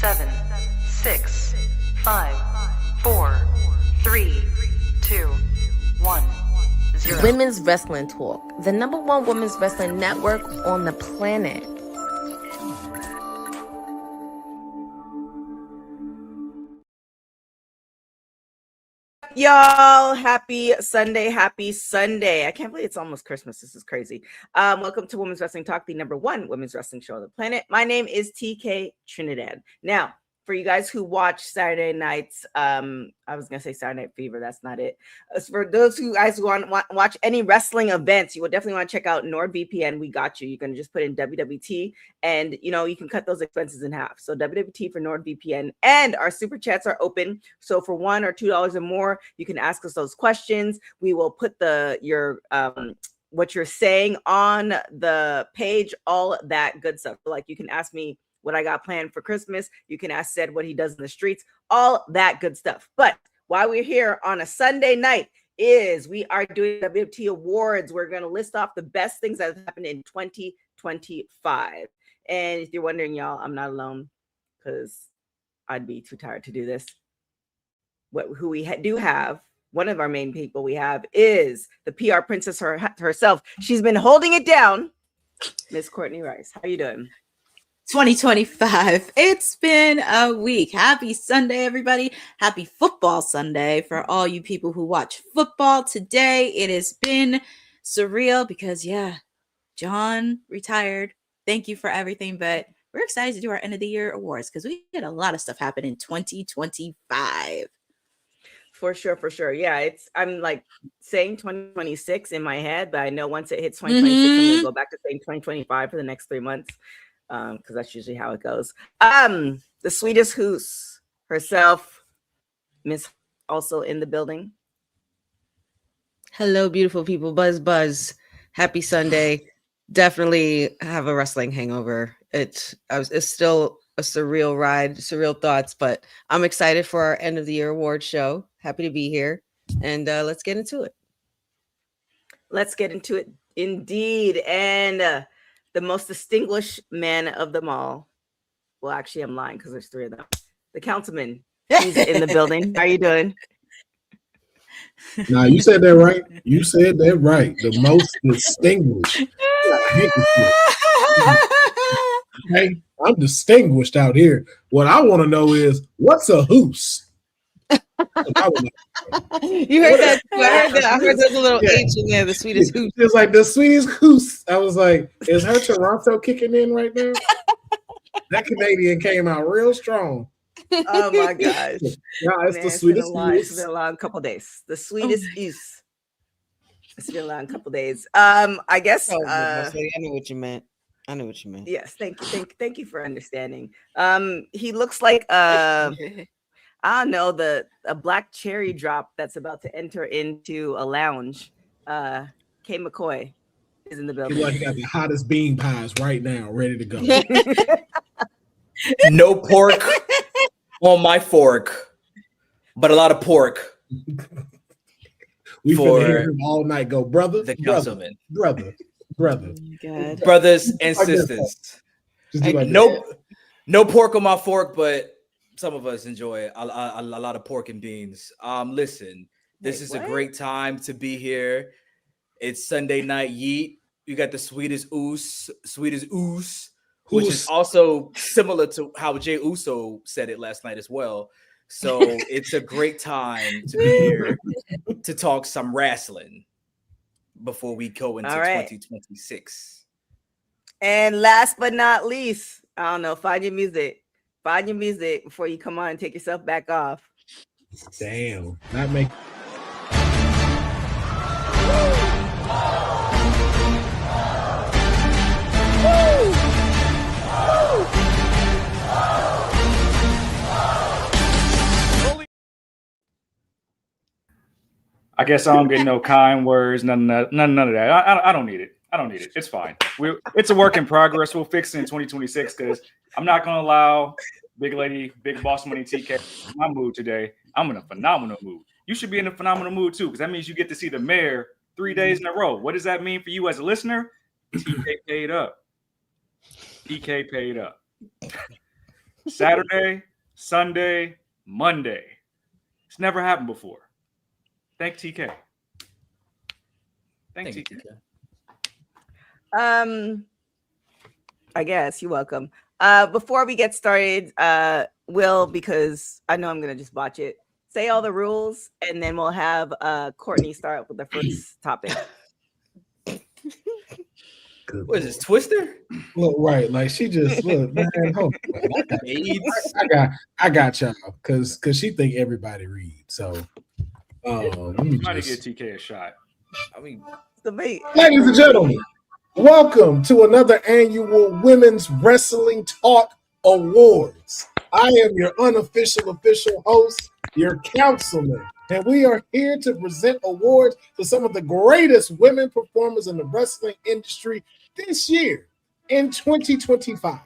7, 6, 5, 4, 3, 2, 1, 0. Women's Wrestling Talk, the #1 women's wrestling network on the planet. Y'all, happy Sunday. I can't believe it's almost Christmas. This is crazy. Welcome to Women's Wrestling Talk, the #1 women's wrestling show on the planet. My name is TK Trinidad. Now, for you guys who watch Saturday nights, I was gonna say Saturday Night Fever, that's not it. As for those who guys who want watch any wrestling events, you will definitely want to check out NordVPN. We got you. You're gonna just put in WWT, and you can cut those expenses in half. So WWT for NordVPN, and our super chats are open. So for $1 or $2 or more, you can ask us those questions. We will put your what you're saying on the page, all that good stuff. Like you can ask me what I got planned for Christmas. You can ask Ced what he does in the streets, all that good stuff. But while we're here on a Sunday night is we are doing Wwt Awards. We're going to list off the best things that have happened in 2025. And if you're wondering, y'all, I'm not alone because I'd be too tired to do this. Who we do have, one of our main people we have is the PR princess herself. She's been holding it down, Miss Courtney Rice. How you doing? 2025. It's been a week. Happy Sunday, everybody. Happy Football Sunday for all you people who watch football today. It has been surreal because, John retired. Thank you for everything. But we're excited to do our end of the year awards because we had a lot of stuff happen in 2025. For sure. Yeah, I'm like saying 2026 in my head, but I know once it hits 2026, I'm going to go back to saying 2025 for the next 3 months. Because that's usually how it goes. The sweetest hoos herself, Miss, also in the building. Hello, beautiful people. Buzz. Happy Sunday. Definitely have a wrestling hangover. It's still a surreal ride, surreal thoughts, but I'm excited for our end of the year award show. Happy to be here. And let's get into it. Let's get into it indeed. And the most distinguished man of them all. Well, actually, I'm lying because there's 3 of them. The councilman. He's in the building. How are you doing? Nah, you said that right. The most distinguished. Hey, I'm distinguished out here. What I want to know is, what's a hoos? You heard that? I heard there's a little H in there, the sweetest hoos. It's like the sweetest hoos. I was like, is her Toronto kicking in right now? That Canadian came out real strong. Oh my gosh. It's the sweetest hoos. It's been a long couple days. The sweetest hoos. It's been a long couple days. I guess I knew what you meant. Yes, thank you for understanding. He looks like I don't know, a black cherry drop that's about to enter into a lounge. Kay McCoy is in the building. He got the hottest bean pies right now, ready to go. No pork on my fork, but a lot of pork. We for hear him all night go, brother, the councilman, brother. God. Brothers and sisters. No pork on my fork, but some of us enjoy a lot of pork and beans. Listen, this is a great time to be here. It's Sunday night yeet. You got the sweetest oos, which is also similar to how Jey Uso said it last night as well. So it's a great time to be here to talk some wrestling before we go into 2026. And last but not least, I don't know, find your music before you come on and take yourself back off. Damn, that make. I guess I don't get no kind words, none of that. I don't need it. It's fine. It's a work in progress. We'll fix it in 2026 because I'm not going to allow Big Lady, Big Boss Money TK in my mood today. I'm in a phenomenal mood. You should be in a phenomenal mood too because that means you get to see the mayor 3 days in a row. What does that mean for you as a listener? TK paid up. Saturday, Sunday, Monday. It's never happened before. Thank TK. Thank TK. I guess you're welcome. Before we get started, Will, because I know I'm gonna just botch it, say all the rules, and then we'll have Courtney start with the first topic. Good What is this, Twister? Look, right, like she just look, man. Hold on. I got y'all, cause she think everybody reads. So, let me Try to just... give TK a shot. I mean, Ladies Ladies and gentlemen, welcome to another annual Women's Wrestling Talk Awards. I am your unofficial official host, your councilman, and we are here to present awards to some of the greatest women performers in the wrestling industry this year in 2025.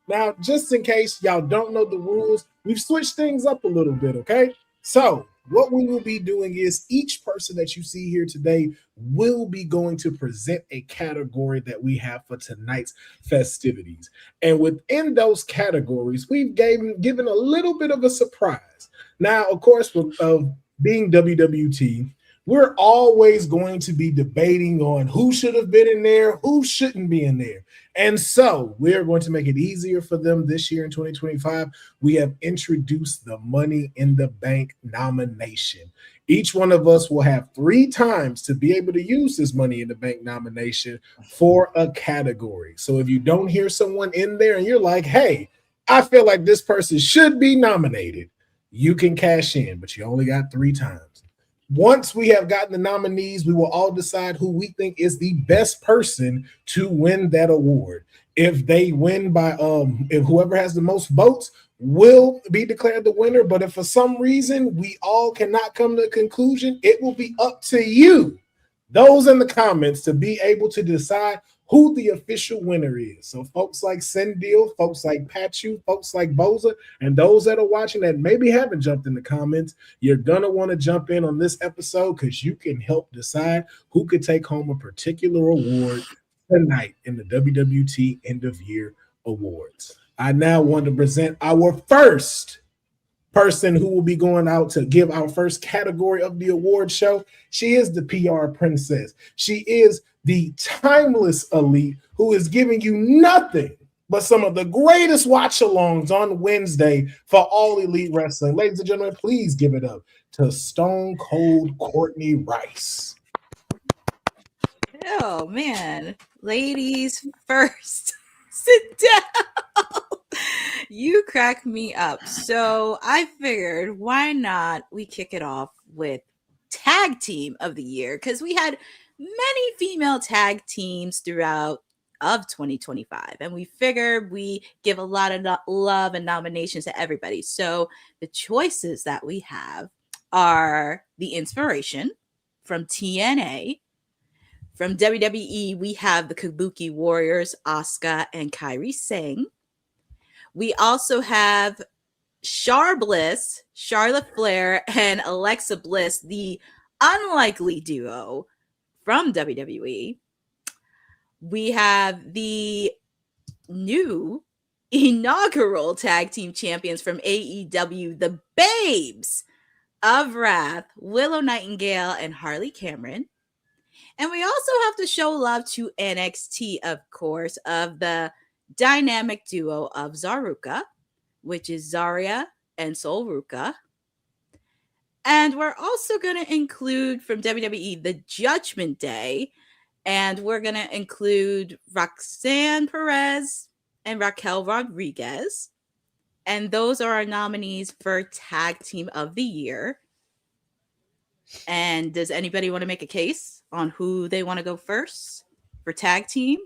Now, just in case y'all don't know the rules, we've switched things up a little bit, okay? So, what we will be doing is each person that you see here today will be going to present a category that we have for tonight's festivities. And within those categories, we've given a little bit of a surprise. Now, of course, being WWT, we're always going to be debating on who should have been in there, who shouldn't be in there. And so we're going to make it easier for them this year in 2025. We have introduced the Money in the Bank nomination. Each one of us will have 3 times to be able to use this Money in the Bank nomination for a category. So if you don't hear someone in there and you're like, hey, I feel like this person should be nominated, you can cash in, but you only got 3 times. Once we have gotten the nominees, we will all decide who we think is the best person to win that award. If they win by if whoever has the most votes will be declared the winner, but if for some reason we all cannot come to a conclusion, it will be up to you, those in the comments, to be able to decide who the official winner is. So folks like Sendil, folks like Pachu, folks like Boza, and those that are watching that maybe haven't jumped in the comments, you're going to want to jump in on this episode because you can help decide who could take home a particular award tonight in the WWT End of Year Awards. I now want to present our first person who will be going out to give our first category of the award show. She is the PR princess. She is the timeless elite who is giving you nothing but some of the greatest watch-alongs on Wednesday for all elite wrestling. Ladies and gentlemen, please give it up to Stone Cold Courtney Rice. Oh, man. Ladies first. Sit down. You crack me up. So I figured, why not we kick it off with Tag Team of the Year? Because we had many female tag teams throughout of 2025, and we figured we give a lot of love and nominations to everybody. So the choices that we have are The Inspiration from TNA. From WWE, we have the Kabuki Warriors, Asuka and Kairi Sane. We also have Bliss, Charlotte Flair, and Alexa Bliss, the unlikely duo from WWE. We have the new inaugural tag team champions from AEW, the Babes of Wrath, Willow Nightingale and Harley Cameron. And we also have to show love to NXT, of course, of the dynamic duo of Zaruka, which is Zarya and Sol Ruka. And we're also going to include from WWE the Judgment Day. And we're going to include Roxanne Perez and Raquel Rodriguez. And those are our nominees for Tag Team of the Year. And does anybody want to make a case on who they want to go first for Tag Team?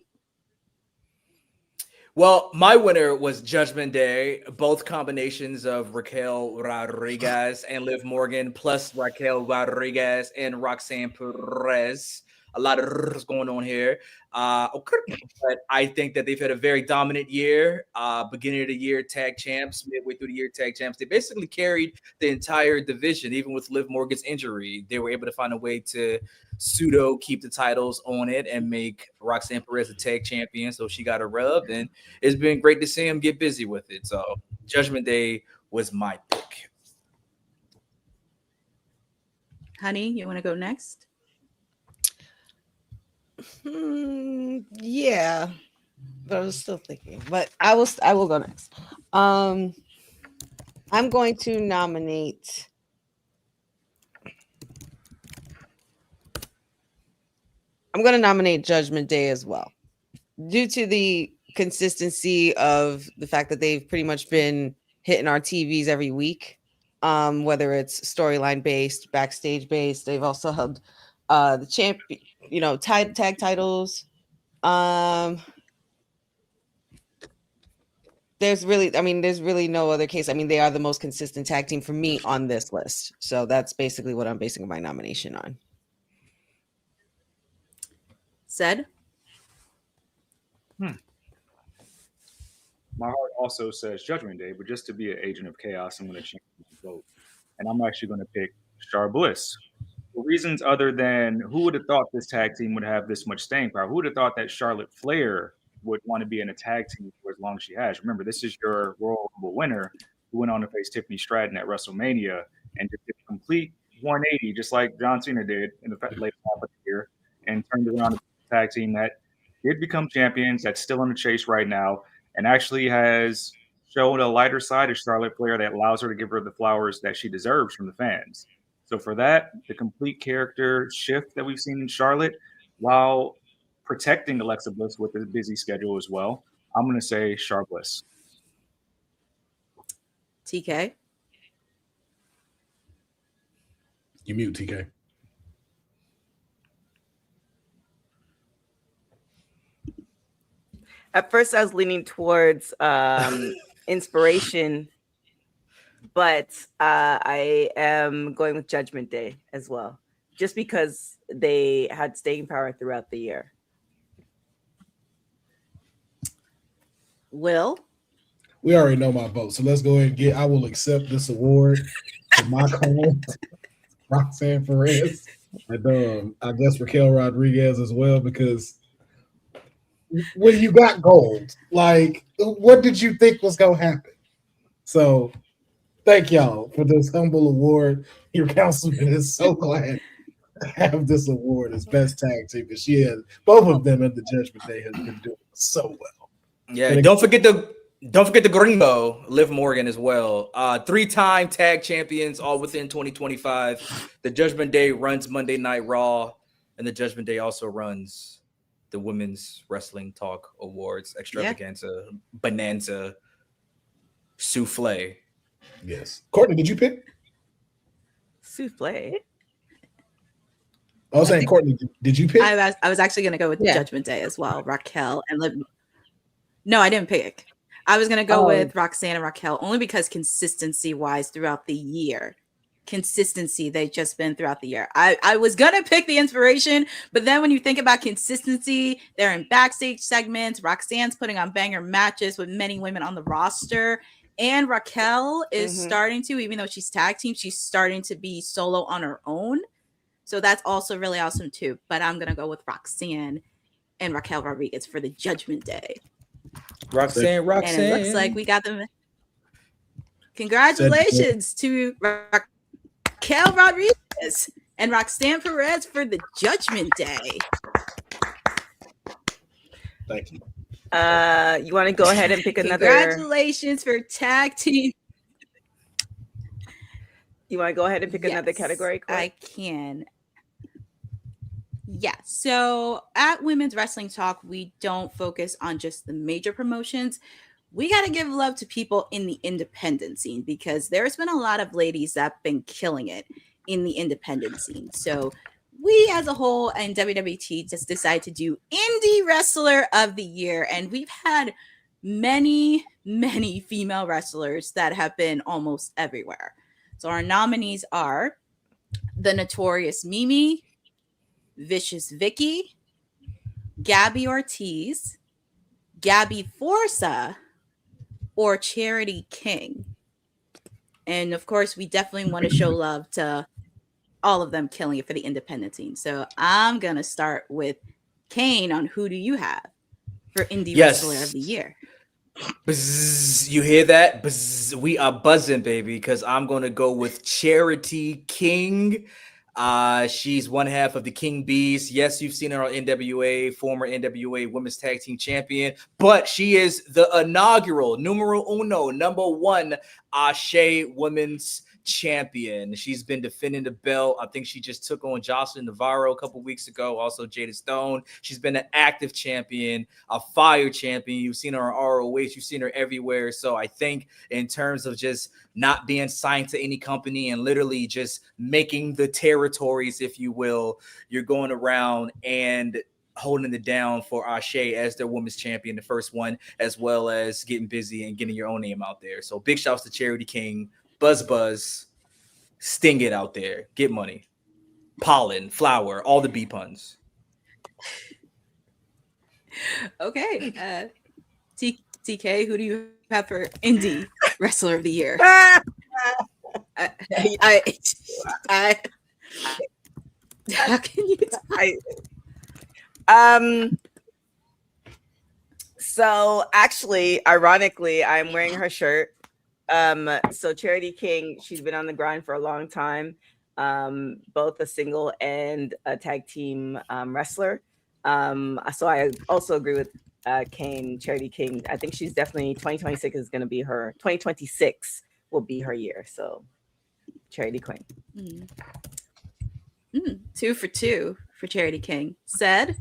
Well, my winner was Judgment Day, both combinations of Raquel Rodriguez and Liv Morgan, plus Raquel Rodriguez and Roxanne Perez. A lot of going on here. But I think that they've had a very dominant year. Beginning of the year tag champs, midway through the year tag champs. They basically carried the entire division, even with Liv Morgan's injury. They were able to find a way to pseudo keep the titles on it and make Roxanne Perez a tag champion. So she got a rub, and it's been great to see him get busy with it. So Judgment Day was my pick. Honey, you want to go next? Yeah, but I was still thinking. But I will go next. I'm going to nominate. I'm going to nominate Judgment Day as well, due to the consistency of the fact that they've pretty much been hitting our TVs every week. Whether it's storyline based, backstage based, they've also held the tag titles. There's really no other case. I mean, they are the most consistent tag team for me on this list. So that's basically what I'm basing my nomination on. Said. My heart also says Judgment Day, but just to be an agent of chaos, I'm going to change my vote. And I'm actually going to pick Char Bliss. For reasons other than who would have thought this tag team would have this much staying power? Who would have thought that Charlotte Flair would want to be in a tag team for as long as she has? Remember, this is your Royal Rumble winner who went on to face Tiffany Stratton at WrestleMania and just did a complete 180, just like John Cena did in the late half of the year, and turned around a tag team that did become champions, that's still in the chase right now, and actually has shown a lighter side of Charlotte Flair that allows her to give her the flowers that she deserves from the fans. So for that, the complete character shift that we've seen in Charlotte, while protecting Alexa Bliss with a busy schedule as well, I'm going to say Char Bliss. TK. You mute, TK. At first, I was leaning towards inspiration, but I am going with Judgment Day as well, just because they had staying power throughout the year. Will? We already know my vote, so let's go ahead and I will accept this award for my call, Roxanne Perez, and I guess Raquel Rodriguez as well, because when you got gold, like, what did you think was going to happen? So thank y'all for this humble award. Your councilman is so glad to have this award as best tag team, because she had both of them at the Judgment Day has been doing so well. Yeah, and don't forget the Gringo, Liv Morgan as well. 3-time tag champions, all within 2025. The Judgment Day runs Monday Night Raw, and the Judgment Day also runs the Women's Wrestling Talk Awards, Extravaganza, Bonanza, Souffle. Yes. Courtney, did you pick? Souffle. I was saying, Courtney, did you pick? I was actually going to go with Judgment Day as well. Raquel and Liv. No, I didn't pick. I was going to go with Roxanne and Raquel only because consistency-wise throughout the year. Consistency, they've just been throughout the year. I was going to pick the inspiration, but then when you think about consistency, they're in backstage segments. Roxanne's putting on banger matches with many women on the roster. And Raquel is starting to, even though she's tag team, she's starting to be solo on her own. So that's also really awesome too. But I'm going to go with Roxanne and Raquel Rodriguez for the Judgment Day. Roxanne. And it looks like we got them. Congratulations to Raquel Rodriguez and Roxanne Perez for the Judgment Day. Thank you. You want to go ahead and pick another? Congratulations for tag team. You want to go ahead and pick another category? Court? I can. Yeah. So at Women's Wrestling Talk, we don't focus on just the major promotions. We got to give love to people in the independent scene, because there's been a lot of ladies that have been killing it in the independent scene. So we as a whole and WWT just decided to do Indie Wrestler of the Year. And we've had many, many female wrestlers that have been almost everywhere. So our nominees are the Notorious Mimi, Vicious Vicky, Gabby Ortiz, Gabby Forza, or Charity King. And of course, we definitely want to show love to all of them killing it for the independent team. So I'm going to start with Kane on who do you have for Indie Wrestler of the Year? Bzzz, you hear that? Bzzz, we are buzzing, baby, because I'm going to go with Charity King. She's one half of the King Bees. Yes, you've seen her on NWA, former NWA Women's Tag Team Champion, but she is the inaugural numero uno, number one Ashe Women's Champion. She's been defending the belt. I think she just took on Jocelyn Navarro a couple weeks ago. Also, Jada Stone. She's been an active champion, a fire champion. You've seen her on ROH. You've seen her everywhere. So I think in terms of just not being signed to any company and literally just making the territories, if you will, you're going around and holding it down for Ashe as their women's champion, the first one, as well as getting busy and getting your own name out there. So big shouts to Charity King. Buzz, sting it out there. Get money. Pollen, flower, all the bee puns. Okay. TK, who do you have for Indie Wrestler of the Year? How can you? So actually, ironically, I'm wearing her shirt. So Charity King, she's been on the grind for a long time, both a single and a tag team wrestler. So I also agree with Charity King. I think she's definitely 2026 is going to be her. 2026 will be her year. So Charity King. 2 for 2 for Charity King. Said.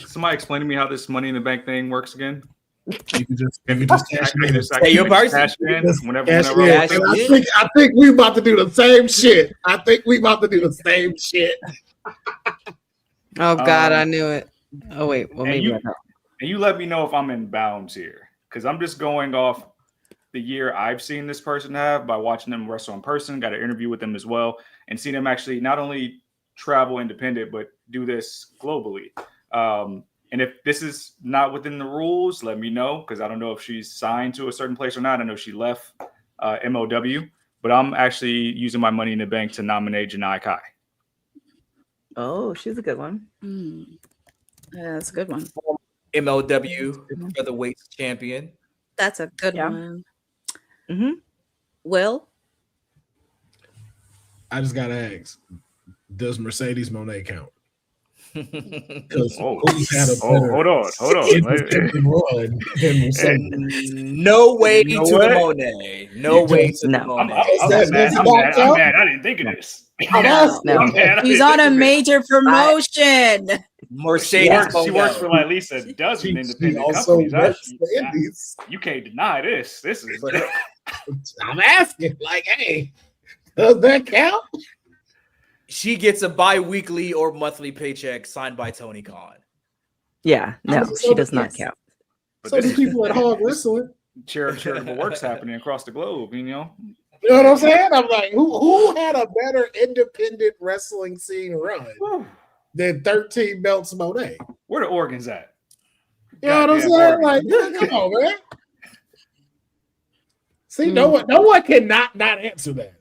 Somebody explain to me how this Money in the Bank thing works again. You can just cash in. Hey, your person. Cash in whenever. I think we about to do the same shit. Oh God, I knew it. Oh wait, well maybe. And you let me know if I'm in bounds here, because I'm just going off the year I've seen this person have by watching them wrestle in person. Got an interview with them as well, and see them actually not only travel independent but do this globally. And if this is not within the rules, let me know, because I don't know if she's signed to a certain place or not. I know she left MOW, but I'm actually using my Money in the Bank to nominate Janai Kai. Oh, she's a good one. Yeah, that's a good one. MLW featherweight champion. That's a good one. Will? I just gotta ask, does Mercedes Moné count? Hold on. No way to the Monet. No way to the Monet. I'm mad. I didn't think of this. He's on a major promotion. Mercedes. She works for like at least a dozen independent companies. You can't deny this. This is. I'm asking, like, hey, does that count? She gets a bi-weekly or monthly paycheck signed by Tony Khan. Yeah, no, she does not count. So the people at Hog Wrestling. Charitable work's happening across the globe, you know? You know what I'm saying? I'm like, who had a better independent wrestling scene run than 13 Belts Monet? Where the organs at? You know what I'm saying? Like, come on, man. See, no one cannot not answer that.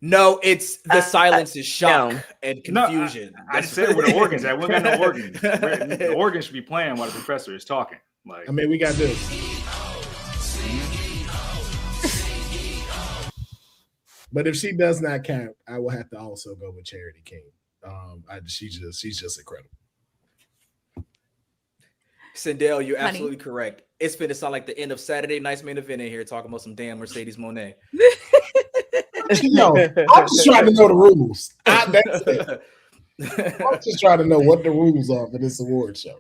No, it's the silence is shock and confusion. I just said where the organs at. We got no organs. The organs should be playing while the professor is talking. Like, I mean, we got this. But if she does not count, I will have to also go with Charity King. She's just incredible. Sindel, you're absolutely correct. It's finna sound like the end of Saturday Night's Main Event in here talking about some damn Mercedes Moné. No, I'm just trying to know the rules. That's it. I'm just trying to know what the rules are for this award show.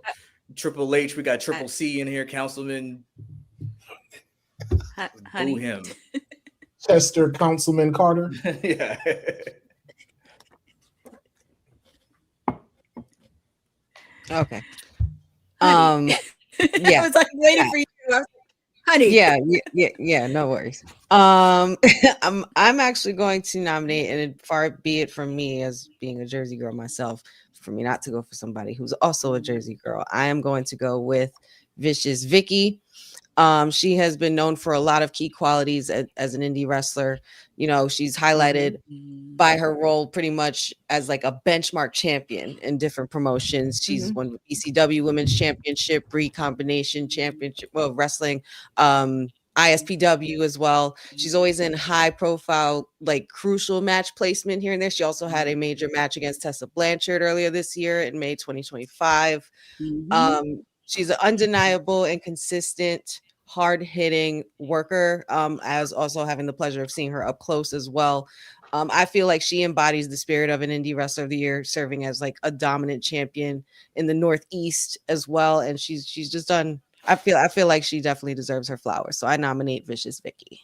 Triple H, we got Triple C in here, Councilman. Honey. Boo him. Chester Councilman Carter. Yeah. Okay. Yeah. I was like waiting for you. Honey. Yeah, no worries. I'm actually going to nominate, and far be it from me as being a Jersey girl myself, for me not to go for somebody who's also a Jersey girl. I am going to go with Vicious Vicky. She has been known for a lot of key qualities as an indie wrestler. You know, she's highlighted by her role pretty much as like a benchmark champion in different promotions. She's won the ECW Women's Championship, Recombination Championship, well, wrestling, ISPW as well. She's always in high profile, like crucial match placement here and there. She also had a major match against Tessa Blanchard earlier this year in May 2025. She's an undeniable and consistent, hard-hitting worker, as also having the pleasure of seeing her up close as well. I feel like she embodies the spirit of an indie wrestler of the year, serving as like a dominant champion in the Northeast as well. And she's just done. I feel like she definitely deserves her flowers. So I nominate Vicious Vicky.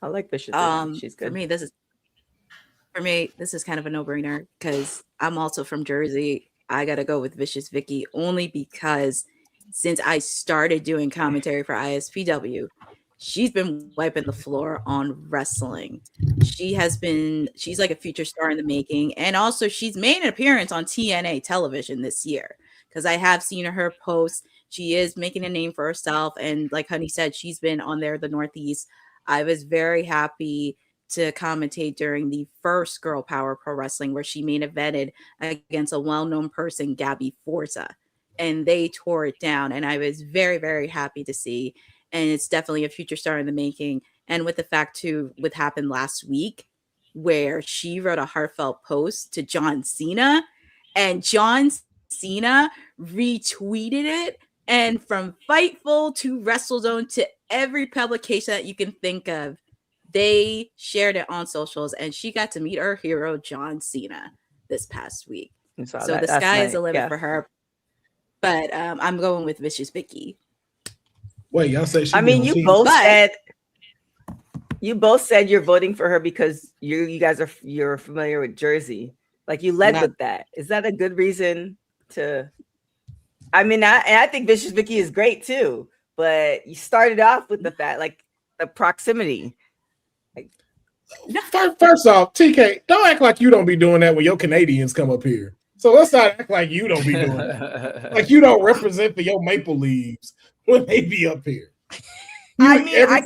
I like Vicious Vicky. She's good. For me, this is kind of a no-brainer because I'm also from Jersey. I gotta go with Vicious Vicky only because since I started doing commentary for ISPW, she's been wiping the floor on wrestling. She's like a future star in the making. And also she's made an appearance on TNA television this year because I have seen her post. She is making a name for herself. And like Honey said, she's been on there, the Northeast. I was very happy to commentate during the first Girl Power Pro Wrestling where she main evented against a well-known person, Gabby Forza. And they tore it down. And I was very, very happy to see. And it's definitely a future star in the making. And with the fact too, what happened last week, where she wrote a heartfelt post to John Cena, and John Cena retweeted it. And from Fightful to WrestleZone to every publication that you can think of, they shared it on socials. And she got to meet her hero, John Cena, this past week. So the sky is the limit for her. But I'm going with Vicious Vicky. Wait, y'all say she? I mean, you both said you're voting for her because you guys you're familiar with Jersey. Like you led with that. Is that a good reason to? I mean, I think Vicious Vicky is great too, but you started off with the fact, like the proximity. Like, first off, TK, don't act like you don't be doing that when your Canadians come up here. So let's not act like you don't be doing it. Like you don't represent for your Maple Leaves when they be up here. I mean, I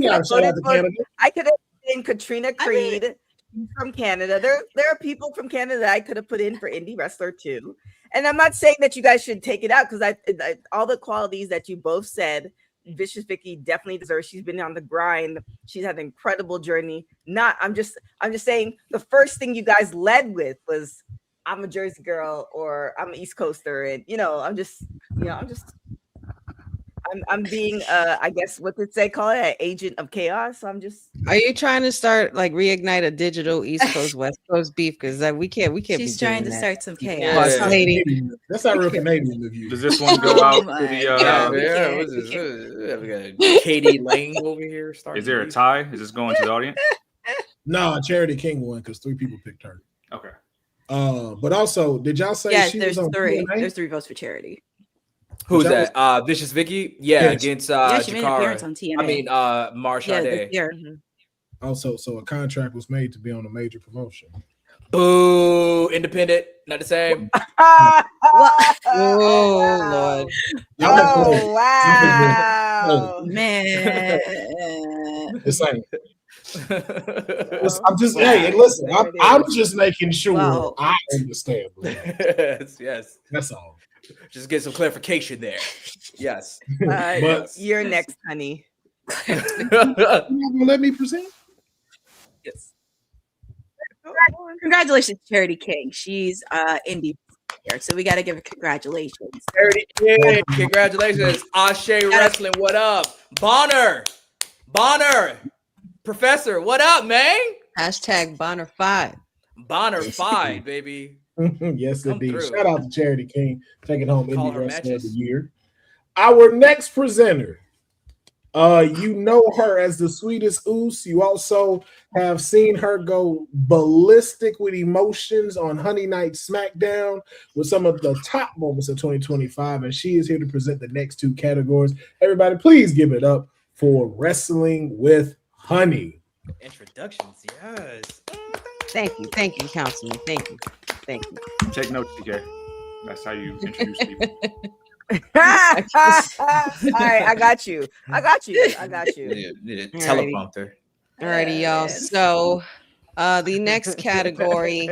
could have been Katrina Creed from Canada. There are people from Canada I could have put in for indie wrestler too. And I'm not saying that you guys should take it out because I all the qualities that you both said, Vicious Vicky definitely deserves. She's been on the grind. She's had an incredible journey. I'm just saying the first thing you guys led with was I'm a Jersey girl or I'm an East Coaster, and I'm being I guess what did they call it, an agent of chaos. So I'm just. Are you trying to start like reignite a digital East Coast West Coast beef? Because we can't. She's be trying to that. start some chaos. Yeah. That's not real Canadian of you. Does this one go out to we got Katie Lane over here. Is there a tie? Is this going to the audience? No, Charity King won because 3 people picked her. Okay. But also, did y'all say she there's was on 3? TNA? There's 3 votes for Charity. Who's that? Vicious Vicky? Yeah, against she made an appearance on TNA. I mean, Marsha Day. Yeah. Also, so a contract was made to be on a major promotion. Boo! Independent, not the same. Oh Lord! Oh wow, man! It's like I'm just listen. I'm just making sure I understand. Yes. That's all. Just get some clarification there. Yes. But you're next, honey. Let me present. Yes. Congratulations, Charity King. She's indie here, so we got to give her congratulations. Charity King, congratulations. Ashe Wrestling, what up? Bonner, Professor, what up, man? Hashtag Bonner 5. Bonner 5, baby. Yes, Come indeed. through. Shout out to Charity King, taking home Call Indie her Wrestler of matches. the Year. Our next presenter, you know her as the sweetest Oos. You also have seen her go ballistic with emotions on Honey Night SmackDown with some of the top moments of 2025, and she is here to present the next 2 categories. Everybody, please give it up for Wrestling with Honey. Introductions, yes. Thank you, Councilman. Thank you. Take notes, TK. That's how you introduce people. All right, I got you. Need a teleprompter. Alrighty, y'all. So the next category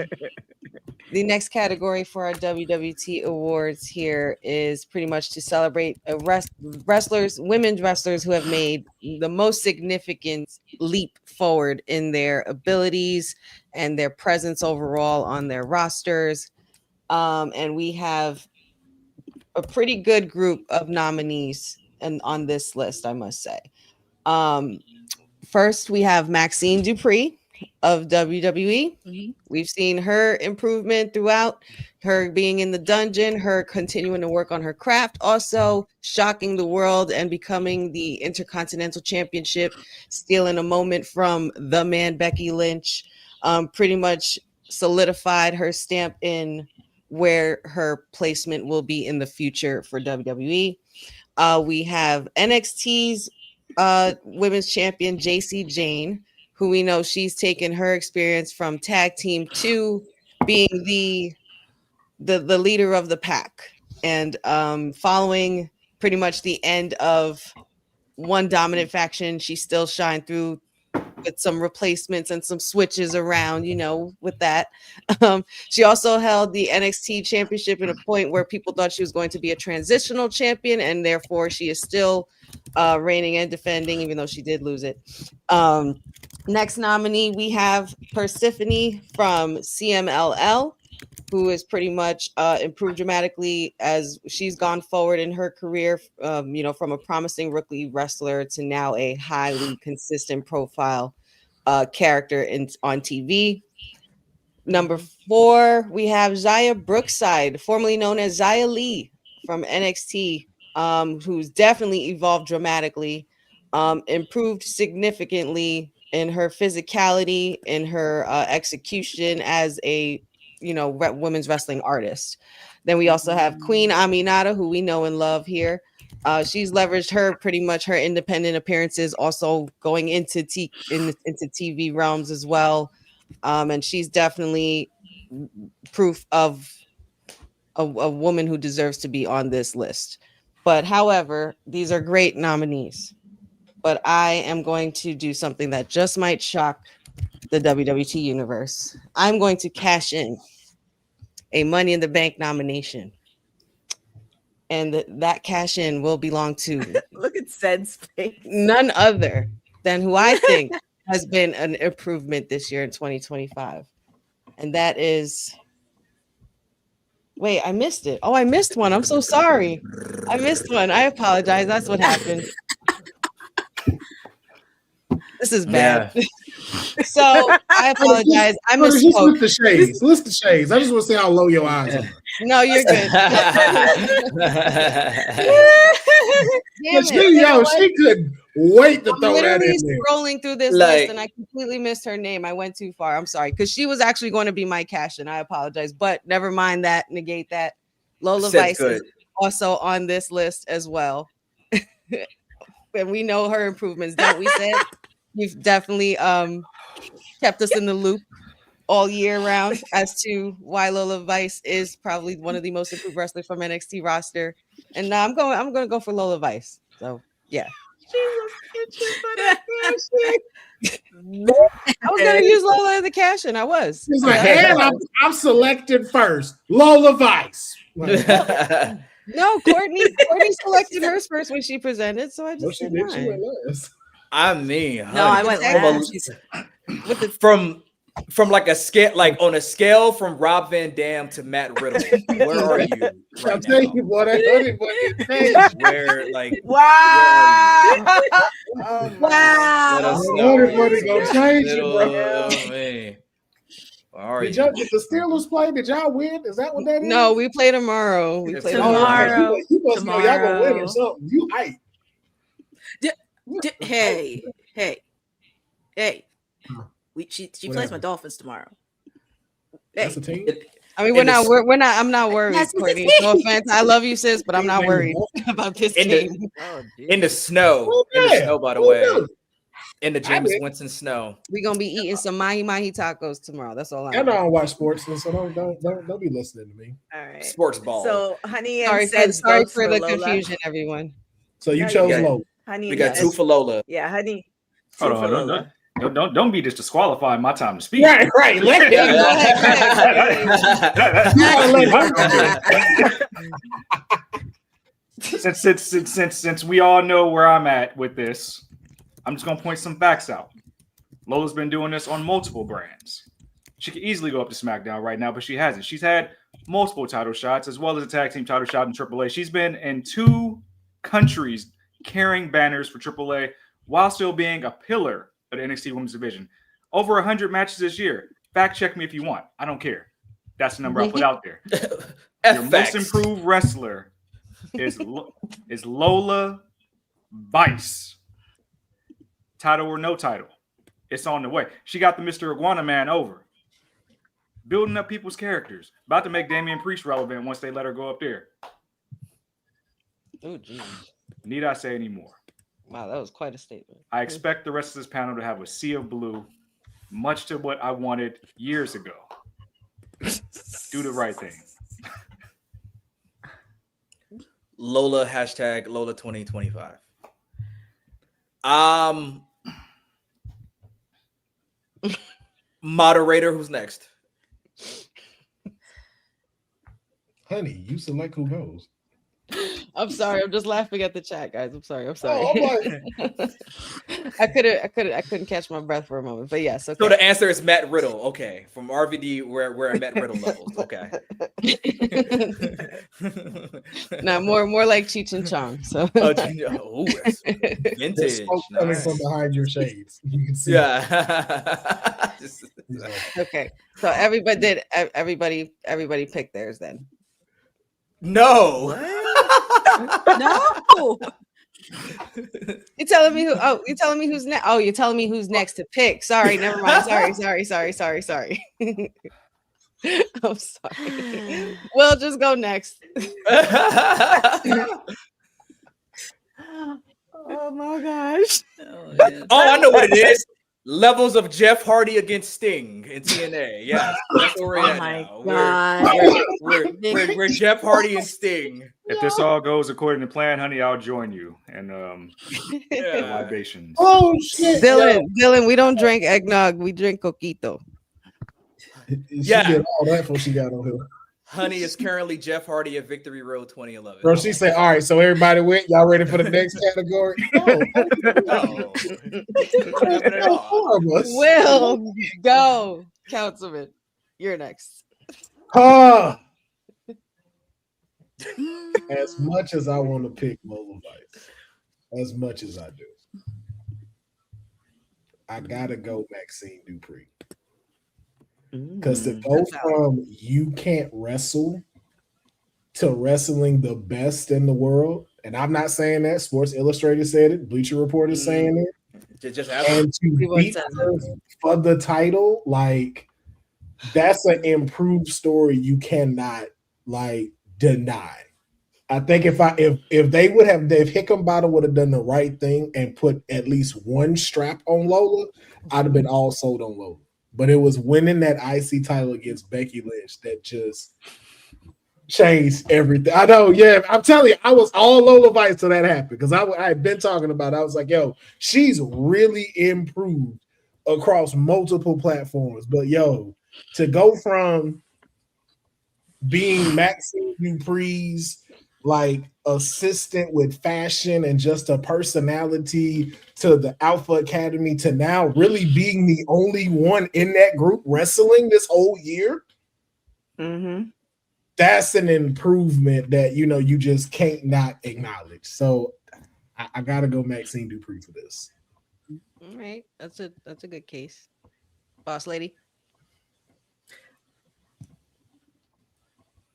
for our WWT Awards here is pretty much to celebrate women's wrestlers who have made the most significant leap forward in their abilities and their presence overall on their rosters. And we have a pretty good group of nominees on this list, I must say. First, we have Maxine Dupree of WWE. Mhm. We've seen her improvement throughout, her being in the dungeon, her continuing to work on her craft, also shocking the world and becoming the Intercontinental Championship, stealing a moment from the man Becky Lynch, pretty much solidified her stamp in where her placement will be in the future for WWE. We have NXT's women's champion JC Jane, who we know she's taken her experience from tag team to being the leader of the pack, and following pretty much the end of one dominant faction, she still shined through with some replacements and some switches around, with that. She also held the NXT championship at a point where people thought she was going to be a transitional champion, and therefore she is still reigning and defending, even though she did lose it. Next nominee, we have Persephone from CMLL, who is pretty much improved dramatically as she's gone forward in her career, from a promising rookie wrestler to now a highly consistent profile character on TV. Number 4, we have Xia Brookside, formerly known as Xia Li from NXT, who's definitely evolved dramatically, improved significantly in her physicality, in her execution as a women's wrestling artist. Then we also have Queen Aminata, who we know and love here. She's leveraged her independent appearances, also going into TV realms as well. And she's definitely proof of a woman who deserves to be on this list. But however, these are great nominees. But I am going to do something that just might shock the WWT universe. I'm going to cash in a Money in the Bank nomination. And that cash in will belong to look at Ced's face. None other than who I think has been an improvement this year in 2025. And that is, wait, I missed it. Oh, I missed one. I'm so sorry. I missed one. I apologize. That's what happened. This is bad. Yeah. So I apologize. I misspoke. Just lift the shades. Lift the shades. I just want to see how low your eyes are. No, you're good. She couldn't wait to throw that in there. Scrolling through this list, and I completely missed her name. I went too far. I'm sorry, because she was actually going to be my cash in. I apologize, but never mind that. Negate that. Lola Vice is also on this list as well. And we know her improvements, don't we, Sid? You've definitely kept us in the loop all year round as to why Lola Vice is probably one of the most improved wrestlers from NXT roster. And I'm going to go for Lola Vice. So yeah. I was going to use Lola as a cash in. I was. He's like, and I'm selected first. Lola Vice. No, Courtney selected hers first when she presented, so I just she did. She went last. I mean, I went last. From like a scale, like on a scale from Rob Van Dam to Matt Riddle, where are you? Right I'll tell you what, I heard it. Where, like, wow, Let us know. What is gonna change you, bro? Did the Steelers play? Did y'all win? Is that what that is? No, we play tomorrow. We play tomorrow. You must know y'all gonna win or something. You hype. Hey. She plays my Dolphins tomorrow. That's a team. I mean, we're not. I'm not worried, Courtney. No offense. I love you, sis, but I'm not worried about this team. In the snow. In the snow, by the way. In the James Winston snow. We're gonna be eating some mahi mahi tacos tomorrow. That's all I I know. don't watch sports, so don't be listening to me. All right. Sports ball. So Honey and Sorry Ceds for votes the Lola. confusion, everyone. So you No, chose good. Lola. Honey We and got Ceds. 2 for Lola. Yeah, Honey. 2 Hold for on, Lola. don't be just disqualifying my time to speak. Right. Let him Go go. Since we all know where I'm at with this, I'm just gonna point some facts out. Lola's been doing this on multiple brands. She could easily go up to SmackDown right now, but she hasn't. She's had multiple title shots as well as a tag team title shot in AAA. She's been in 2 countries carrying banners for AAA while still being a pillar of the NXT Women's Division. Over 100 matches this year. Fact check me if you want. I don't care. That's the number I put out there. Your most improved wrestler is Lola Vice. Title or no title, it's on the way. She got the Mr. Iguana Man over. Building up people's characters. About to make Damian Priest relevant once they let her go up there. Oh, geez. Need I say any more? Wow, that was quite a statement. I expect the rest of this panel to have a sea of blue, much to what I wanted years ago. Do the right thing. Lola hashtag Lola 2025. Moderator, who's next? Honey, you select who goes. I'm sorry. I'm just laughing at the chat, guys. I'm sorry. Oh, I'm like, I couldn't catch my breath for a moment. But yes, okay. So the answer is Matt Riddle. Okay, from RVD, we're at Matt Riddle levels. Okay. Now more like Cheech and Chong. So Oh, that's there's vintage. smoke coming Nice. from behind your shades. You can see. Yeah. okay. So everybody picked theirs then. No. No. You're telling me you're telling me who's next. Oh, you're telling me who's next to pick. Sorry, never mind. Sorry. I'm sorry. We'll just go next. Oh my gosh. Oh, I know what it is. Levels of Jeff Hardy against Sting in TNA. Yeah, that's where we're at now. We're Jeff Hardy and Sting. If this all goes according to plan, honey, I'll join you. And Yeah. libations. Oh shit, Dylan, we don't drink eggnog. We drink coquito. She Yeah. did all that before she got on here. Honey is currently Jeff Hardy at Victory Road 2011. Bro, she said, all right, so everybody went. Y'all ready for the next category? No. Will go, Councilman. You're next. As much as I want to pick Lola Vice, as much as I do, I gotta go Maxine Dupree. Because to go from you can't wrestle to wrestling the best in the world, and I'm not saying that, Sports Illustrated said it, Bleacher Report is saying it, Just and to beat her for the title, like that's an improved story you cannot like deny. I think if they would have, if Hickenbottom would have done the right thing and put at least one strap on Lola, I'd have been all sold on Lola. But it was winning that IC title against Becky Lynch that just changed everything. I know, yeah. I'm telling you, I was all Lola Vice till that happened because I had been talking about it. I was like, yo, she's really improved across multiple platforms. But yo, to go from being Maxine Dupree's like assistant with fashion and just a personality to the Alpha Academy to now really being the only one in that group wrestling this whole year. That's an improvement that you just can't not acknowledge. So I gotta go Maxine Dupree for this. All right, that's a good case, boss lady.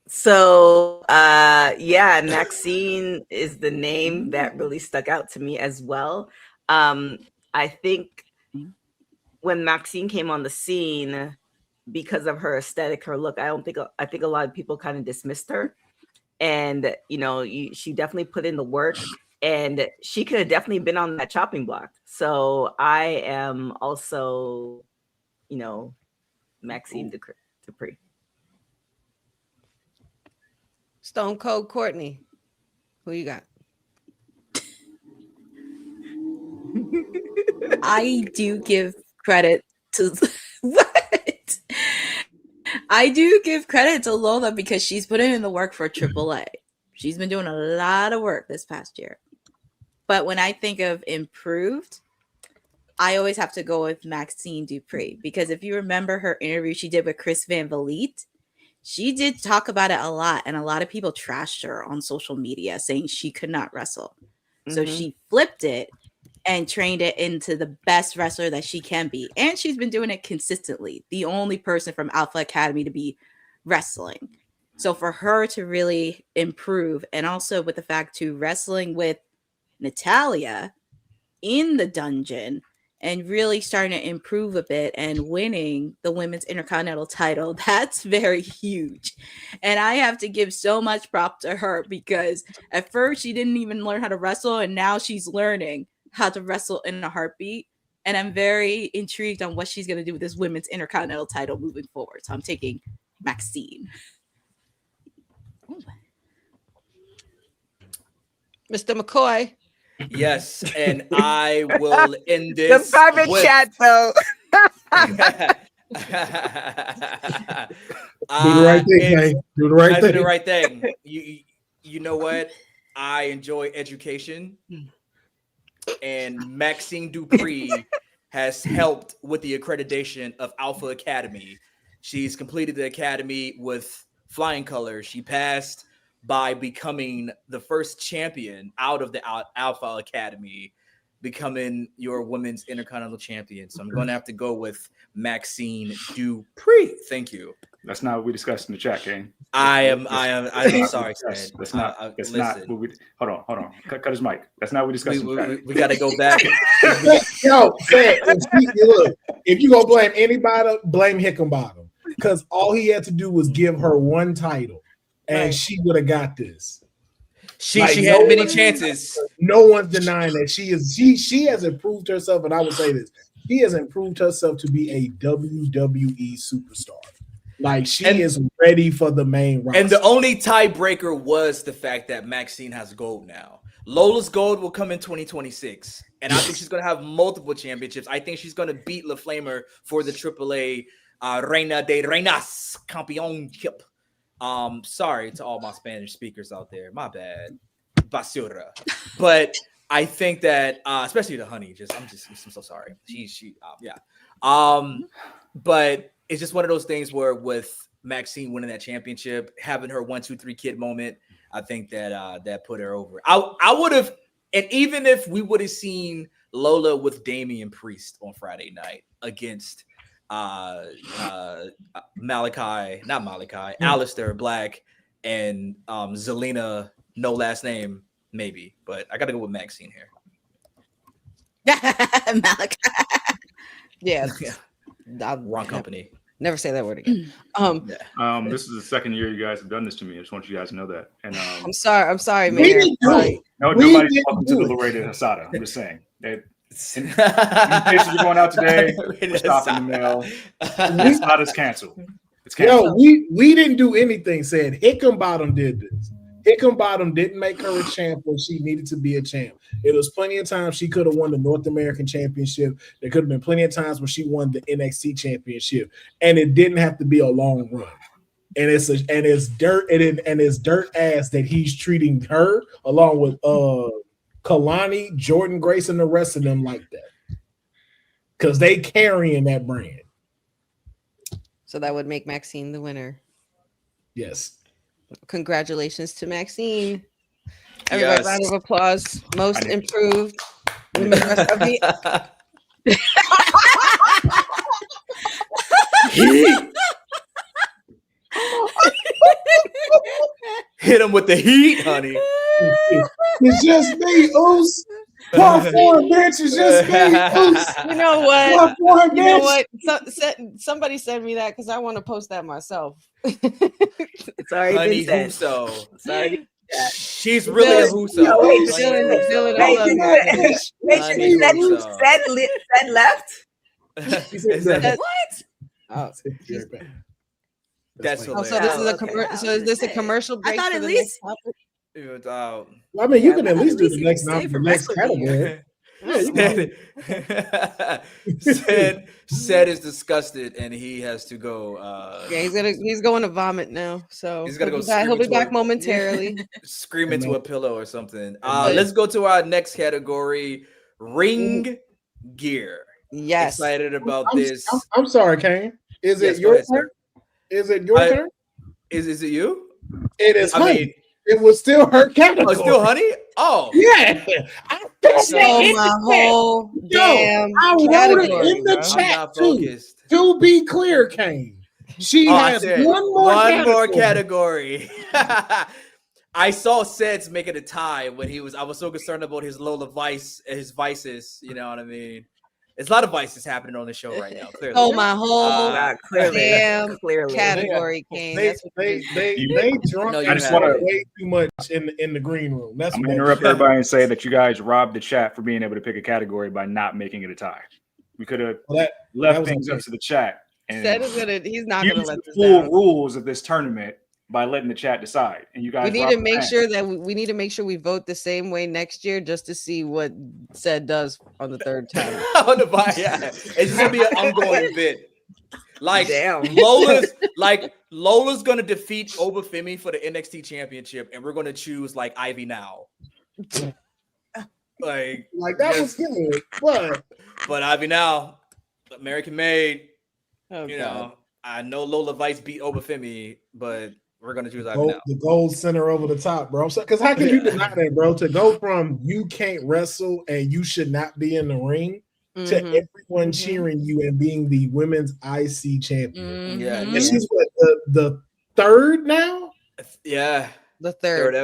So yeah, Maxine is the name that really stuck out to me as well. I think when Maxine came on the scene, because of her aesthetic, her look, I think a lot of people kind of dismissed her. And she definitely put in the work. and she could have definitely been on that chopping block. So I am also, Maxine Dupree. Stone Cold Courtney. Who you got? I do give credit to what? I do give credit to Lola because she's putting in the work for AAA. She's been doing a lot of work this past year. But when I think of improved, I always have to go with Maxine Dupree, because if you remember her interview she did with Chris Van Vliet, she did talk about it a lot, and a lot of people trashed her on social media saying she could not wrestle. So she flipped it and trained it into the best wrestler that she can be. And she's been doing it consistently. The only person from Alpha Academy to be wrestling. So for her to really improve, and also with the fact to wrestling with Natalia in the dungeon and really starting to improve a bit and winning the women's intercontinental title, that's very huge. And I have to give so much prop to her, because at first she didn't even learn how to wrestle, and now she's learning how to wrestle in a heartbeat. And I'm very intrigued on what she's going to do with this women's intercontinental title moving forward. So I'm taking Maxine. Mr. McCoy. Yes, and I will end this. The private chat, though. Do the right thing, man. Do the right I thing. do the right thing. You know what? I enjoy education, and Maxine Dupree has helped with the accreditation of Alpha Academy. She's completed the academy with flying colors. She passed by becoming the first champion out of the Alpha Academy, becoming your women's intercontinental champion. So I'm going to have to go with Maxine Dupree. Thank you. That's not what we discussed in the chat, Kane. I'm sorry, Ted. That's not what we. Hold on. Cut his mic. That's not what we discussed in the chat. We got to go back. Yo, look, if you gonna blame anybody, blame Hickenbottom, because all he had to do was give her one title, and she would have got this. She had many chances. No one's denying that she has improved herself, and I would say this: she has improved herself to be a WWE superstar. Like, she is ready for the main roster. And the only tiebreaker was the fact that Maxine has gold now. Lola's gold will come in 2026, and I think she's going to have multiple championships. I think she's going to beat La Flamer for the AAA Reina de Reinas Championship. Sorry to all my Spanish speakers out there. My bad. Basura. But I think that, especially the honey, I'm so sorry. But it's just one of those things where with Maxine winning that championship, having her 1, 2, 3 kid moment, I think that that put her over. I would have, and even if we would have seen Lola with Damian Priest on Friday night against Aleister Black and Zelina, no last name, maybe, but I gotta go with Maxine here. Malachi. Yeah. Wrong company. Never say that word again. This is the second year you guys have done this to me. I just want you guys to know that. And I'm sorry, Mayor. Nobody's welcome to the Laredo Hasada. I'm just saying. In case you're going out today, we're stopping the mail. Hasada's canceled. It's canceled. Yo, we didn't do anything. Said Hickenbottom did this. Hickenbottom didn't make her a champ when she needed to be a champ. It was plenty of times she could have won the North American Championship. There could have been plenty of times when she won the NXT Championship, and it didn't have to be a long run. And it's dirt ass that he's treating her along with Kalani, Jordan Grace, and the rest of them like that, because they carrying that brand. So that would make Maxine the winner. Yes. Congratulations to Maxine. Everybody, round of applause. Most improved. Hit him with the heat, honey. It's just me, Oos. Part 4, bitch. It's just me, Oos. You know what? Part 4, You know bitch. what? Somebody send me that because I want to post that myself. It's already Honey been said. Huso. Sorry. She's really a Huso. No, wait, Feeling Wait, all of wait, it. wait, Honey you said Huso. said left? Is that- What? Oh, That's oh, hilarious. so this is a okay. so is this a commercial break? thought for at the least- next topic? Well, I mean, you Yeah, can at well, least at do least the you next, can stay for the next rest of the year. category. Yeah, you can. said is disgusted and he has to go. Yeah, he's going to vomit now. So He's gonna go He'll be scream back into momentarily. scream into a pillow or something. But- Let's go to our next category: ring gear. Yes. Excited about I'm, this. I'm sorry, Kane. Is Yes, it go your ahead, sir. turn? Is it your turn? Is it you? It is I honey. mean, It was still her category. oh, it's still honey. Oh, Yeah. I felt So that in my the whole Yo, damn I wrote it category, in the bro. I'm chat not too. focused. To be clear, Kane, she Oh, I has said one more category. I saw Seds making a tie when I was so concerned about his Lola his vices. You know what I mean? There's a lot of vices happening on the show right now. Clearly. Oh, my whole Clearly. damn Clearly. category, Kane. They That's what they drunk No, you and have smoke it. way too much in the green room. That's I'm what going to interrupt everybody and say that you guys robbed the chat for being able to pick a category by not making it a tie. We could have Well, that left was things okay. up to the chat and Seth is he's not gonna used let the this full down. rules of this tournament by letting the chat decide. And you guys We need robbed to the make chat. sure that we need to make sure we vote the same way next year just to see what Seth does on the third time. On the buy, yeah. It's just gonna be an ongoing bit. Like Damn. Lola's gonna defeat Obafemi for the NXT championship, and we're gonna choose like Ivy now. Like that was good, but Ivy now, American made. Oh, You God. know, I know Lola Vice beat Obafemi, but we're gonna choose Ivy now. the gold center over the top, bro. Because how can you deny that, bro? To go from you can't wrestle and you should not be in the ring to Mhm. everyone cheering you and being the women's IC champion. Yeah, Mhm. And she's what, the third now? Yeah, The third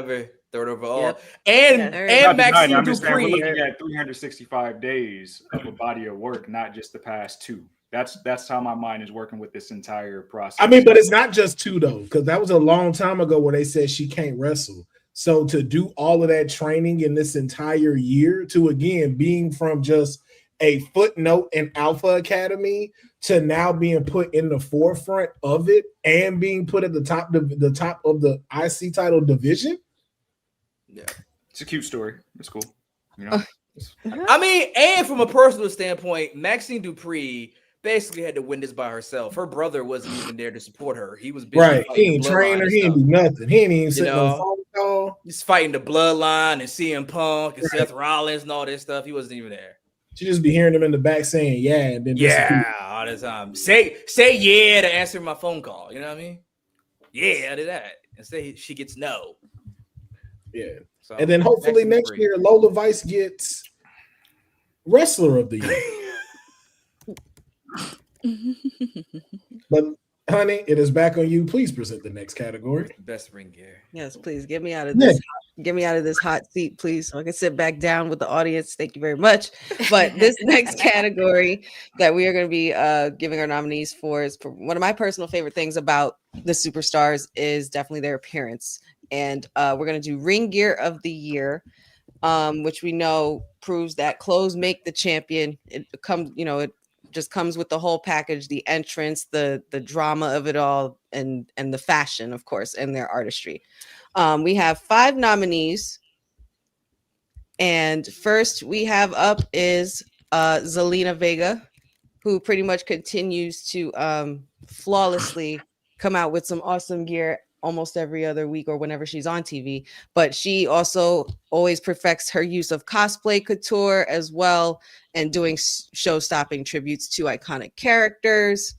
third. overall, Yep. and Yeah, third. and Not denying it, Maxine I'm just saying we're Dupree. looking at 365 days of a body of work, not just the past two. That's how my mind is working with this entire process. I mean, but it's not just two though, because that was a long time ago where they said she can't wrestle. So to do all of that training in this entire year, to again being from just a footnote in Alpha Academy to now being put in the forefront of it and being put at the top of the IC title division. Yeah, it's a cute story. It's cool. You know, I mean, and from a personal standpoint, Maxine Dupree basically had to win this by herself. Her brother wasn't even there to support her. He was busy Right. fighting He ain't the train her. bloodline He ain't and do nothing. He ain't even You sitting know? on phone call. He's fighting the bloodline and CM Punk and Seth Rollins and all this stuff. He wasn't even there. She just be hearing them in the back saying, yeah, and then disappear. Yeah, all the time. Say yeah to answer my phone call. You know what I mean? Yeah, to that. And say she gets no. Yeah. So, And then hopefully Maxine next Dupree. year, Lola Vice gets Wrestler of the Year. But honey, it is back on you. Please present the next category. Best ring gear. Yes, please get me out of this. Get me out of this hot seat, please, so I can sit back down with the audience. Thank you very much. But this next category that we are going to be giving our nominees for is one of my personal favorite things about the superstars is definitely their appearance, and we're going to do ring gear of the year, which we know proves that clothes make the champion. It comes, it just comes with the whole package: the entrance, the drama of it all, and the fashion, of course, and their artistry. We have 5 nominees, and first we have up is Zelina Vega, who pretty much continues to flawlessly come out with some awesome gear almost every other week or whenever she's on TV. But she also always perfects her use of cosplay couture as well, and doing show-stopping tributes to iconic characters.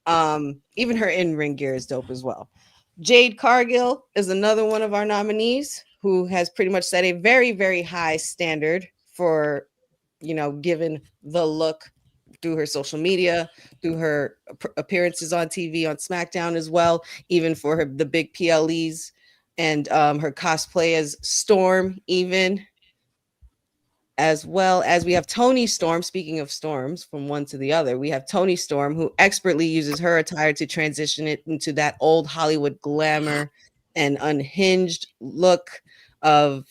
Even her in-ring gear is dope as well. Jade Cargill is another one of our nominees who has pretty much set a very, very high standard for, given the look through her social media, through her appearances on TV, on SmackDown as well, even for the big PLEs, and her cosplay as Storm, even. As well as we have Toni Storm. Speaking of storms, from one to the other, we have Toni Storm, who expertly uses her attire to transition it into that old Hollywood glamour and unhinged look. of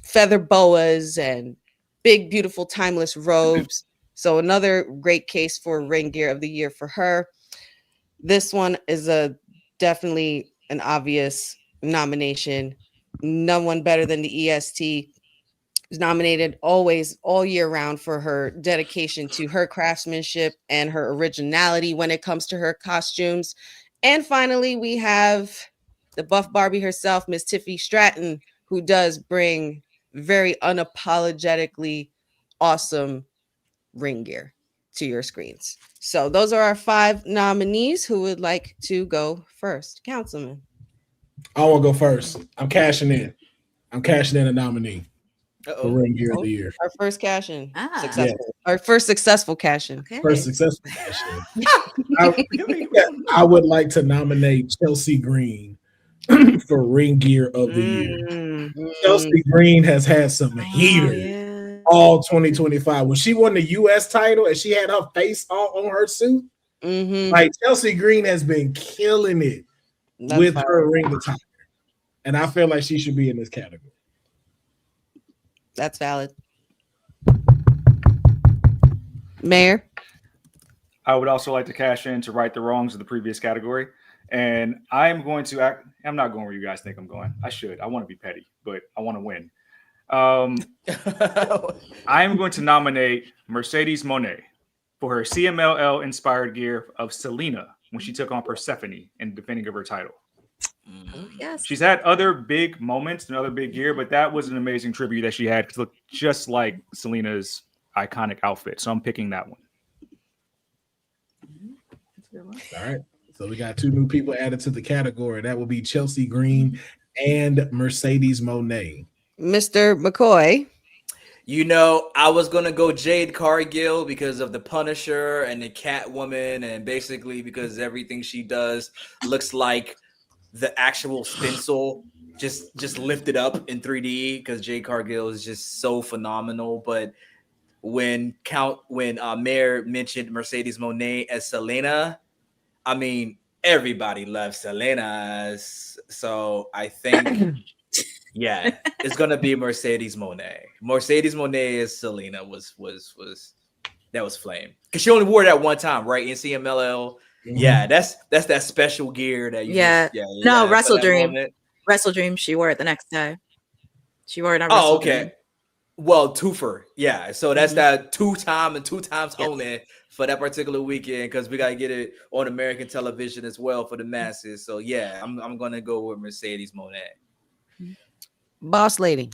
feather boas and big, beautiful, timeless robes. So another great case for ring gear of the year for her. This one is definitely an obvious nomination. No one better than the EST. Is nominated always all year round for her dedication to her craftsmanship and her originality when it comes to her costumes. And finally, we have the buff Barbie herself, Miss Tiffany Stratton, who does bring very unapologetically awesome ring gear to your screens. So those are our 5 nominees. Who would like to go first? Councilman. I want to go first. I'm cashing in a nominee for ring gear of the year. Our first cash in. Yes. Our first successful cash in. Okay. First successful cash in. I would like to nominate Chelsea Green for ring gear of the year. Chelsea Green has had some heaters all 2025. When she won the U.S. title and she had her face all on her suit, like Chelsea Green has been killing it with her ring attire. And I feel like she should be in this category. That's valid. Mayor? I would also like to cash in to right the wrongs of the previous category. And I'm not going where you guys think I'm going. I should. I want to be petty, but I want to win. I am going to nominate Mercedes Moné for her CMLL inspired gear of Selena when she took on Persephone in the defending of her title. Oh, yes. She's had other big moments and other big gear, but that was an amazing tribute that she had to look just like Selena's iconic outfit. So I'm picking that one. All right. So we got 2 new people added to the category. That will be Chelsea Green and Mercedes Moné. Mr. McCoy. I was going to go Jade Cargill because of the Punisher and the Catwoman, and basically because everything she does looks like the actual stencil just lifted up in 3D, because Jade Cargill is just so phenomenal. But when Mayor mentioned Mercedes Moné as Selena, I mean, everybody loves Selena. So I think, yeah, it's going to be Mercedes Moné. Mercedes Moné as Selena was flame. Because she only wore that one time, right? In CMLL. Mm-hmm. Yeah, that's that special gear that you Wrestle Dream. Wrestle Dream, she wore it the next day. She wore it on Wrestle Dream. Well, twofer. Yeah. So that's that 2 times and 2 times only for that particular weekend, because we gotta get it on American television as well for the masses. So yeah, I'm gonna go with Mercedes Moné. Boss lady.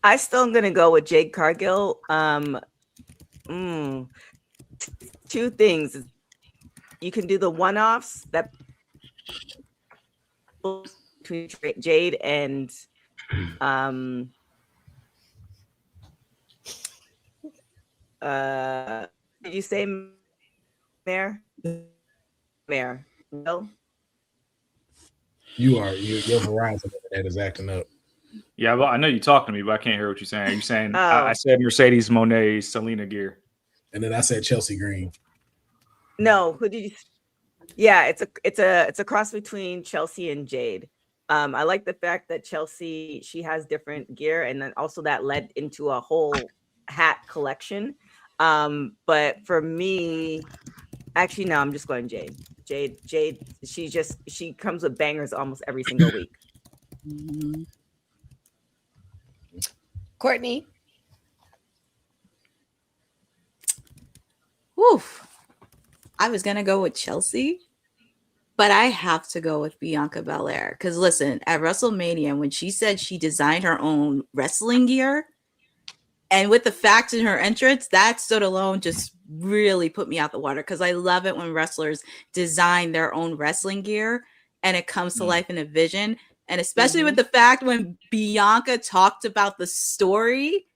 I still am gonna go with Jade Cargill. 2 things. You can do the one-offs that between Jade and did you say Mayor? Mayor. No. Your Verizon that is acting up. Yeah, well, I know you're talking to me, but I can't hear what you're saying. You're saying I said Mercedes Moné Selena gear, and then I said Chelsea Green. No, who did you? Yeah, it's a cross between Chelsea and Jade. I like the fact that Chelsea, she has different gear, and then also that led into a whole hat collection. But for me, actually, no, I'm just going Jade. Jade, she comes with bangers almost every single week. Courtney. Woof. I was gonna go with Chelsea, but I have to go with Bianca Belair. Because listen, at WrestleMania, when she said she designed her own wrestling gear, and with the facts in her entrance, that stood alone just really put me out the water. Because I love it when wrestlers design their own wrestling gear and it comes to life in a vision. And especially with the fact when Bianca talked about the story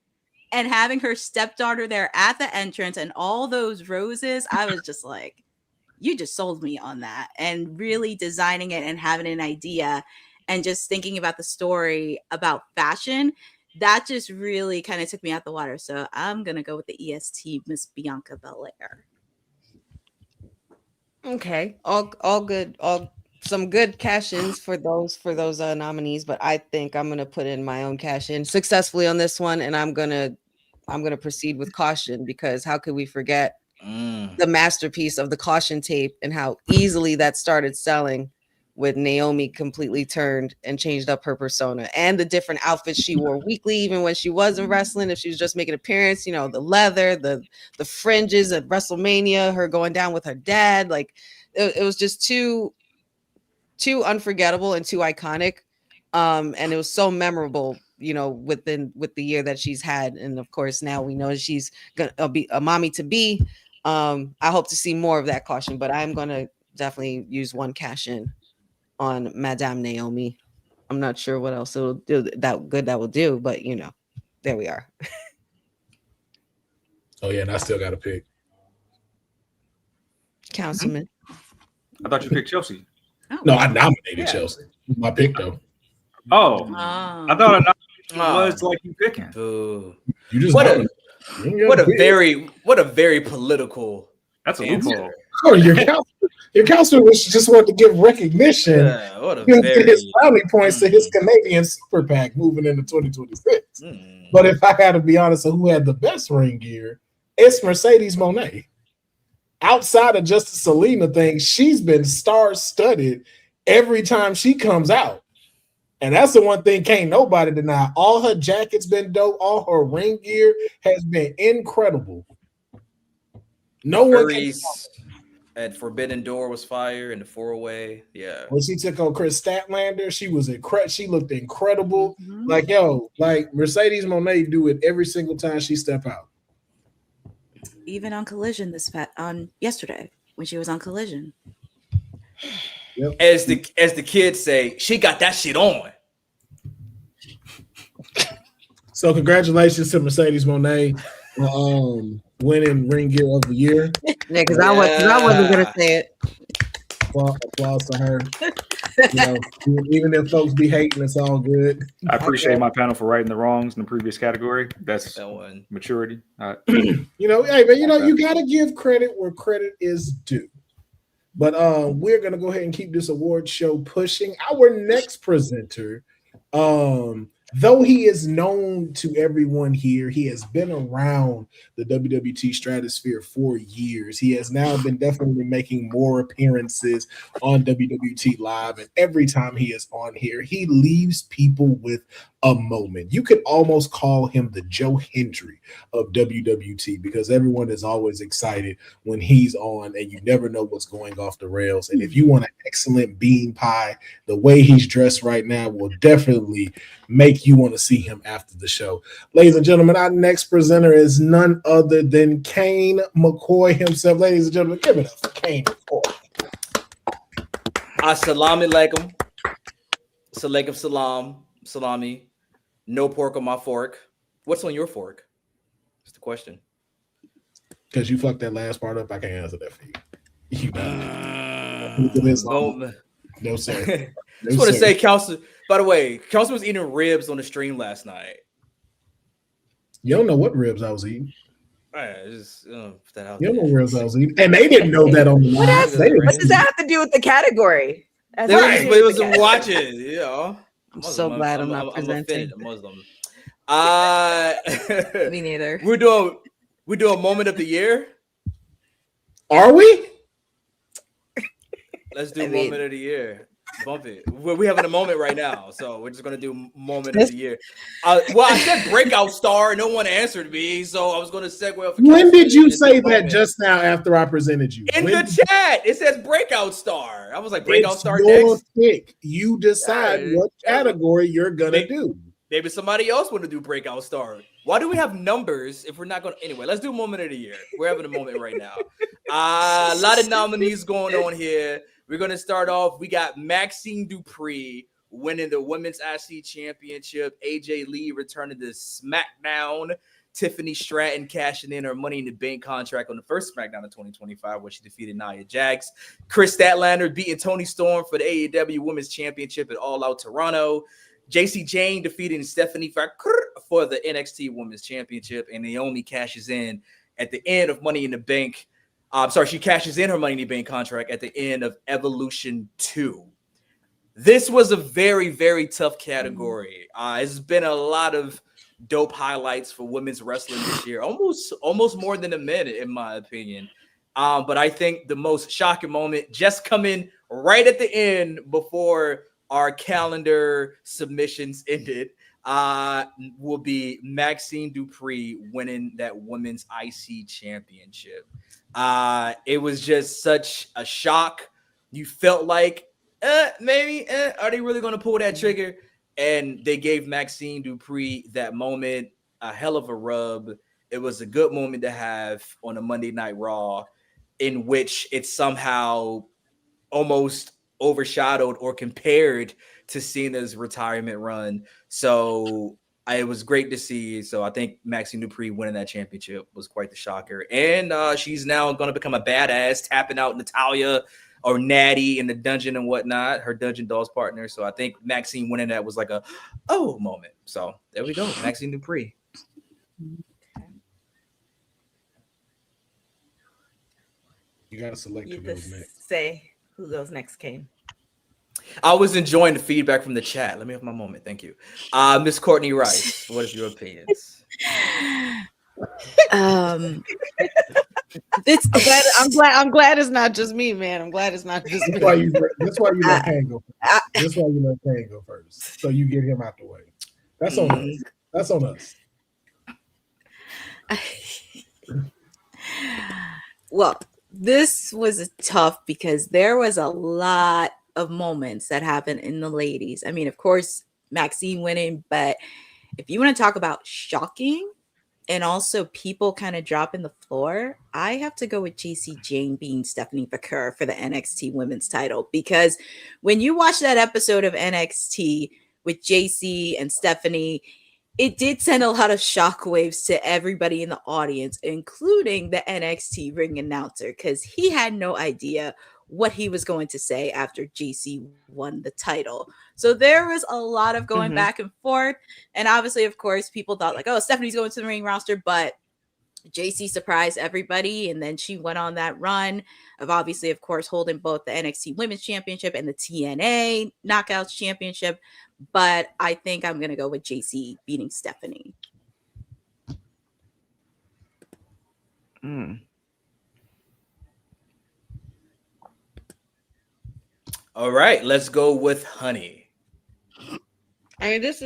and having her stepdaughter there at the entrance and all those roses, I was just like, you just sold me on that. And really designing it and having an idea and just thinking about the story about fashion, that just really kind of took me out the water. So I'm going to go with the EST, Miss Bianca Belair. Okay, all good, all some good cash-ins for those nominees, but I think I'm gonna put in my own cash-in successfully on this one, and I'm gonna proceed with caution because how could we forget the masterpiece of the caution tape and how easily that started selling with Naomi completely turned and changed up her persona and the different outfits she wore weekly, even when she wasn't wrestling, if she was just making an appearance, you know, the leather, the fringes at WrestleMania, her going down with her dad, like it was just too unforgettable and too iconic. And it was so memorable, you know, with the year that she's had. And of course, now we know she's gonna be a mommy to be. I hope to see more of that caution, but I'm gonna definitely use one cash in on Madame Naomi. I'm not sure what else it'll do that will do, but you know, there we are. Oh yeah, and I still got to pick. Councilman. I thought you picked Chelsea. No, I nominated Chelsea. My pick though. Oh, I thought it was like you picking. Boo. You just what a very political. That's a answer. loophole. Oh, your counselor was just wanted to give recognition. Yeah, what a very his brownie points to his Canadian super PAC moving into 2026. But if I had to be honest of who had the best ring gear, it's Mercedes Moné. Outside of just the Selena thing, she's been star-studded every time she comes out. And that's the one thing can't nobody deny. All her jackets been dope. All her ring gear has been incredible. No one can at Forbidden Door was fire, and the 4-way. Yeah. When she took on Chris Statlander, she was she looked incredible. Like Mercedes Moné do it every single time she step out. Even on Collision yesterday when she was on Collision. Yep. As the kids say, she got that shit on. So congratulations to Mercedes Moné winning ring gear of the year. Yeah, because I wasn't gonna say it. Well, applause to her. You know, even if folks be hating, it's all good. I appreciate my panel for righting the wrongs in the previous category. That's maturity. You know, hey, but you gotta give credit where credit is due. But we're gonna go ahead and keep this award show pushing. Our next presenter, though he is known to everyone here, he has been around the WWT stratosphere for years. He has now been definitely making more appearances on WWT Live, and every time he is on here, he leaves people with a moment. You could almost call him the Joe Hendry of WWT because everyone is always excited when he's on, and you never know what's going off the rails. And if you want an excellent bean pie, the way he's dressed right now will definitely make you want to see him after the show. Ladies and gentlemen, our next presenter is none other than Kane McCoy himself. Ladies and gentlemen, give it up for Kane McCoy. Assalamu alaikum. Salaikum salam. Salami. No pork on my fork. What's on your fork? That's the question. Because you fucked that last part up, I can't answer that for you. You no, sir. Just want to say, Council. By the way, Council was eating ribs on the stream last night. You don't know what ribs I was eating. You don't know what ribs I was eating, and they didn't know that on the What live. does that have to do with the category? It was watching, you know. I'm so glad I'm not presenting. I'm Muslim. Me neither. We're doing a moment of the year. Are we? Let's do moment of the year. Bump it. We're having a moment right now, so we're just gonna do moment of the year. Well, I said breakout star, and no one answered me, so I was gonna segue off. When did you say that just now after I presented you? In the chat, it says breakout star. I was like, breakout star your next. Pick. You decide what category you're gonna do. Maybe somebody else want to do breakout star. Why do we have numbers if we're not gonna? Anyway, let's do moment of the year. We're having a moment right now. A lot of nominees going on here. We're going to start off. We got Maxine Dupree winning the Women's IC Championship. AJ Lee returning to SmackDown. Tiffany Stratton cashing in her Money in the Bank contract on the first SmackDown of 2025 where she defeated Nia Jax. Chris Statlander beating Toni Storm for the AEW Women's Championship at All Out Toronto. JC Jane defeating Stephanie for the NXT Women's Championship. And Naomi cashes in at the end of Money in the Bank She cashes in her Money in the Bank contract at the end of Evolution 2. This was a very, very tough category. It's been a lot of dope highlights for women's wrestling this year, almost more than the men, in my opinion. But I think the most shocking moment just coming right at the end before our calendar submissions ended will be Maxine Dupree winning that women's IC championship. It was just such a shock. You felt like, maybe, are they really going to pull that trigger? And they gave Maxine Dupree that moment, a hell of a rub. It was a good moment to have on a Monday Night Raw, in which it's somehow almost overshadowed or compared to Cena's retirement run. So it was great to see. So I think Maxine Dupree winning that championship was quite the shocker. And she's now going to become a badass, tapping out Natalya or Natty in the dungeon and whatnot, her Dungeon Dolls partner. So I think Maxine winning that was like a moment. So there we go, Maxine Dupree. You gotta select You who goes just next. say who goes next, Kane. I was enjoying the feedback from the chat. Let me have my moment. Thank you. Miss Courtney Rice, what is your opinions? This I'm glad it's not just me, man. I'm glad it's not just me. That's why you let Kane go first. That's why you let Kane go first. So you get him out the way. That's on us. That's on us. Well, this was tough because there was a lot of moments that happened in the ladies. I mean, of course, Maxine winning, but if you want to talk about shocking and also people kind of dropping the floor, I have to go with JC Jane being Stephanie McCurr for the NXT women's title, because when you watch that episode of NXT with JC and Stephanie, it did send a lot of shockwaves to everybody in the audience, including the NXT ring announcer, because he had no idea what he was going to say after JC won the title. So there was a lot of going back and forth. And obviously, of course, people thought like, oh, Stephanie's going to the ring roster, but JC surprised everybody. And then she went on that run of obviously, of course, holding both the NXT Women's Championship and the TNA Knockouts Championship. But I think I'm going to go with JC beating Stephanie. All right, let's go with Honey. I mean, this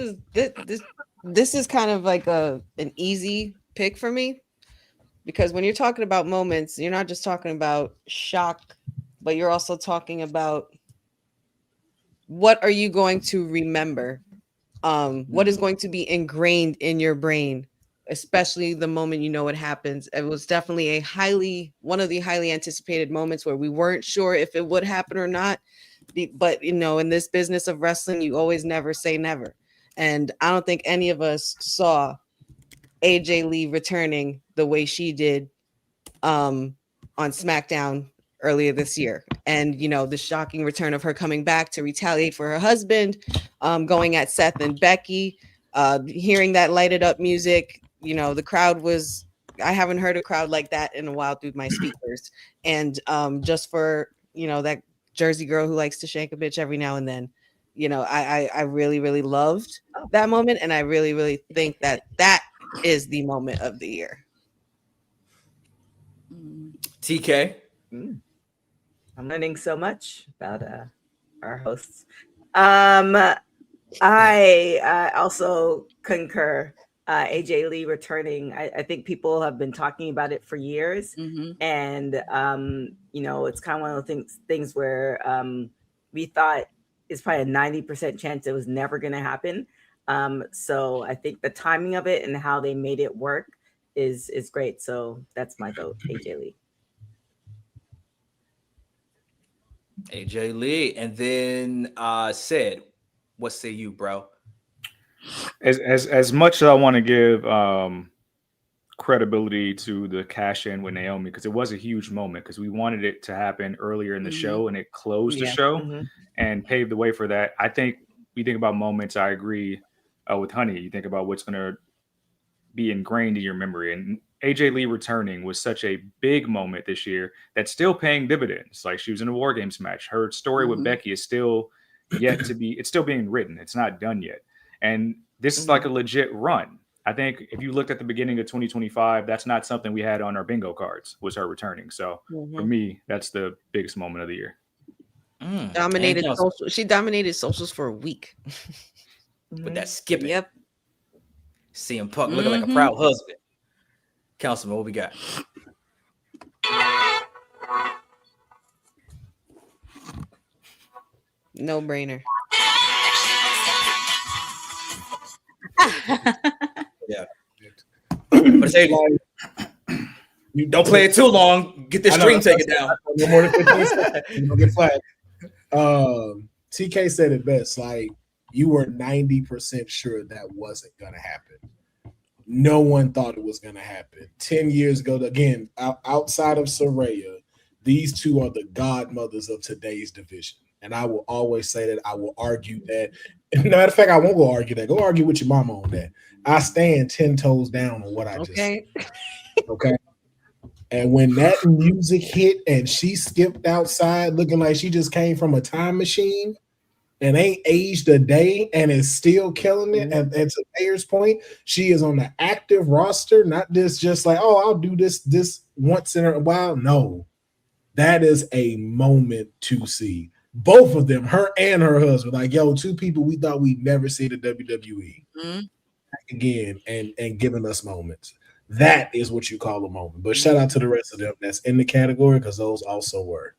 is kind of like an easy pick for me, because when you're talking about moments, you're not just talking about shock, but you're also talking about what are you going to remember? What is going to be ingrained in your brain, especially the moment you know it happens. It was definitely one of the highly anticipated moments where we weren't sure if it would happen or not. But you know, in this business of wrestling, you always never say never. And I don't think any of us saw AJ Lee returning the way she did on SmackDown earlier this year. And, you know, the shocking return of her coming back to retaliate for her husband, going at Seth and Becky, hearing that lighted up music. You know, the crowd was, I haven't heard a crowd like that in a while through my speakers. And just for, you know, that Jersey girl who likes to shake a bitch every now and then, you know, I really, really loved that moment. And I really, really think that is the moment of the year. TK. I'm learning so much about our hosts. I also concur. AJ Lee returning. I think people have been talking about it for years, and you know, it's kind of one of the things where we thought it's probably a 90% chance it was never going to happen. So I think the timing of it and how they made it work is great. So that's my vote, AJ Lee. AJ Lee. And then Sid, what say you, bro? As much as I want to give credibility to the cash in with Naomi, because it was a huge moment, because we wanted it to happen earlier in the show, and it closed the show and paved the way for that. I think you think about moments, I agree with Honey. You think about what's going to be ingrained in your memory, and AJ Lee returning was such a big moment this year that's still paying dividends. Like, she was in a War Games match. Her story with Becky is still yet to be, it's still being written. It's not done yet. And this is like a legit run. I think if you looked at the beginning of 2025, that's not something we had on our bingo cards, was her returning. So for me, that's the biggest moment of the year. Dominated social. She dominated socials for a week. With that skipping. Yep. CM Punk looking like a proud husband. Councilman, what we got? No brainer. Yeah. But say, you don't play it too long. Get this stream taken down. No more than 15 seconds. You don't get flagged. TK said it best. Like, you were 90% sure that wasn't gonna happen. No one thought it was gonna happen. 10 years ago, again, outside of Saraya, these two are the godmothers of today's division. And I will always say that. I will argue that. Matter of fact, I won't go argue that. Go argue with your mama on that. I stand 10 toes down on what I just said. Okay. And when that music hit and she skipped outside looking like she just came from a time machine and ain't aged a day and is still killing it, and to Mayor's point, she is on the active roster, not just like, oh, I'll do this once in a while. No, that is a moment to see. Both of them, her and her husband, like, yo, two people we thought we'd never see the WWE again and giving us moments. That is what you call a moment. But shout out to the rest of them that's in the category, because those also were.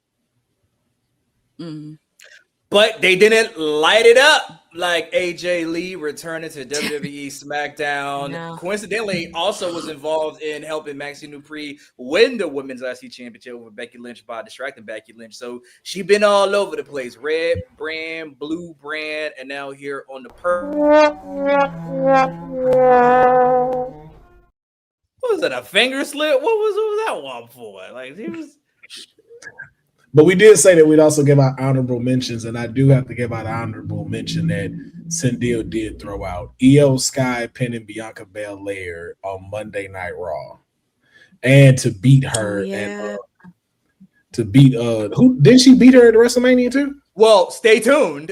But they didn't light it up like AJ Lee returning to WWE SmackDown. No. Coincidentally, also was involved in helping Maxine Dupree win the Women's IC Championship over Becky Lynch by distracting Becky Lynch. So she been all over the place. Red brand, blue brand, and now here on the purple. What was that, a finger slip? What was that one for? Like, he was... But we did say that we'd also give out honorable mentions, and I do have to give out an honorable mention that Cindil did throw out. Io Sky pinning Bianca Belair on Monday Night Raw. And to beat her and to beat who didn't she beat her at WrestleMania too? Well, stay tuned,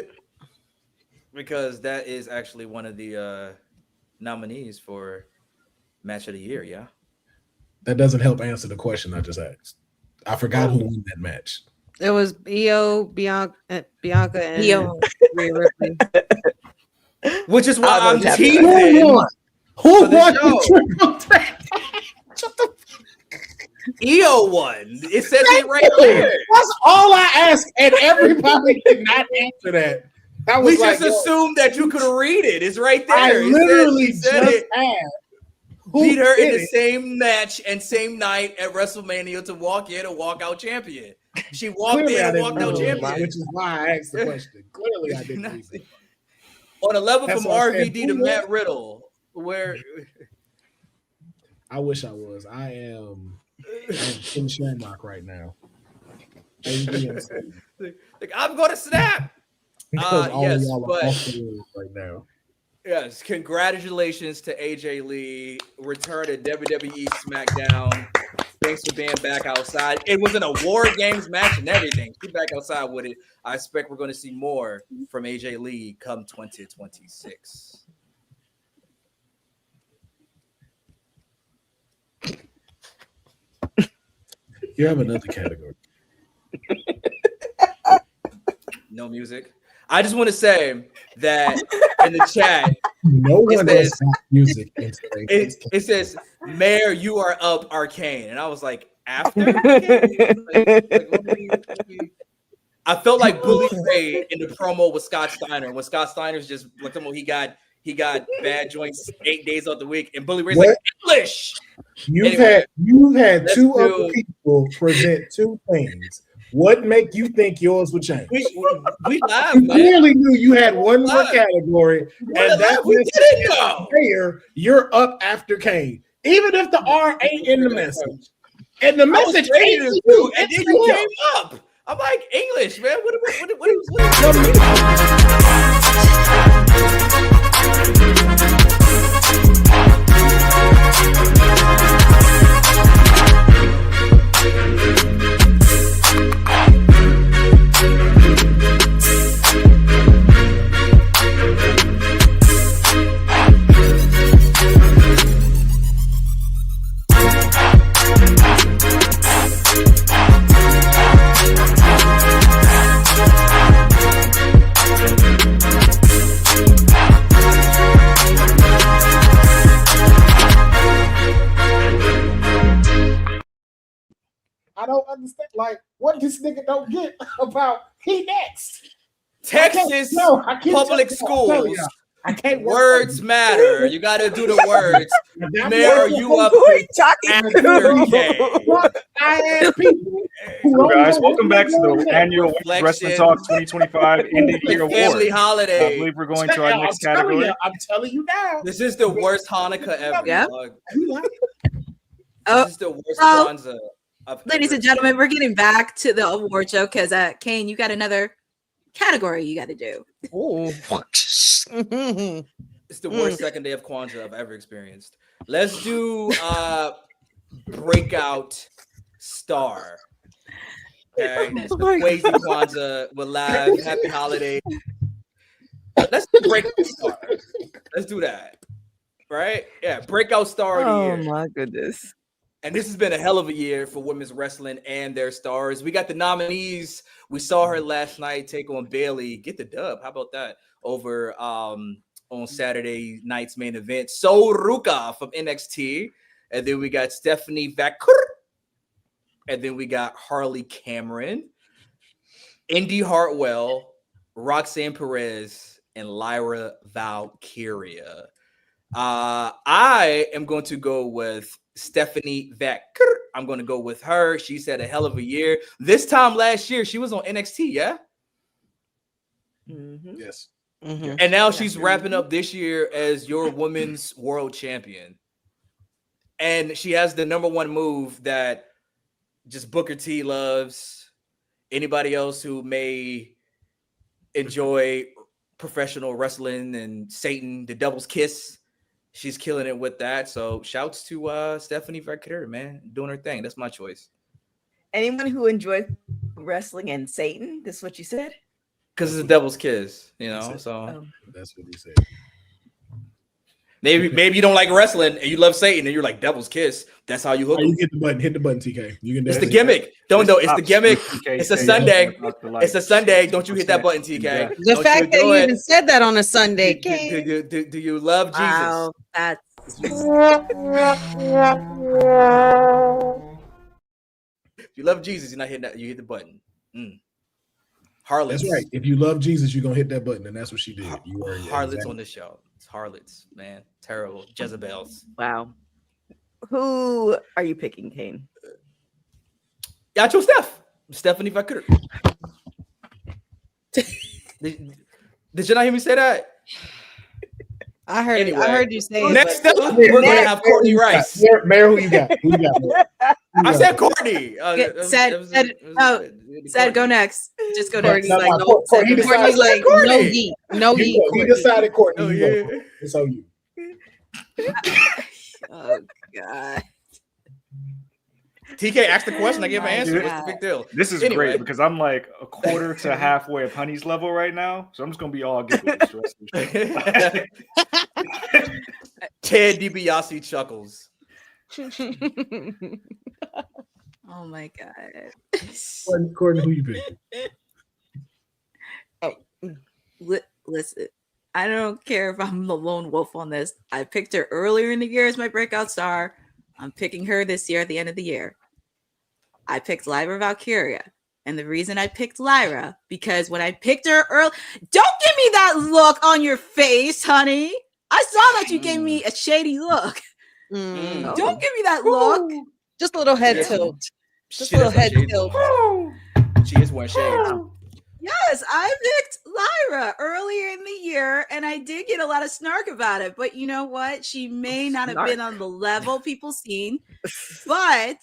because that is actually one of the nominees for Match of the Year, yeah. That doesn't help answer the question I just asked. I forgot who won that match. It was Io, Bianca, and Io. Rhea Ripley. Which is why I'm Who teasing. won? Who won the Shut the Io won. It says it right there. That's all I asked, and everybody did not answer that. That was We just assumed that you could read it. It's right there. I It literally said just it. asked. Beat her in did the it? same match and same night at WrestleMania to walk in and walk out champion. She walked Clearly, I in and didn't walked out read it, champion. which is why I asked the question. Clearly, I didn't read it. On a level That's from why I said, RVD to who Matt won? Riddle, where I wish I was. I am Ken Shamrock right now. like, I'm gonna snap. Because all Yes, of y'all are but off the rails right now. yes, congratulations to AJ Lee, return to WWE SmackDown. Thanks for being back outside. It was an award games match and everything. She's back outside with it. I expect we're going to see more from AJ Lee come 2026. You have another category. No music. I just want to say that in the chat, No one says- else got music. in today's it says, Mayor, you are up Arcane. And I was like, after Arcane? Let me- I felt like Bully Ray in the promo with Scott Steiner. When Scott Steiner's just like, he got bad joints 8 days of the week, and Bully Ray's like, English. You've Anyway, had let's two do- other people present two things. What make you think yours would change? We live, You man. clearly knew you had one more Live. category, and that We was didn't go. Mayor, you're up after Kane. Even if the R ain't in the message. And the I was message ready ain't to to do, you, and then it's you to him. came up. I'm like, English, man. What What- I don't understand. Like, what this nigga don't get about he next? Texas I can't public schools. I can't Words matter. You got to do the words. Mayor, are you up Who are you to talking after to? K? I ask people. So guys, welcome back to the annual Wrestling Talk 2025 End of Year Family Award. I holiday. believe we're going to our next category. I'm telling you now. This is the worst Hanukkah ever. Yeah. Dog. Oh, This is the worst oh. Kwanzaa. I've ladies ever and gentlemen, we're getting back to the award show because Kane, you got another category you got to do. Oh. It's the worst second day of Kwanzaa I've ever experienced. Let's do breakout star. Okay, it's the crazy Kwanzaa. We're live. Happy holiday. Let's do breakout star. Let's do that. Right? Yeah, breakout star of the year. my goodness. And this has been a hell of a year for women's wrestling and their stars. We got the nominees. We saw her last night take on Bailey. Get the dub. How about that? Over on Saturday night's main event. So Ruka from NXT. And then we got Stephanie Vakur. And then we got Harley Cameron, Indy Hartwell, Roxanne Perez, and Lyra Valkyria. I am going to go with Stephanie Vakur. I'm going to go with her. She's had a hell of a year. This time last year, she was on NXT, yeah? Mm-hmm. Yes. Mhm. And now she's wrapping up this year as your women's world champion. And she has the number one move that just Booker T loves. Anybody else who may enjoy professional wrestling and Satan, the devil's kiss, she's killing it with that. So shouts to Stephanie Vaquer, man, doing her thing. That's my choice. Anyone who enjoys wrestling and Satan, this is what you said? Because it's a devil's kiss, you know. So That's what he said. maybe you don't like wrestling and you love Satan and you're like devil's kiss. That's how you hook You them. hit the button. Hit the button, TK. You can. It's the gimmick. Don't know. It's the gimmick. TK It's a say Sunday. about the It's a Sunday. Don't you hit that button, TK. Yeah. The Don't fact that do you it. even said that on a Sunday. Do you love Jesus? Wow, that's If you love Jesus, you're not hitting that. You hit the button. Harlots. That's right. If you love Jesus, you're gonna hit that button, and that's what she did. You were Harlots exactly. on the show. It's harlots, man. Terrible. Jezebels. Wow. Who are you picking, Kane? Yeah, I chose Stephanie Vaquer. Did you not hear me say that? I heard. Anyway. I heard you say it. Next but- up, we're going to have Courtney Rice. Mayor, who you got? Who you got? Mayor? I said Courtney. Said go next. Just go next. No, Like, no, no, Courtney said, decided- Courtney's like, no Courtney. yeet. No yeet. You decided, Courtney. Oh, You go, yeah. Courtney. It's on you. oh God. TK asked the question. I gave an answer. What's the big deal? This is Anyway. great because I'm like a quarter to halfway of Honey's level right now. So I'm just going to be all good with this rest of the show. Ted DiBiase chuckles. Oh my God. Courtney, who you pick? Listen, I don't care if I'm the lone wolf on this. I picked her earlier in the year as my breakout star. I'm picking her this year at the end of the year. I picked Lyra Valkyria. And the reason I picked Lyra, because when I picked her early, don't give me that look on your face, honey. I saw that you gave me a shady look. Mm. Don't give me that look. Just a little head Yeah. tilt. Just She a little does have head shades tilt. on. She is wearing shades. Yes, I picked Lyra earlier in the year, and I did get a lot of snark about it. But you know what? She may not have been on the level people seen, but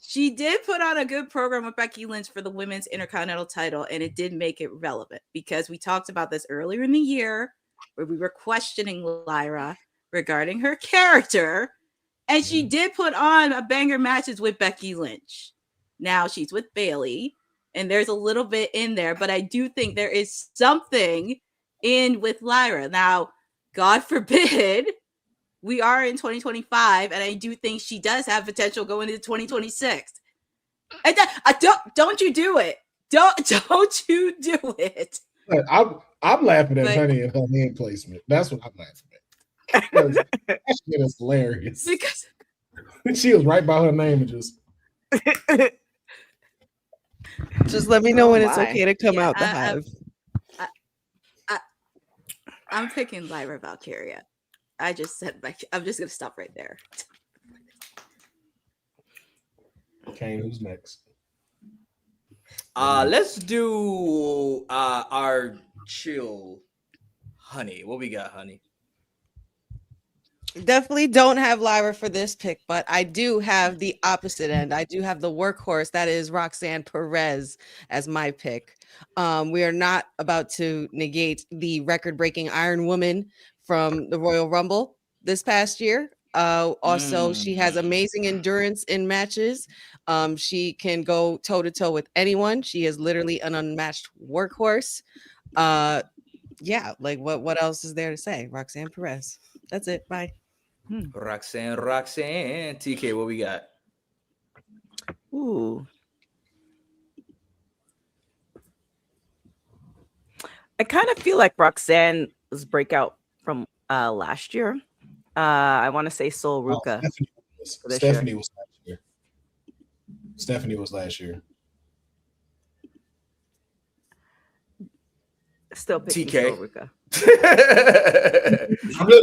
she did put on a good program with Becky Lynch for the women's intercontinental title, and it did make it relevant because we talked about this earlier in the year where we were questioning Lyra regarding her character, and she did put on a banger matches with Becky Lynch. Now she's with Bailey. And there's a little bit in there, but I do think there is something in with Lyra. Now, God forbid, we are in 2025, and I do think she does have potential going into 2026. And don't you do it? Don't you do it? I'm laughing at But- Honey and her hand placement. That's what I'm laughing at. That shit is hilarious. Because She was right by her name and just Just let me know when it's my. okay to come Yeah, out the hive. I'm picking Lyra Valkyria. I just said I'm just gonna stop right there. Okay, who's next? Let's do our chill honey. What we got, honey? Definitely don't have Lyra for this pick, but I do have the opposite end. I do have the workhorse, that is Roxanne Perez, as my pick. We are not about to negate the record-breaking Iron Woman from the Royal Rumble this past year. Also, she has amazing endurance in matches. She can go toe-to-toe with anyone. She is literally an unmatched workhorse. Yeah, like what else is there to say? Roxanne Perez. That's it. Bye. Roxanne. TK, what we got? Ooh. I kind of feel like Roxanne's breakout from last year. I want to say Sol Ruka. Stephanie was last year. Stephanie was last year. Still picking TK. Sol Ruka.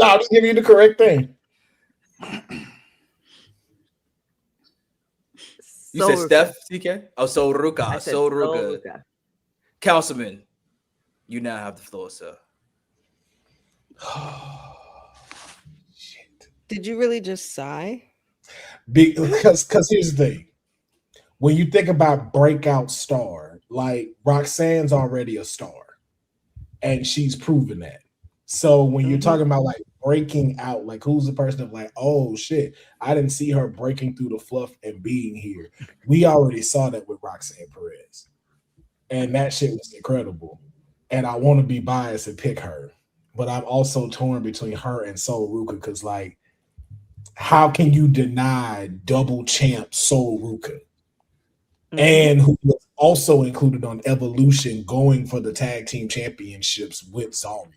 I'll just give you the correct thing. You said Steph, TK? Oh, Sol Ruka. Sol Ruka. Councilman, you now have the floor, sir. Shit. Did you really just sigh? Because here's the thing. When you think about breakout star, like Roxanne's already a star. And she's proven that. So when you're talking about like breaking out, like who's the person of like, oh shit, I didn't see her breaking through the fluff and being here. We already saw that with Roxanne Perez. And that shit was incredible. And I want to be biased and pick her. But I'm also torn between her and Sol Ruka because like, how can you deny double champ Sol Ruka? And who was also included on Evolution going for the tag team championships with Zarya.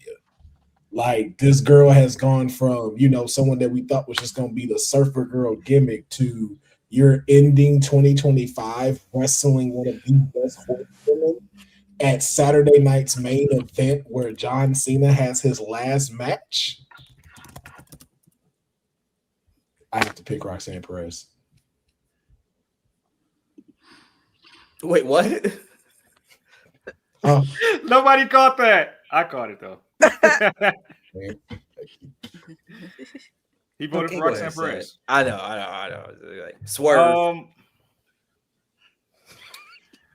Like this girl has gone from, someone that we thought was just going to be the surfer girl gimmick to you're ending 2025 wrestling one of the best horsewomen at Saturday night's main event where John Cena has his last match. I have to pick Roxanne Perez. Wait, what? Nobody caught that. I caught it though. He voted for Roxanne Perez. I know. Like, swerve.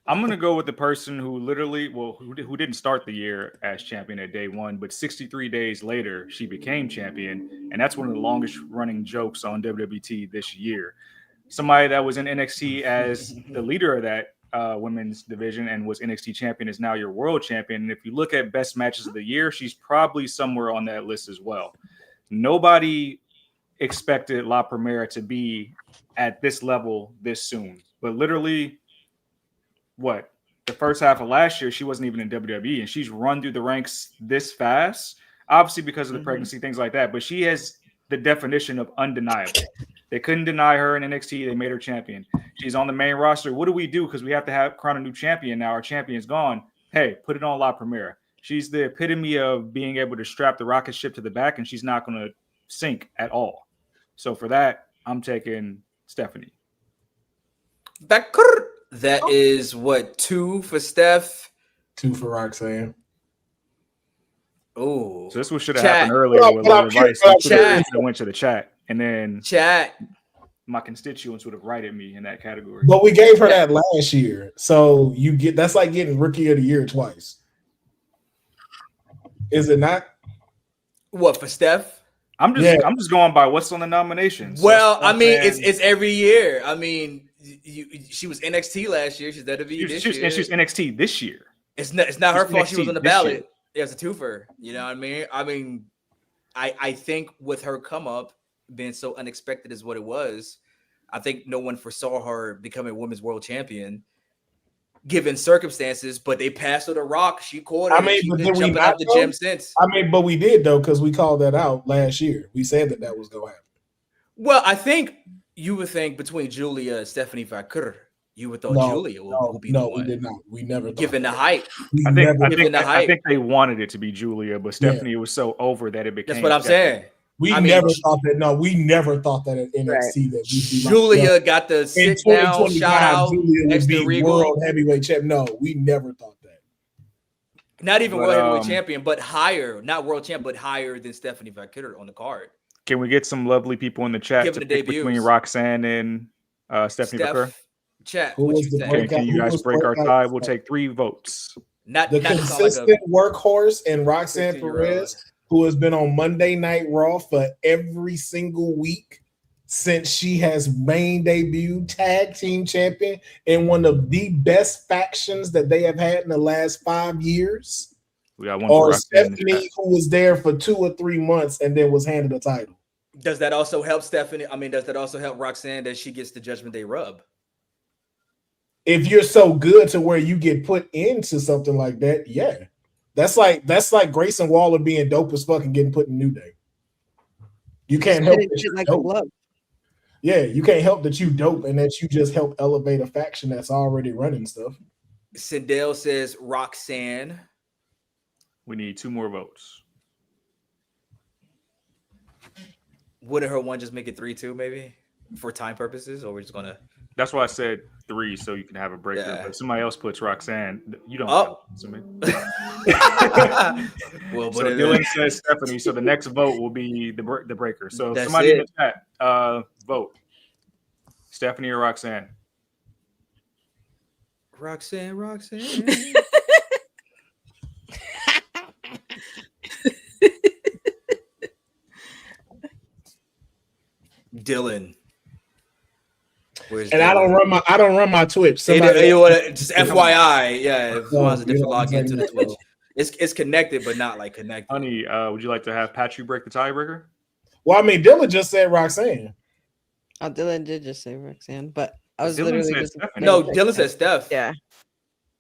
I'm gonna go with the person who literally, who didn't start the year as champion at day one, but 63 days later she became champion, and that's one of the longest running jokes on WWT this year. Somebody that was in NXT as the leader of that women's division and was NXT champion is now your world champion. And if you look at best matches of the year, she's probably somewhere on that list as well. Nobody expected La Primera to be at this level this soon, but literally the first half of last year, she wasn't even in WWE, and she's run through the ranks this fast, obviously because of the pregnancy, things like that, but she has the definition of undeniable. They couldn't deny her in NXT. They made her champion. She's on the main roster. What do we do? Because we have to crown a new champion now. Our champion's gone. Hey, put it on La Primera. She's the epitome of being able to strap the rocket ship to the back, and she's not going to sink at all. So for that, I'm taking Stephanie. That is what, 2 for Steph? 2 for Roxanne. Oh, so this one should have happened earlier with advice. I went to the chat, and then my constituents would have righted me in that category. But we gave her that last year, so that's like getting Rookie of the Year twice. Is it not? What for Steph? I'm just going by what's on the nominations. Well, I mean, it's every year. I mean, she was NXT last year. She's WWE this year. And she's NXT this year. It's not her fault. She was on the ballot. Yeah, it's a twofer. You know what I mean? I think with her come up being so unexpected as what it was, I think no one foresaw her becoming women's world champion, given circumstances. But they passed her the rock. She caught it. She's been jumping out the gym since. But we did though, because we called that out last year. We said that was going to happen. Well, I think You would think between Julia and Stephanie Vaquer, you would thought No, Julia will be the no, one. we did not. We never thought Given the that. hype. We I never- think they wanted it to be Julia, but Stephanie was so over that it became. That's what I'm saying. We I mean, never thought that. No, we never thought that at NXT that we'd be Julia like, got the in sit down 2025, shout out Julia next would to be Regal. world heavyweight champ. No, we never thought that. Not even But, world heavyweight champion, but higher, not world champ, but higher than Stephanie Vaquer on the card. Can we get some lovely people in the chat Give to it the pick between debuts. Roxanne and Stephanie Vaquer? Chat. Who What was you the think? breakout? Can you Who guys was break our breakout? tie? We'll take 3 votes. Not The not to sound like consistent workhorse and Roxanne 15-year-old. Perez, who has been on Monday Night Raw for every single week since she has main debut, tag team champion, in one of the best factions that they have had in the last 5 years. We got one. Or for Roxanne in the Stephanie, chat. who was there for 2 or 3 months and then was handed a title. Does that also help Stephanie? I mean, does that also help Roxanne that she gets the Judgment Day rub? If you're so good to where you get put into something like that, yeah. That's like Grayson Waller being dope as fuck and getting put in New Day. You can't help Hit that it you're like a dope. glove. Yeah, you can't help that you dope and that you just help elevate a faction that's already running stuff. Sindel says Roxanne. We need 2 more votes. Wouldn't her one just make it 3-2 maybe for time purposes, or we're just gonna? That's why I said 3 so you can have a breakthrough. Yeah. But if somebody else puts Roxanne, you don't. Oh. Well, So but Dylan says Stephanie. So the next vote will be the breaker. So if That's somebody in it. the chat, vote Stephanie or Roxanne. Roxanne. Dylan. Where's And Dylan? I don't run my Twitch. Hey, Somebody you wanna, just FYI, yeah. If someone has a you different know, login to the Twitch, it's connected, but not like connected. Honey, would you like to have Patrick break the tiebreaker? Well, I mean, Dylan just said Roxanne. Oh, Dylan did just say Roxanne, but I was Dylan literally said just Stephanie. No, Dylan said Steph. Yeah.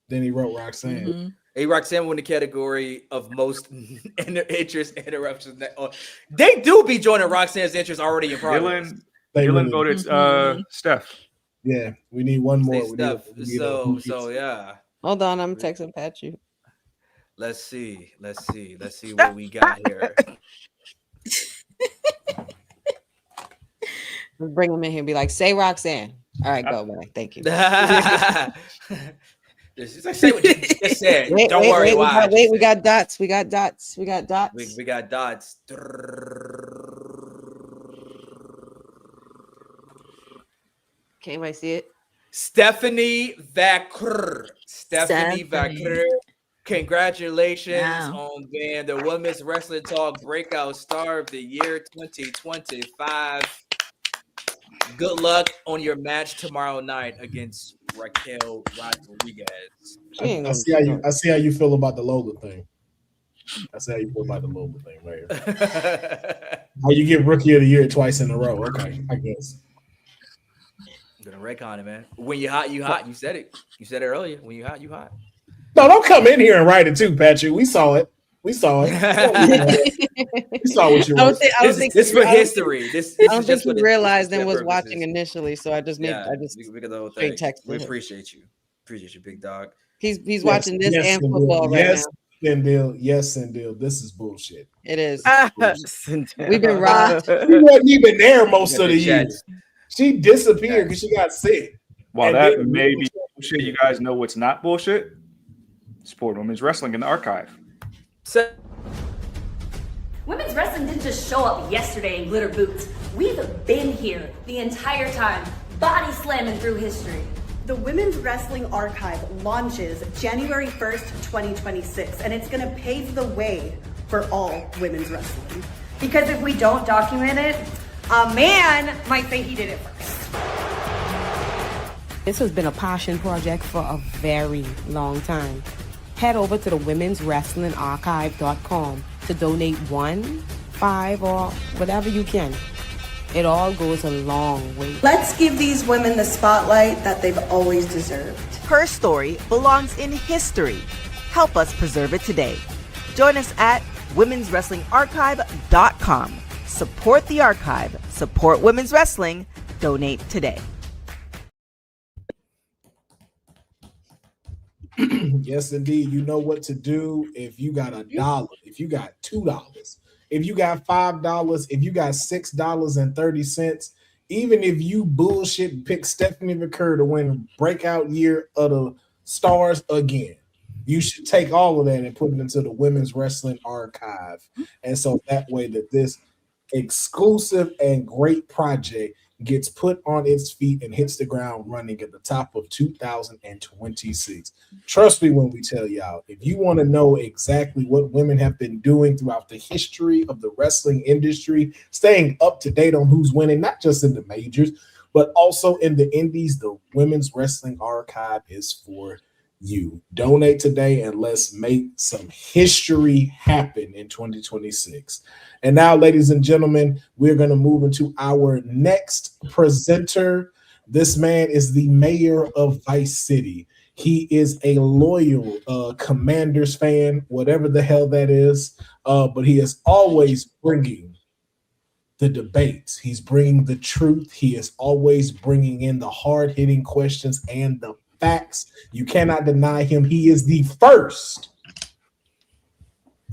Then he wrote Roxanne. Mhm. Hey, Roxanne won the category of most interest interruptions. They do be joining Roxanne's interest already in progress. They Dylan really- voted Steph. Yeah, we need one more. Say We Steph. need a- So yeah. Hold on, I'm texting Patrick. Let's see what we got here. Let's bring him in here and be like, say Roxanne. All right, go, man. Thank you. Just say what you just said. Wait, Don't worry. we got dots. We got dots. We got dots. We got dots. Can anybody see it? Stephanie Vaquer. Stephanie. Vaquer. Congratulations Wow. on being the Women's Wrestling Talk Breakout Star of the Year 2025. Good luck on your match tomorrow night against Raquel Rodriguez. She ain't I gonna see how do you. it. I see how you feel about the Lola thing. I see how you feel about the Lola thing, right? How you get Rookie of the Year twice in a row? Okay, I guess. Gonna wreck on it, man. When you hot, you hot. You said it. You said it earlier. When you hot, you hot. No, don't come in here and write it too, Patrick. We saw it. We saw it. We saw what you I don't wrote. think. I don't think. This for I don't history. This I don't is think just for he the realized and display was purposes. watching initially. So I just made. Yeah, I just. we got the whole straight thing. text We him. appreciate you. Appreciate you, big dog. He's Yes, watching this yes, and Sindel. football right Yes, now. Sindel. Yes, Sindel. This is bullshit. It is. We've been robbed. She wasn't even there most of the year. Jets. She disappeared because she got sick. While And that then- may be bullshit, you guys know what's not bullshit? Support women's wrestling in the archive. So, Women's wrestling didn't just show up yesterday in glitter boots. We've been here the entire time, body slamming through history. The Women's Wrestling Archive launches January 1st, 2026, and it's gonna pave the way for all women's wrestling. Because if we don't document it, a man might say he did it first. This has been a passion project for a very long time. Head over to the womenswrestlingarchive.com to donate 1, 5, or whatever you can. It all goes a long way. Let's give these women the spotlight that they've always deserved. Her story belongs in history. Help us preserve it today. Join us at womenswrestlingarchive.com. Support the archive. Support women's wrestling. donate today. Yes, indeed. You know what to do. If you got $1, if you got $2, if you got $5, if you got $6.30, even if you bullshit and pick Stephanie McCurry to win breakout year of the stars again, you should take all of that and put it into the women's wrestling archive. And so that way that this exclusive and great project gets put on its feet and hits the ground running at the top of 2026. Trust me when we tell y'all, if you want to know exactly what women have been doing throughout the history of the wrestling industry, staying up to date on who's winning, not just in the majors, but also in the indies, the Women's Wrestling Archive is for you. Donate today and let's make some history happen in 2026. And now, ladies and gentlemen, we're going to move into our next presenter. This man is the mayor of Vice City. He is a loyal Commanders fan, whatever the hell that is, but he is always bringing the debates. He's bringing the truth. He is always bringing in the hard-hitting questions and the facts. You cannot deny him. He is the first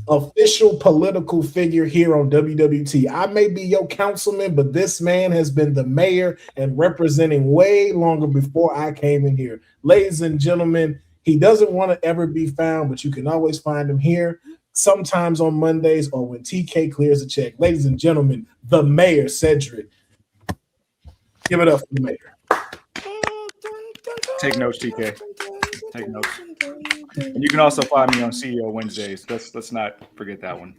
official political figure here on WWT. I may be your councilman, but this man has been the mayor and representing way longer before I came in here. Ladies and gentlemen, he doesn't want to ever be found, but you can always find him here, sometimes on Mondays or when TK clears a check. Ladies and gentlemen, the mayor, Cedric. Give it up for the mayor. Take notes, TK. Take notes. And you can also find me on CEO Wednesdays. Let's not forget that one.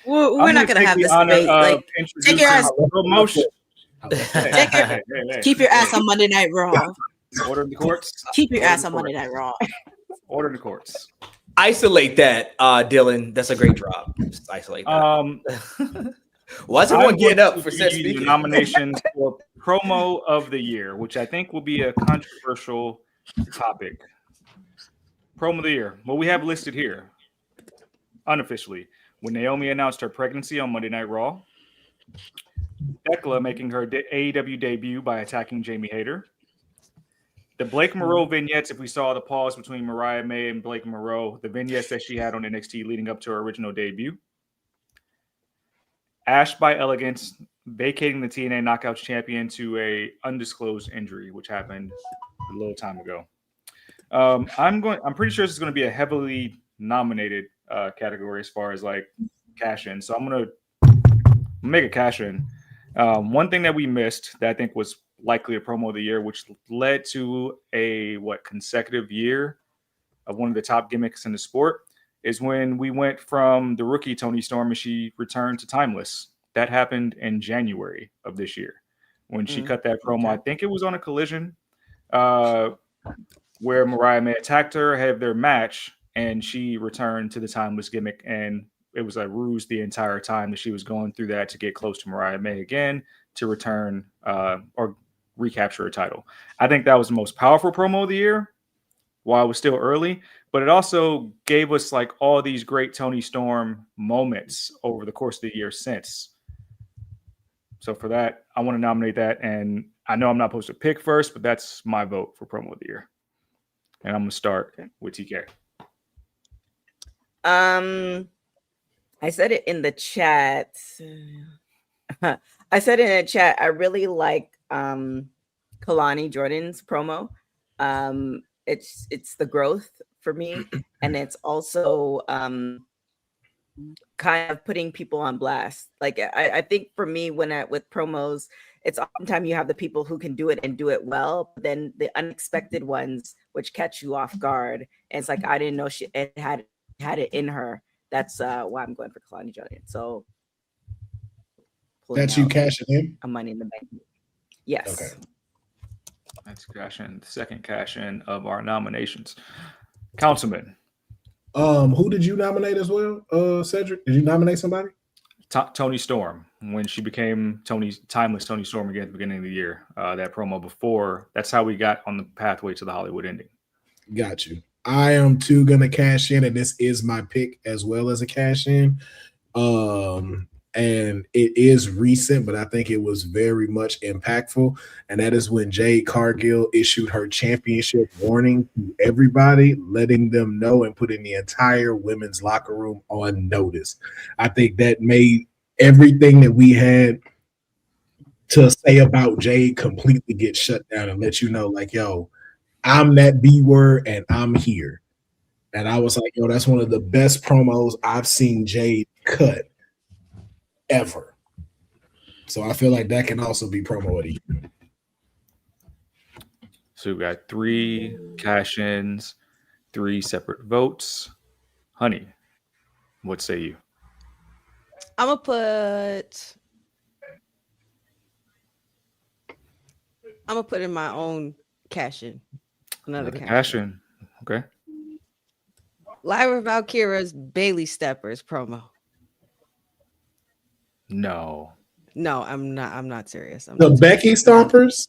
We're not going to have this debate. Like, take your ass. Promotion. Keep your ass on Monday Night Raw. Order the courts. Keep your ass on Monday Night Raw. Order the courts. Isolate that, Dylan. That's a great drop. Just isolate that. Why is everyone getting up for said speaking? Nominations for promo of the year, which I think will be a controversial topic. Promo of the year. What we have listed here, unofficially, when Naomi announced her pregnancy on Monday Night Raw, Thekla making her AEW debut by attacking Jamie Hayter, the Blake Moreau vignettes, if we saw the pause between Mariah May and Blake Moreau, the vignettes that she had on NXT leading up to her original debut, Ash by Elegance vacating the TNA Knockouts champion to a undisclosed injury, which happened a little time ago. I'm pretty sure this is going to be a heavily nominated category as far as like cash in. So I'm going to make a cash in. One thing that we missed that I think was likely a promo of the year, which led to a consecutive year of one of the top gimmicks in the sport, is when we went from the rookie Toni Storm and she returned to Timeless. That happened in January of this year when she cut that promo. I think it was on a Collision where Mariah May attacked her ahead of their match and she returned to the Timeless gimmick. And it was a ruse the entire time that she was going through that to get close to Mariah May again to return or recapture her title. I think that was the most powerful promo of the year while it was still early, but it also gave us like all these great Toni Storm moments over the course of the year since. So for that, I want to nominate that. And I know I'm not supposed to pick first, but that's my vote for promo of the year. And I'm going to start with TK. I said it in the chat. I really like Kalani Jordan's promo. It's the growth for me, and it's also kind of putting people on blast. Like I think for me, with promos, it's oftentimes you have the people who can do it and do it well, but then the unexpected ones which catch you off guard. And it's like I didn't know she had it in her. That's why I'm going for Kalani Jordan. So that's you cashing in a Money in the Bank. Yes. Okay. Let's cash in. The second cash in of our nominations. Councilman. Who did you nominate as well, Cedric? Did you nominate somebody? Toni Storm, when she became Timeless Toni Storm again at the beginning of the year. That promo before, that's how we got on the pathway to the Hollywood ending. Got you. I am too going to cash in, and this is my pick as well as a cash in. and it is recent, but I think it was very much impactful. And that is when Jade Cargill issued her championship warning to everybody, letting them know and putting the entire women's locker room on notice. I think that made everything that we had to say about Jade completely get shut down and let you know, like, yo, I'm that B word and I'm here. And I was like, yo, that's one of the best promos I've seen Jade cut ever. So I feel like that can also be promo of the year. So we got 3 cash-ins, 3 separate votes. Honey, what say you? I'm gonna put in my own cash-in. Another cash-in. Okay. Lyra Valkyra's Bailey Steppers promo. No, I'm not serious. The Becky Stompers?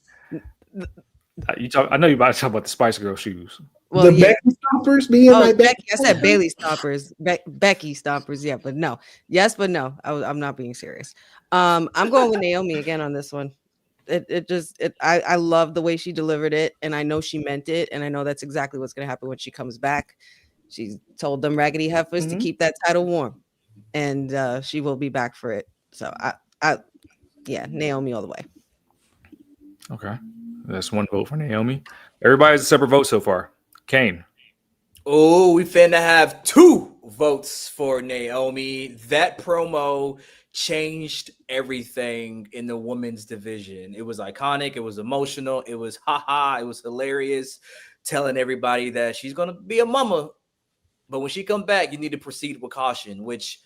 I know you're about to talk about the Spice Girl shoes. Well, the Becky Stompers? Me and my Becky. I said Bailey Stompers. Becky Stompers. Yeah, but no. Yes, but no. I'm not being serious. I'm going with Naomi again on this one. I love the way she delivered it, and I know she meant it, and I know that's exactly what's going to happen when she comes back. She told them raggedy heifers to keep that title warm, and she will be back for it. So yeah, Naomi all the way. Okay, that's 1 vote for Naomi. Everybody has a separate vote so far. Kane. Oh, we finna have 2 votes for Naomi. That promo changed everything in the women's division. It was iconic. It was emotional. It was haha. It was hilarious, telling everybody that she's gonna be a mama, but when she come back, you need to proceed with caution. Which,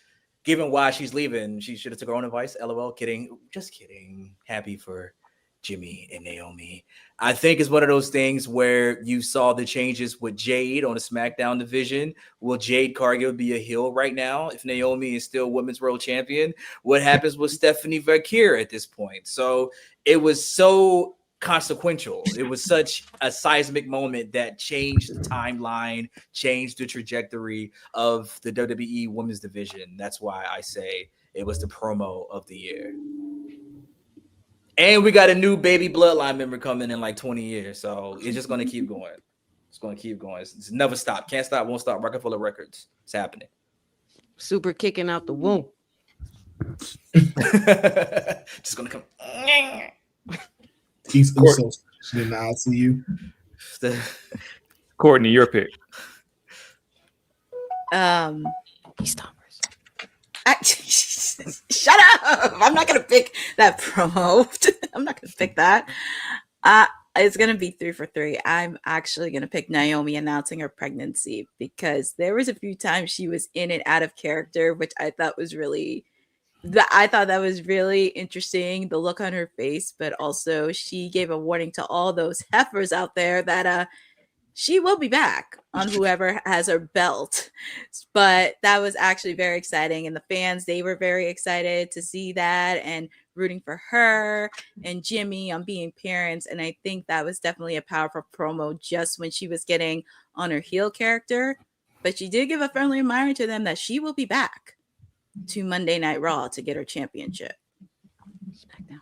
given why she's leaving, she should have took her own advice. LOL. Kidding. Just kidding. Happy for Jimmy and Naomi. I think it's one of those things where you saw the changes with Jade on the SmackDown division. Will Jade Cargill be a heel right now if Naomi is still Women's World Champion? What happens with Stephanie Valkyrie at this point? So it was so consequential. It was such a seismic moment that changed the timeline, changed the trajectory of the WWE Women's division. That's why I say it was the promo of the year. And we got a new baby bloodline member coming in like 20 years. So it's just going to keep going. It's going to keep going. It's never stop. Can't stop, won't stop. Rockefeller Records. It's happening. Super kicking out the womb. Just going to come. He's also in the ICU. Courtney, your pick. Shut up! I'm not gonna pick that promo. I'm not gonna pick that. It's gonna be 3 for 3. I'm actually gonna pick Naomi announcing her pregnancy because there was a few times she was in and out of character, which I thought was really. I thought that was really interesting. The look on her face, but also she gave a warning to all those heifers out there that she will be back on whoever has her belt. But that was actually very exciting. And the fans, they were very excited to see that and rooting for her and Jimmy on being parents. And I think that was definitely a powerful promo just when she was getting on her heel character. But she did give a friendly reminder to them that she will be back to Monday Night Raw to get her championship. SmackDown.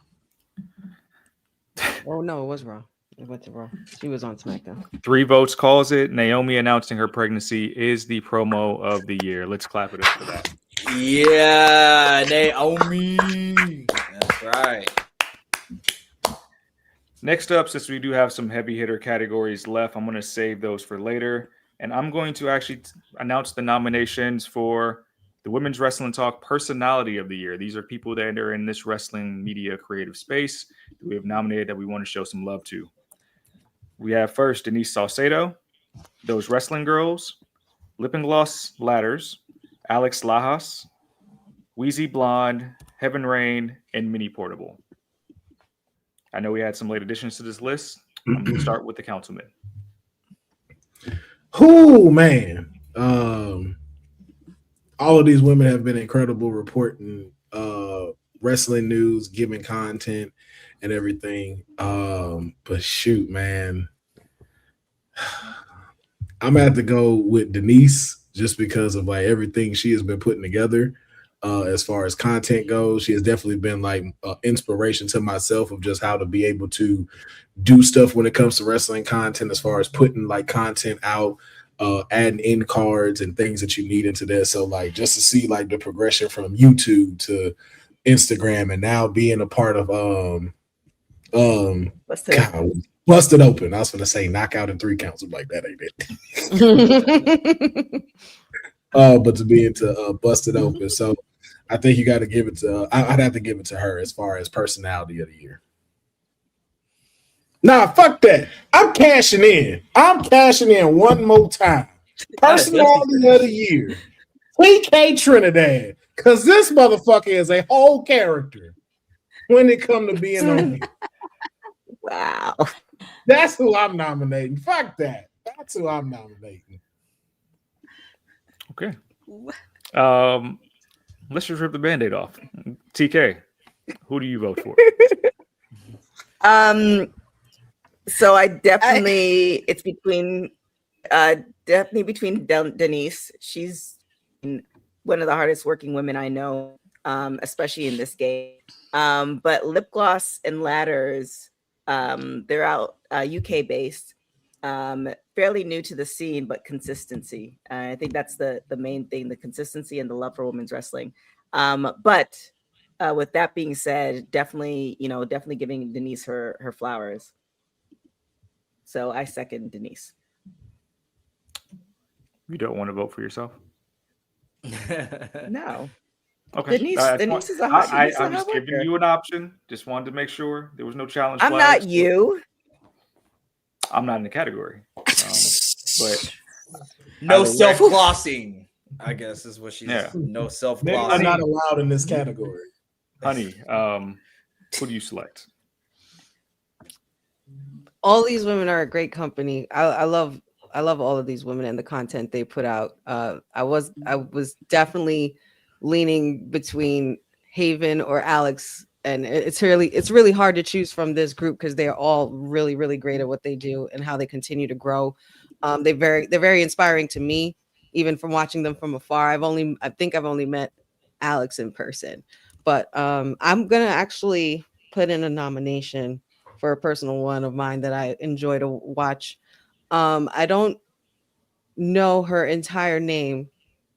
Oh, no, it was Raw. It went to Raw. She was on SmackDown. 3 votes calls it. Naomi announcing her pregnancy is the promo of the year. Let's clap it up for that. Yeah, Naomi. That's right. Next up, since we do have some heavy hitter categories left, I'm going to save those for later. And I'm going to actually announce the nominations for the Women's Wrestling Talk Personality of the Year. These are people that are in this wrestling media creative space that we have nominated that we want to show some love to. We have first Denise Salcedo, Those Wrestling Girls, Lip and Gloss Ladders, Alex Lajas, Wheezy Blonde, Heaven Rain, and Mini Portable. I know we had some late additions to this list. I'm going to start with the councilman. Oh, man. All of these women have been incredible reporting wrestling news, giving content and everything. But shoot, man. I'm gonna have to go with Denise just because of like everything she has been putting together. as far as content goes. She has definitely been like inspiration to myself of just how to be able to do stuff when it comes to wrestling content, as far as putting like content out, adding in cards and things that you need into there. So like just to see like the progression from YouTube to Instagram and now being a part of Busted Open. I was gonna say Knockout in 3 counts. I'm like, that ain't it. But to be into Busted Open. So I think you got to give it to I'd have to give it to her as far as personality of the year. Nah, fuck that. I'm cashing in one more time. Personality of the year. TK Trinidad. Cause this motherfucker is a whole character when it comes to being on here. Wow. That's who I'm nominating. Fuck that. That's who I'm nominating. Okay. Let's just rip the Band-Aid off. TK, who do you vote for? So I definitely it's between Denise. She's one of the hardest working women I know, especially in this game. But Lip Gloss and Ladders, they're out UK based, fairly new to the scene, but consistency. I think that's the main thing, the consistency and the love for women's wrestling. But with that being said, definitely giving Denise her flowers. So I second Denise. You don't want to vote for yourself? No. Okay. Denise is a hard I'm just giving you an option. Just wanted to make sure there was no challenge. I'm not you. I'm not in the category. But no self-glossing, I guess is what she's. Yeah. No self-glossing. I'm not allowed in this category. Honey, who do you select? All these women are a great company. I love all of these women and the content they put out. I was definitely leaning between Haven or Alex, and it's really hard to choose from this group because they're all really, really great at what they do and how they continue to grow. They're very inspiring to me, even from watching them from afar. I think I've only met Alex in person, but I'm gonna actually put in a nomination for a personal one of mine that I enjoy to watch. I don't know her entire name,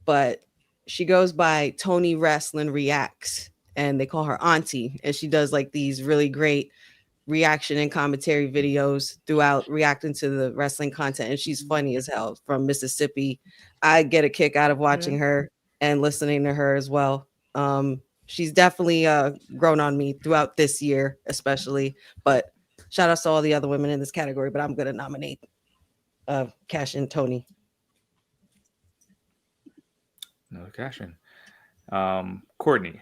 but she goes by Tony Wrestling Reacts, and they call her Auntie, and she does like these really great reaction and commentary videos throughout reacting to the wrestling content, and she's funny as hell, from Mississippi. I get a kick out of watching her and listening to her as well. She's definitely grown on me throughout this year, especially, but shout out to all the other women in this category, but I'm going to nominate Cash and Tony. No, Cash in. Courtney.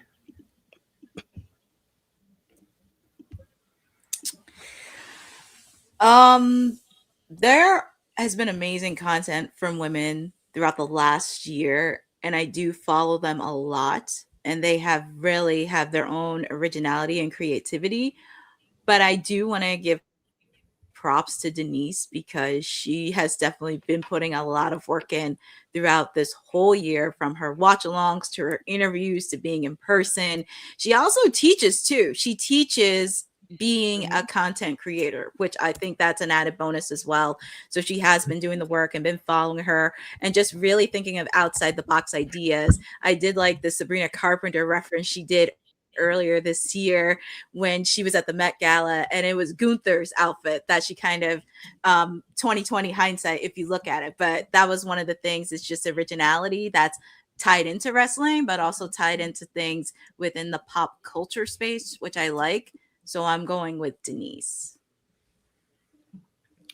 There has been amazing content from women throughout the last year, and I do follow them a lot, and they have really have their own originality and creativity. But I do want to give props to Denise because she has definitely been putting a lot of work in throughout this whole year, from her watch alongs to her interviews to being in person. She also teaches too. She teaches being a content creator, which I think that's an added bonus as well. So she has been doing the work and been following her and just really thinking of outside the box ideas. I did like the Sabrina Carpenter reference she did earlier this year when she was at the Met Gala, and it was Gunther's outfit that she kind of 2020 hindsight if you look at it, but that was one of the things. It's just originality that's tied into wrestling but also tied into things within the pop culture space, which I like. So I'm going with Denise.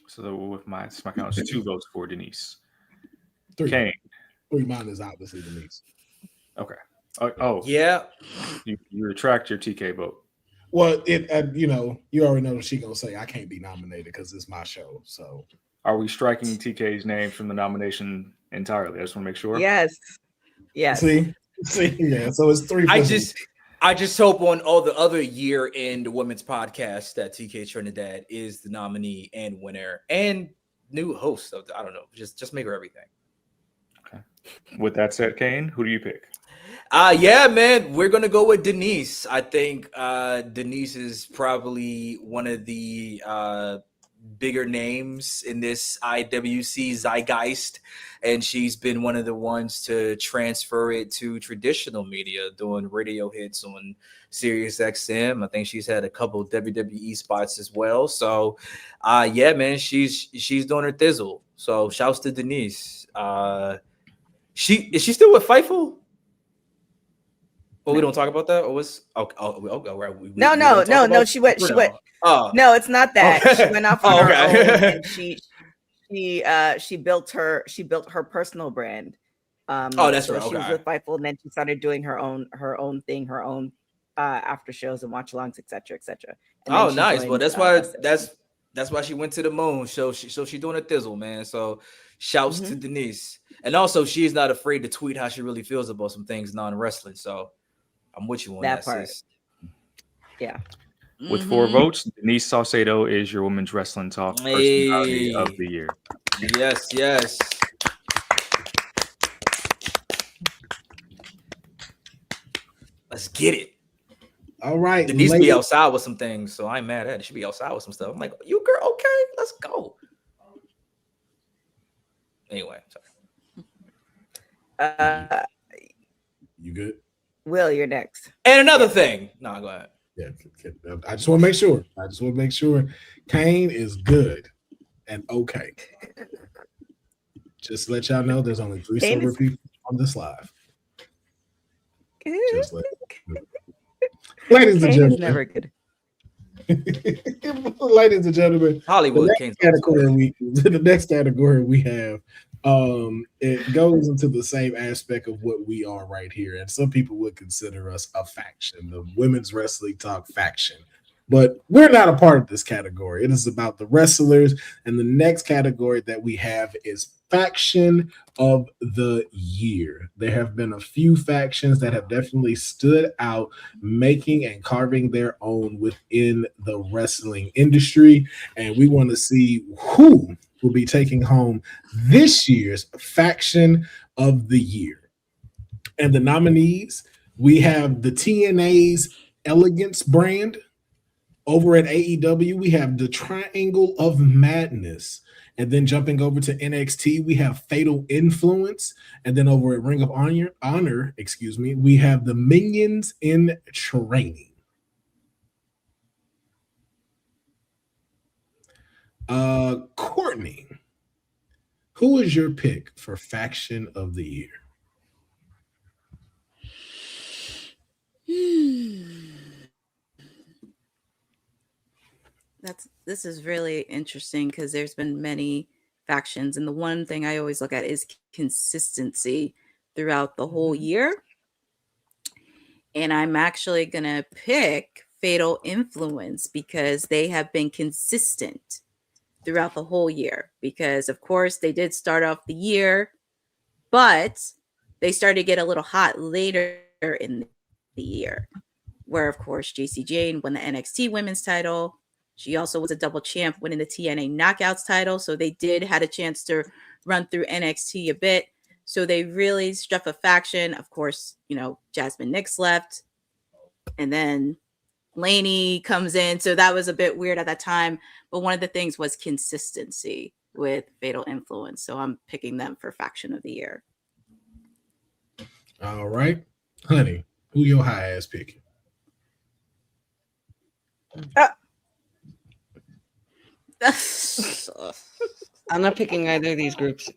So with my count, 2 votes for Denise. 3. Kane. 3. Mine is obviously Denise. Okay. Oh yeah. You retract your TK vote. Well, you already know what she's gonna say. I can't be nominated because it's my show. So are we striking TK's name from the nomination entirely? I just want to make sure. Yes. See, yeah. So it's 3. I just hope on all the other year-end women's podcasts that TK Trinidad is the nominee and winner and new host of I don't know. Just make her everything. Okay. With that said, Kane, who do you pick? Yeah, man, we're gonna go with Denise. I think Denise is probably one of the bigger names in this IWC zeitgeist, and she's been one of the ones to transfer it to traditional media, doing radio hits on Sirius XM. I think she's had a couple of WWE spots as well. So, yeah, man, she's doing her thizzle. So, shouts to Denise. Is she still with Fightful? Oh, we don't talk about that. Or was right. No. She went. Oh, no, it's not that. Okay. She went off on her own, and she built her personal brand. That's so right. She was Okay. with Fightful, and then she started doing her own thing, her own after shows and watch alongs, etc., etc. Oh, nice. Well, that's why she went to the moon. So she doing a thizzle, man. So shouts to Denise, and also she's not afraid to tweet how she really feels about some things non-wrestling. So I'm with you on that part. sis. Yeah. With 4 votes, Denise Salcedo is your Women's Wrestling Talk Personality of the Year. Yes. Let's get it. All right. Denise be outside with some things, so I'm mad at it. She be outside with some stuff. I'm like, you girl, okay, let's go. Anyway, sorry. You good? Will, you're next. And another thing. No, go ahead. Yeah, I just want to make sure. Kane is good and okay. Just let y'all know there's only 3 sober people on this live. Just ladies and gentlemen. Never good. Ladies and gentlemen, Hollywood. The next category we have, it goes into the same aspect of what we are right here, and some people would consider us a faction, the Women's Wrestling Talk faction. But we're not a part of this category. It is about the wrestlers, and the next category that we have is Faction of the Year. There have been a few factions that have definitely stood out, making and carving their own within the wrestling industry, and we want to see who will be taking home this year's Faction of the Year. And the nominees, we have the TNA's Elegance brand. Over at AEW, we have the Triangle of Madness. And then jumping over to NXT, we have Fatal Influence. And then over at Ring of Honor, we have the Minions in Training. Courtney, who is your pick for Faction of the Year? This is really interesting because there's been many factions, and the one thing I always look at is consistency throughout the whole year. And I'm actually gonna pick Fatal Influence because they have been consistent throughout the whole year. Because of course they did start off the year, but they started to get a little hot later in the year, where of course JC Jane won the NXT Women's title. She also was a double champ, winning the TNA Knockouts title. So they had a chance to run through NXT a bit. So they really struck a faction. Of course, Jasmine Nix left. And then Laney comes in. So that was a bit weird at that time. But one of the things was consistency with Fatal Influence. So I'm picking them for Faction of the Year. All right. Honey, who your high ass picking? I'm not picking either of these groups.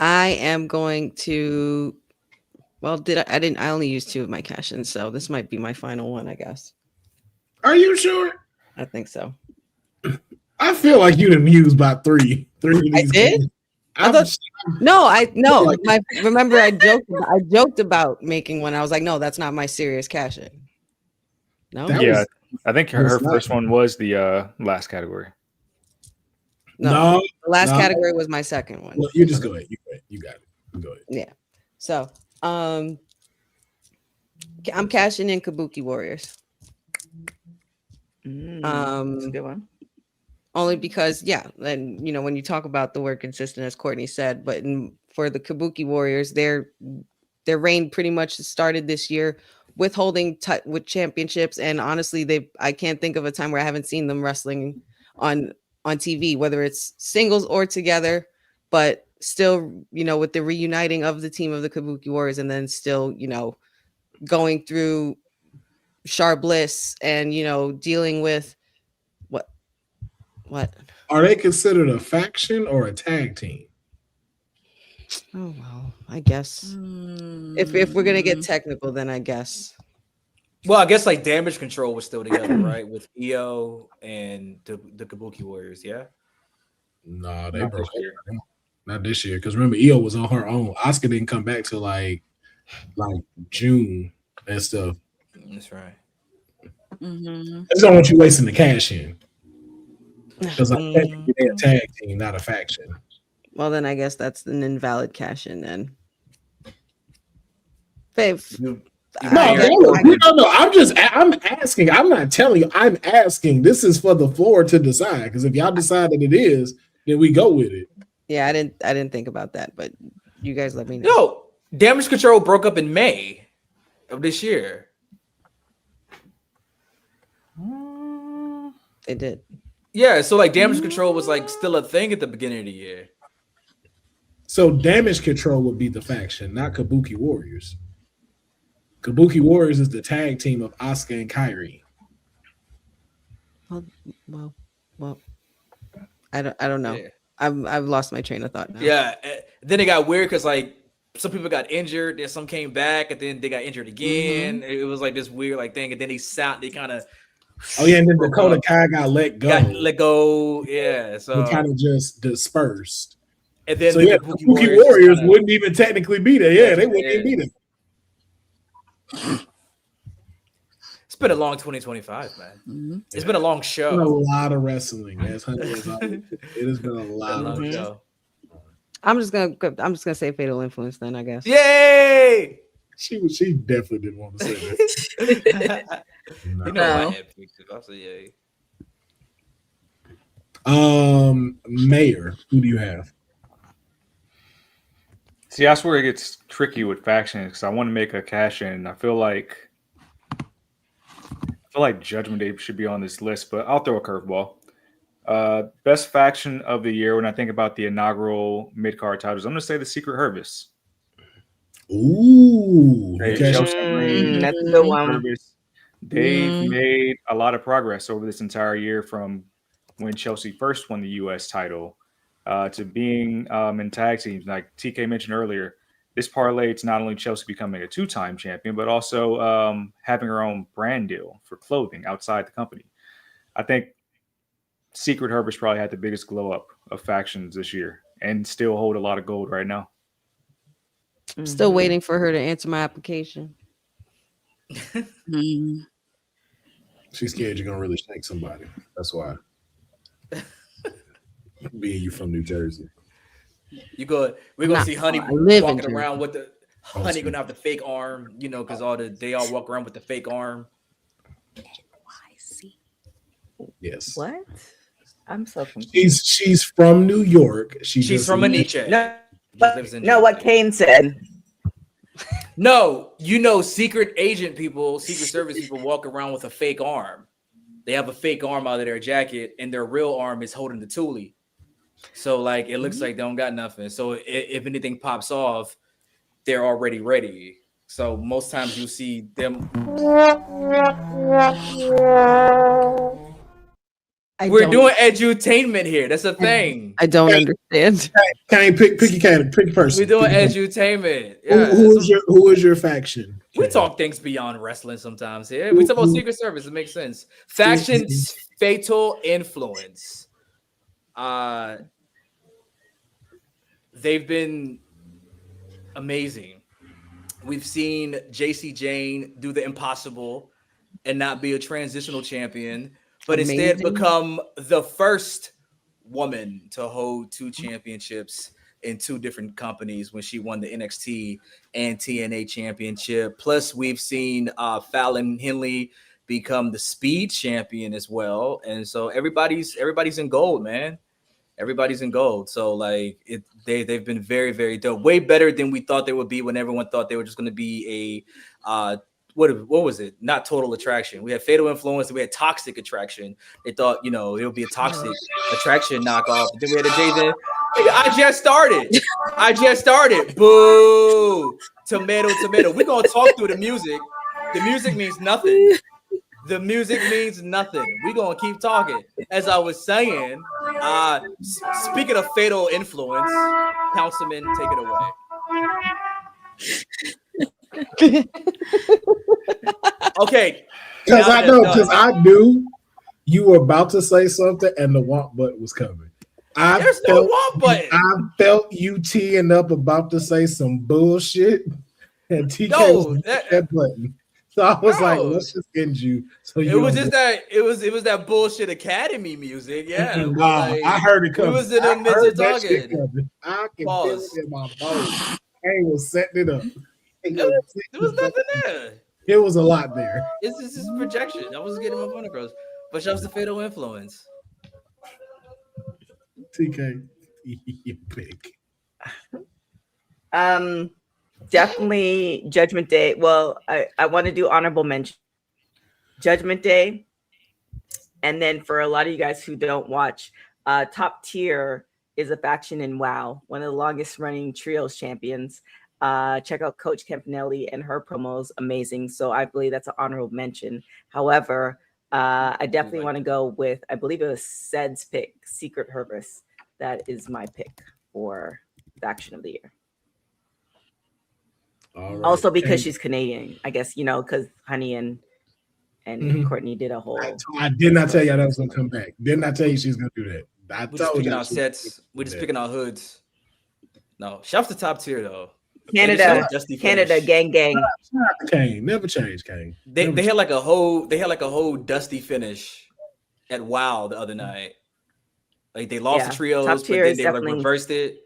I am going to. Well, I only used 2 of my cash-ins, so this might be my final one, I guess. Are you sure? I think so. I feel like you done used about 3 of these. I did. Remember I joked about making one. I was like, no, that's not my serious cash-in. No. I think her first one was the last category. No, the last category was my second one. Well, you just go ahead. You got it. Go ahead. Yeah. So, I'm cashing in Kabuki Warriors. That's a good one. Only because, and when you talk about the word consistent, as Courtney said, but for the Kabuki Warriors. Their reign pretty much started this year with holding with championships, and honestly, I can't think of a time where I haven't seen them wrestling on TV, whether it's singles or together. But still, with the reuniting of the team of the Kabuki Warriors, and then still, going through Char Bliss and dealing with what are they considered a faction or a tag team? Oh well, I guess if we're gonna get technical, then I guess. Well, I guess like Damage Control was still together, right? With EO and the Kabuki Warriors, yeah. No, they broke up. Not this year, because remember, EO was on her own. Asuka didn't come back till like June and stuff. That's right. Mm-hmm. I just don't want you wasting the cash in, because technically they're a tag team, not a faction. Well, then I guess that's an invalid cash in then. Babe. No. I'm asking. I'm not telling you. I'm asking. This is for the floor to decide. Because if y'all decide that it is, then we go with it. Yeah, I didn't think about that, but you guys let me know. No, Damage Control broke up in May of this year. They did. Yeah, so like Damage Control was like still a thing at the beginning of the year. So Damage Control would be the faction, not Kabuki Warriors. Kabuki Warriors is the tag team of Asuka and Kairi. Well, I don't know. Yeah. I've lost my train of thought now. Yeah, then it got weird because like some people got injured, then some came back, and then they got injured again. Mm-hmm. It was like this weird like thing, and then they kind of. Oh yeah, and then Dakota Kai got let go. Yeah, so kind of just dispersed. And then the Kabuki Warriors wouldn't even technically be there. Yeah, they wouldn't even be there. It's been a long 2025, man. Mm-hmm. It's been a long show. It's been a lot of wrestling. It has been a lot of show. I'm just gonna say Fatal Influence then, I guess. Yay! She definitely didn't want to say that. No. Mayor, who do you have? See, that's where it gets tricky with factions because I want to make a cash in. I feel like Judgment Day should be on this list, but I'll throw a curveball. Best faction of the year when I think about the inaugural mid-card titles, I'm going to say the Secret Harvest. Ooh, that's the one. They've made a lot of progress over this entire year from when Chelsea first won the U.S. title to being in tag teams. Like TK mentioned earlier, this parlayed not only Chelsea becoming a 2-time champion, but also having her own brand deal for clothing outside the company. I think Secret Harvest probably had the biggest glow up of factions this year and still hold a lot of gold right now. I'm still waiting for her to answer my application. She's scared you're gonna really shank somebody. That's why. Being you from New Jersey, we're gonna see Honey walking around with the Honey gonna have the fake arm, because they all walk around with the fake arm. Yes. What? I'm so confused. She's from New York. She's from Aniche. What Kane said. No, secret agent people, Secret Service people walk around with a fake arm. They have a fake arm out of their jacket, and their real arm is holding the Thule. So, like, it looks like they don't got nothing. So, if anything pops off, they're already ready. So, most times you see them. We're doing edutainment here. That's a thing. I don't understand. Pick person. We're doing edutainment. Yeah. Who is your faction? We talk things beyond wrestling sometimes here. We talk about Secret Service. It makes sense. Factions, Fatal Influence. They've been amazing. We've seen JC Jane do the impossible and not be a transitional champion, but instead become the first woman to hold 2 championships in 2 different companies when she won the NXT and TNA championship. Plus, we've seen Fallon Henley become the Speed champion as well. And so everybody's in gold, man. everybody's in gold. So like they've been very, very dope. Way better than we thought they would be when everyone thought they were just going to be a what was it? Not Total Attraction. We had Fatal Influence and we had Toxic Attraction. They thought, it would be a Toxic Attraction knockoff. But then we had a Jay-Z. I just started. Boo. Tomato. We're going to talk through the music. The music means nothing. The music means nothing. We're going to keep talking. As I was saying, speaking of Fatal Influence, Councilman, take it away. Okay. Because I knew you were about to say something and the want button was coming. There's no want button. I felt you teeing up about to say some bullshit, and TK was that button. So I was like, let's just end you. So it was that bullshit Academy music. Yeah. I heard it coming. It was in the midst of talking. I can feel it in my bones. He was setting it up. There was nothing there. It was a lot there. It's just projection. I was getting my point across. But shouts to Fatal Influence. TK, you big. Definitely Judgment Day. Well, I want to do honorable mention. Judgment Day. And then for a lot of you guys who don't watch, Top Tier is a faction in WoW, one of the longest running trios champions. Check out Coach Campanelli and her promos, amazing. So I believe that's an honorable mention. However, I definitely want to go with, I believe it was Ced's pick, Secret Hervis. That is my pick for faction of the year. All right. Also because she's Canadian, I guess, because Honey and Courtney did a whole. I did not tell you that was going to come back. Did not tell you she's going to do that. We're just picking our sets. We're just picking our hoods. No, shouts to Top Tier though. Canada, gang. Kane, never change, Kane. They had like a whole dusty finish at WoW the other night. Like they lost the trios, but then they like reversed it.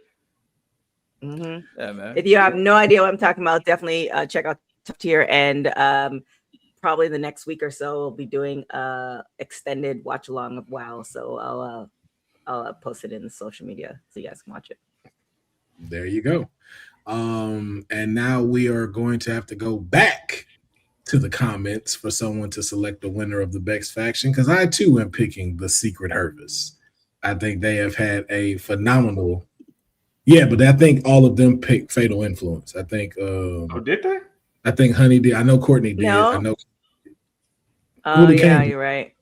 Mm-hmm. Yeah, man. If you have no idea what I'm talking about, definitely check out Top Tier, and probably the next week or so we'll be doing extended watch along of WoW. So I'll post it in the social media so you guys can watch it. There you go. And now we are going to have to go back to the comments for someone to select the winner of the Bex faction, because I too am picking the Secret Hervis. I think they have had a phenomenal, but I think all of them picked Fatal Influence. I think did they? I think Honey did. I know Courtney did. No. I know. Oh yeah, you're right.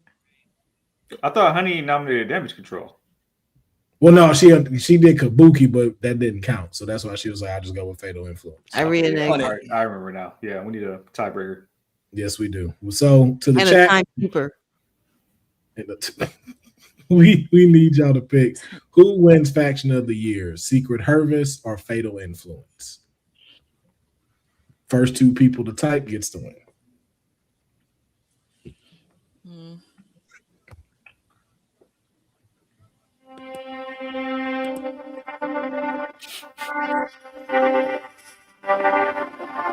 I thought Honey nominated Damage Control. Well, no, she did Kabuki, but that didn't count. So that's why she was like, I'll just go with Fatal Influence. I remember now. Yeah, we need a tiebreaker. Yes, we do. So to the and chat, a timekeeper. we need y'all to pick who wins faction of the year, Secret Hervis or Fatal Influence. First two people to type gets the win.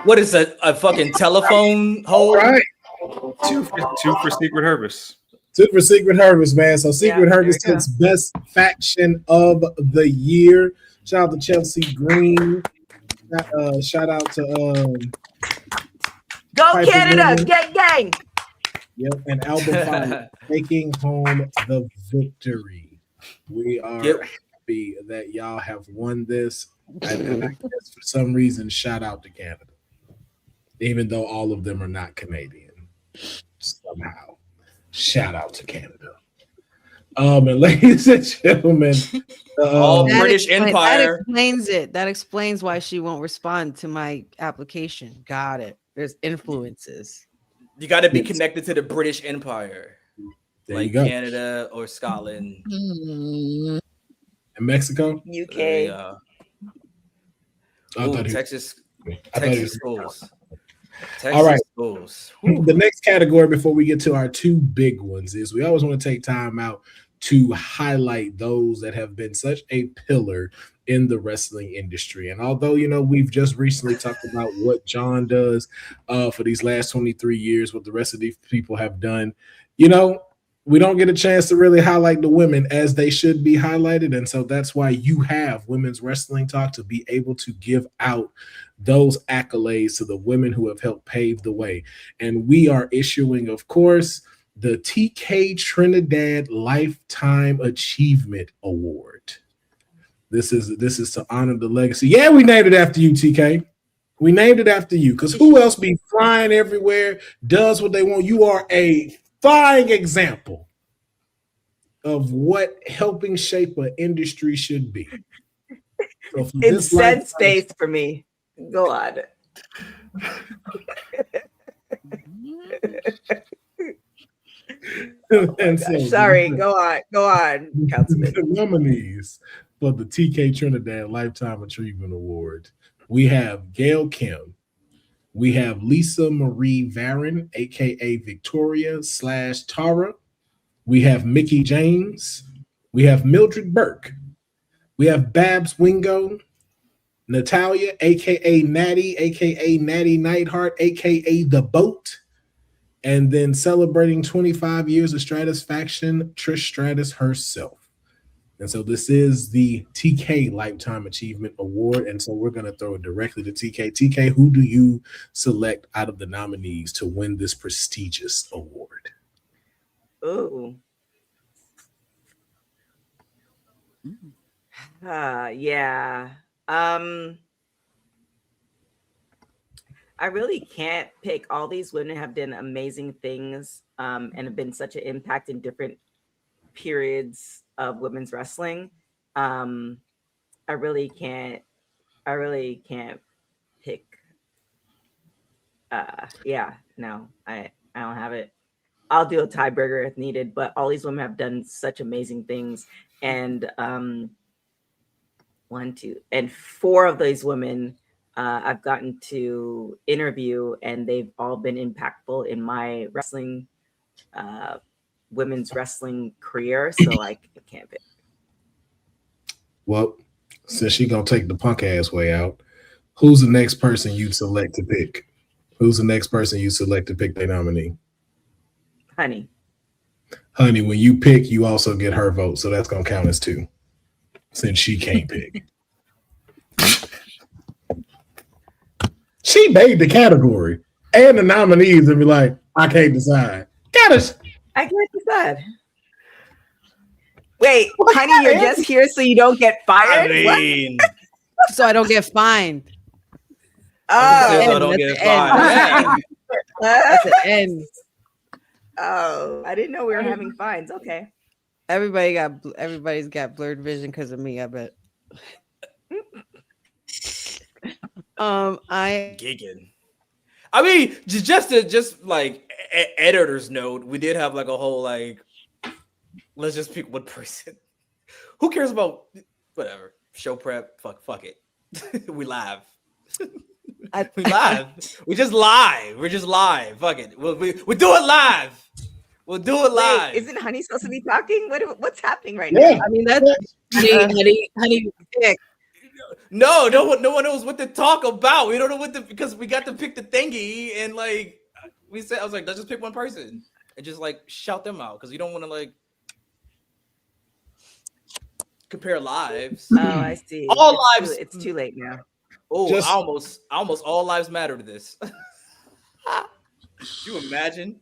What is a fucking telephone hole? All right. Two for Secret Hervis. Two for Secret Hervis, man. So Secret Hervis takes best faction of the year. Shout out to Chelsea Green. Shout out to Go Piper Canada, Women. gang. Yep, and Album 5 taking home the victory. We are happy that y'all have won this. And I guess for some reason, shout out to Canada. Even though all of them are not Canadian. Somehow. Shout out to Canada. And ladies and gentlemen, British Empire. That explains it. That explains why she won't respond to my application. Got it. There's influences. You got to be connected to the British Empire, there like you go. Canada or Scotland, and Mexico, UK. Texas schools. All right. Schools. The next category before we get to our two big ones is we always want to take time out to highlight those that have been such a pillar in the wrestling industry. And although, we've just recently talked about what John does for these last 23 years, what the rest of these people have done, we don't get a chance to really highlight the women as they should be highlighted. And so that's why you have Women's Wrestling Talk, to be able to give out those accolades to the women who have helped pave the way. And we are issuing, of course, the TK Trinidad Lifetime Achievement Award. This is to honor the legacy. Yeah, we named it after you, TK. We named it after you, because who else be flying everywhere, does what they want? You are a fine example of what helping shape an industry should be. So it said space for me. Go on. And so, sorry, go on, Councilman. The nominees for the TK Trinidad Lifetime Achievement Award, we have Gail Kim, we have Lisa Marie Varon, aka Victoria / Tara, we have Mickey James, we have Mildred Burke, we have Babs Wingo, Natalia, aka Natty, aka Natty Neidhart, aka The Boat, and then celebrating 25 years of Stratisfaction, Trish Stratus herself. And so this is the TK Lifetime Achievement Award. And so we're going to throw it directly to TK. TK, who do you select out of the nominees to win this prestigious award? Ooh. Yeah. I really can't pick. All these women have done amazing things and have been such an impact in different periods of women's wrestling. I really can't pick. Yeah, no, I don't have it. I'll do a tiebreaker if needed, but all these women have done such amazing things. And 4 of these women I've gotten to interview, and they've all been impactful in my wrestling, women's wrestling career. So I can't pick. Well, since she's going to take the punk ass way out, who's the next person you'd select to pick? Who's the next person you select to pick their nominee? Honey, when you pick, you also get her vote. So that's going to count as 2, since she can't pick. She made the category and the nominees and be like, I can't decide. I can't decide. Wait, honey, you're just here so you don't get fired? I mean, so I don't get fined. Oh, so I don't get fined. That's the end. Oh, I didn't know we were having fines. Okay. Everybody's got blurred vision because of me, I bet. Gigging. I mean, just like editor's note, we did have like a whole like, let's just pick one person. Who cares about whatever show prep? Fuck it. We live. We live. We just live. We're just live. Fuck it. We do it live. We'll do it live. Wait, isn't Honey supposed to be talking? What's happening right now? I mean, that's honey. No one knows what to talk about. We don't know because we got to pick the thingy, and like I was like, let's just pick one person and just like shout them out, because you don't want to like compare lives. Oh, I see. All lives. It's too late now. Oh, almost all lives matter to this. Can you imagine?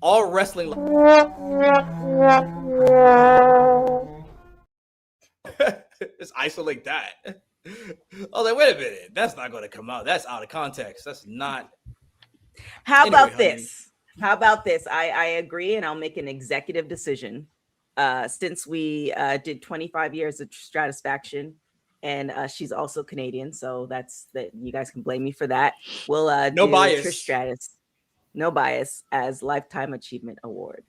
All wrestling. Just isolate that. I was like, wait a minute. That's not going to come out. That's out of context. That's not. How about this? How about this? I agree, and I'll make an executive decision. Since we did 25 years of Stratisfaction, and she's also Canadian, so that's that. You guys can blame me for that. We'll no do bias. Trish Stratus, no bias, as Lifetime Achievement Award.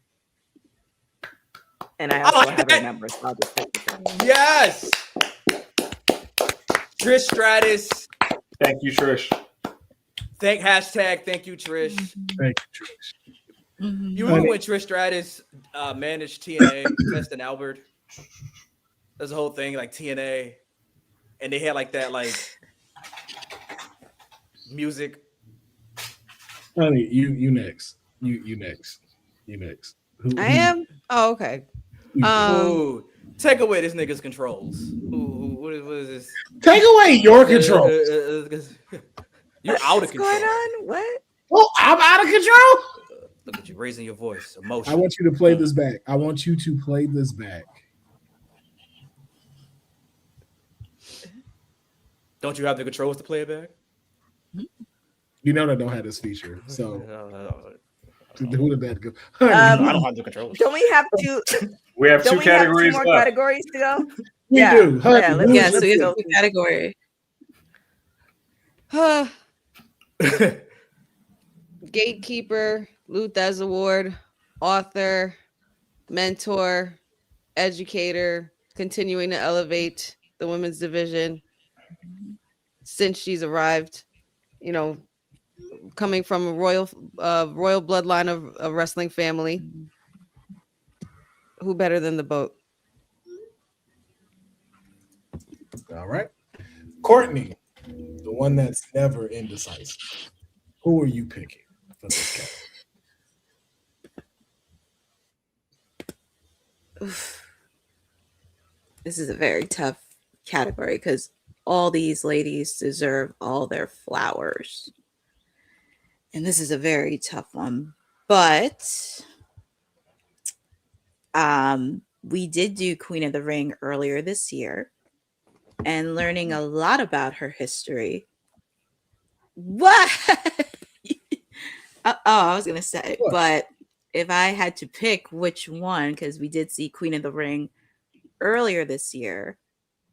And I also have her number. So I'll just yes, Trish Stratus. Thank you, Trish. Thank you, Trish. Thank you, Trish. You remember when Trish Stratus managed TNA, Test and Albert? There's a whole thing like TNA, and they had like that like music. Honey, you next. You next. I am. Oh, okay. Ooh, take away this nigga's controls. Ooh, what is this? Take away your control. You're out of control. What's going on? What? Oh, I'm out of control. Look at you raising your voice. Emotion. I want you to play this back. I want you to play this back. Don't you have the controls to play it back? You know that don't have this feature. So who did that go? I don't have the controls. Don't we have to? We have Don't two we have categories two more left. categories to go? We Yeah. do. Honey, Yeah, who Yes, is we it? have a category. Gatekeeper, WWT Award, author, mentor, educator, continuing to elevate the women's division since she's arrived. You know, coming from a royal bloodline of a wrestling family. Who better than the boat? All right. Courtney, the one that's never indecisive. Who are you picking for this category? This is a very tough category because all these ladies deserve all their flowers. And this is a very tough one. But we did do Queen of the Ring earlier this year and learning a lot about her history. What? I was going to say, What? but if I had to pick which one, because we did see Queen of the Ring earlier this year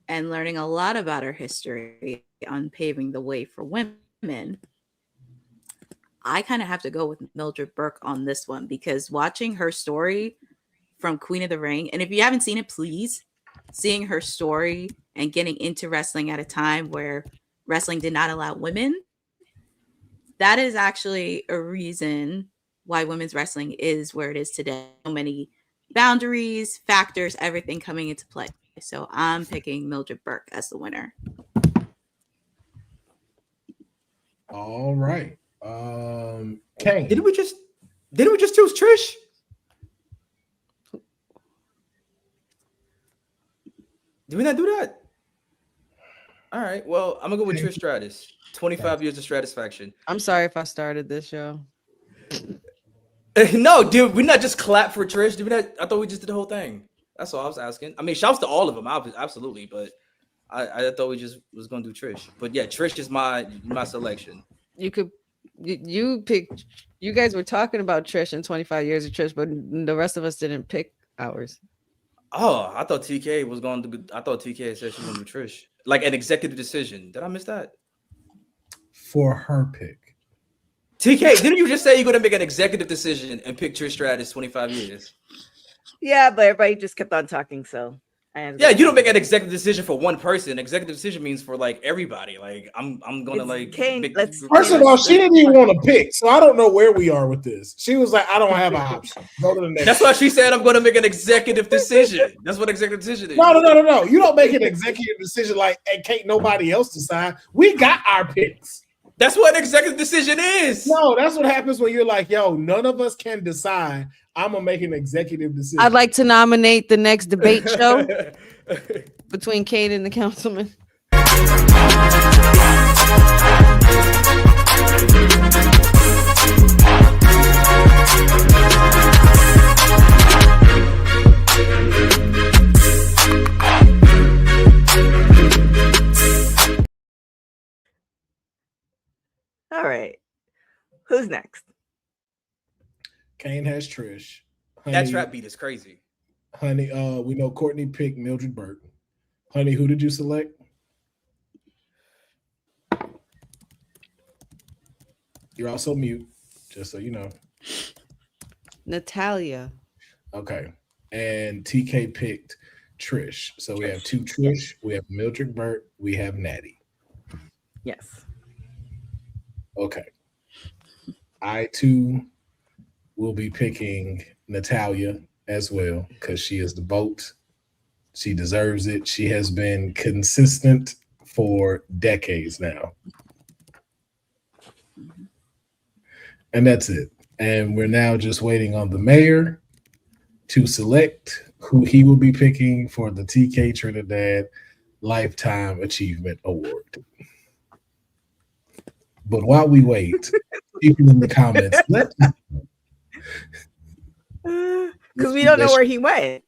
and learning a lot about her history on paving the way for women, I kind of have to go with Mildred Burke on this one because watching her story from Queen of the Ring, and if you haven't seen it, please, seeing her story and getting into wrestling at a time where wrestling did not allow women, that is actually a reason why women's wrestling is where it is today. So many boundaries, factors, everything coming into play. So I'm picking Mildred Burke as the winner. All right. Kane. Didn't we just choose Trish? Did we not do that? All right. Well, I'm gonna go with Trish Stratus. 25 years of Stratisfaction. I'm sorry if I started this show. No, dude, we not just clap for Trish. Did we not? I thought we just did the whole thing. That's all I was asking. I mean, shouts to all of them, absolutely. But I thought we just was gonna do Trish. But yeah, Trish is my selection. You picked. You guys were talking about Trish and 25 years of Trish, but the rest of us didn't pick ours. Oh, I thought TK was going to. I thought TK said she was going to do Trish, like an executive decision. Did I miss that? For her pick. TK, didn't you just say you're going to make an executive decision and pick Trish Stratus 25 years? Yeah, but everybody just kept on talking, so yeah, you don't make an executive decision for one person. Executive decision means for like everybody. Like I'm gonna like. First of all, she didn't even want to pick, so I don't know where we are with this. She was like, "I don't have an option. Go to the next." That's why she said I'm going to make an executive decision. That's what executive decision is. No. You don't make an executive decision like, "Hey, can't nobody else decide." We got our picks. That's what an executive decision is. No, that's what happens when you're like, "Yo, none of us can decide. I'm gonna make an executive decision." I'd like to nominate the next debate show between Kate and the councilman. All right. Who's next? Kane has Trish. That trap beat is crazy. Honey, we know Courtney picked Mildred Burke. Honey, who did you select? You're also mute, just so you know. Natalia. Okay. And TK picked Trish. So we have two Trish, we have Mildred Burke, we have Natty. Yes. Okay. I too will be picking Natalia as well because she is the boat. She deserves it. She has been consistent for decades now. And that's it. And we're now just waiting on the mayor to select who he will be picking for the TK Trinidad Lifetime Achievement Award. But while we wait, people in the comments, because we don't know where he went.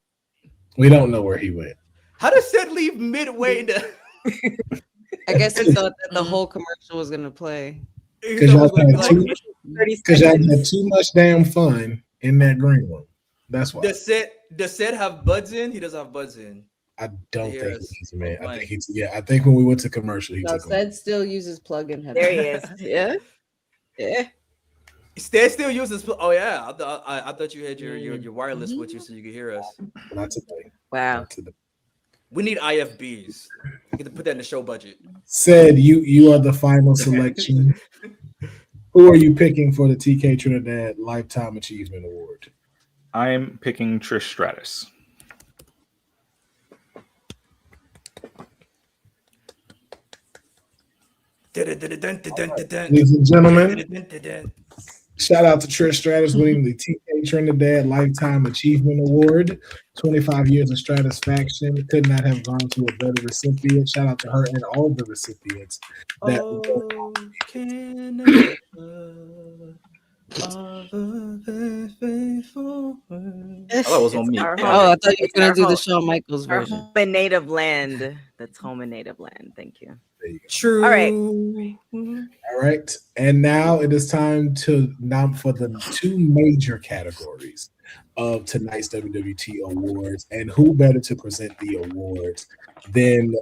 We don't know where he went. How does Seth leave midway to? I guess he thought that the whole commercial was gonna play. Because y'all had too much damn fun in that green room. That's why. Does Seth have buds in? He doesn't have buds in. I don't think he's man. I think when we went to commercial, he took Seth still uses plug-in headphones. There he is. Yeah. Seth still uses. Oh yeah, I thought you had your wireless with you so you could hear us. Not today. Wow. Not today. We need IFBs. We get to put that in the show budget. Said you are the final selection. Who are you picking for the TK Trinidad Lifetime Achievement Award? I am picking Trish Stratus. Ladies and gentlemen, shout out to Trish Stratus winning the TK Trinidad Lifetime Achievement Award. 25 years of Stratusfaction. Could not have gone to a better recipient. Shout out to her and all the recipients. That was on me. I thought you were gonna do the Shawn Michaels version. Home and native land. That's home and native land. Thank you. True. All right. All right. And now it is time to nominate for the two major categories of tonight's WWT Awards. And who better to present the awards than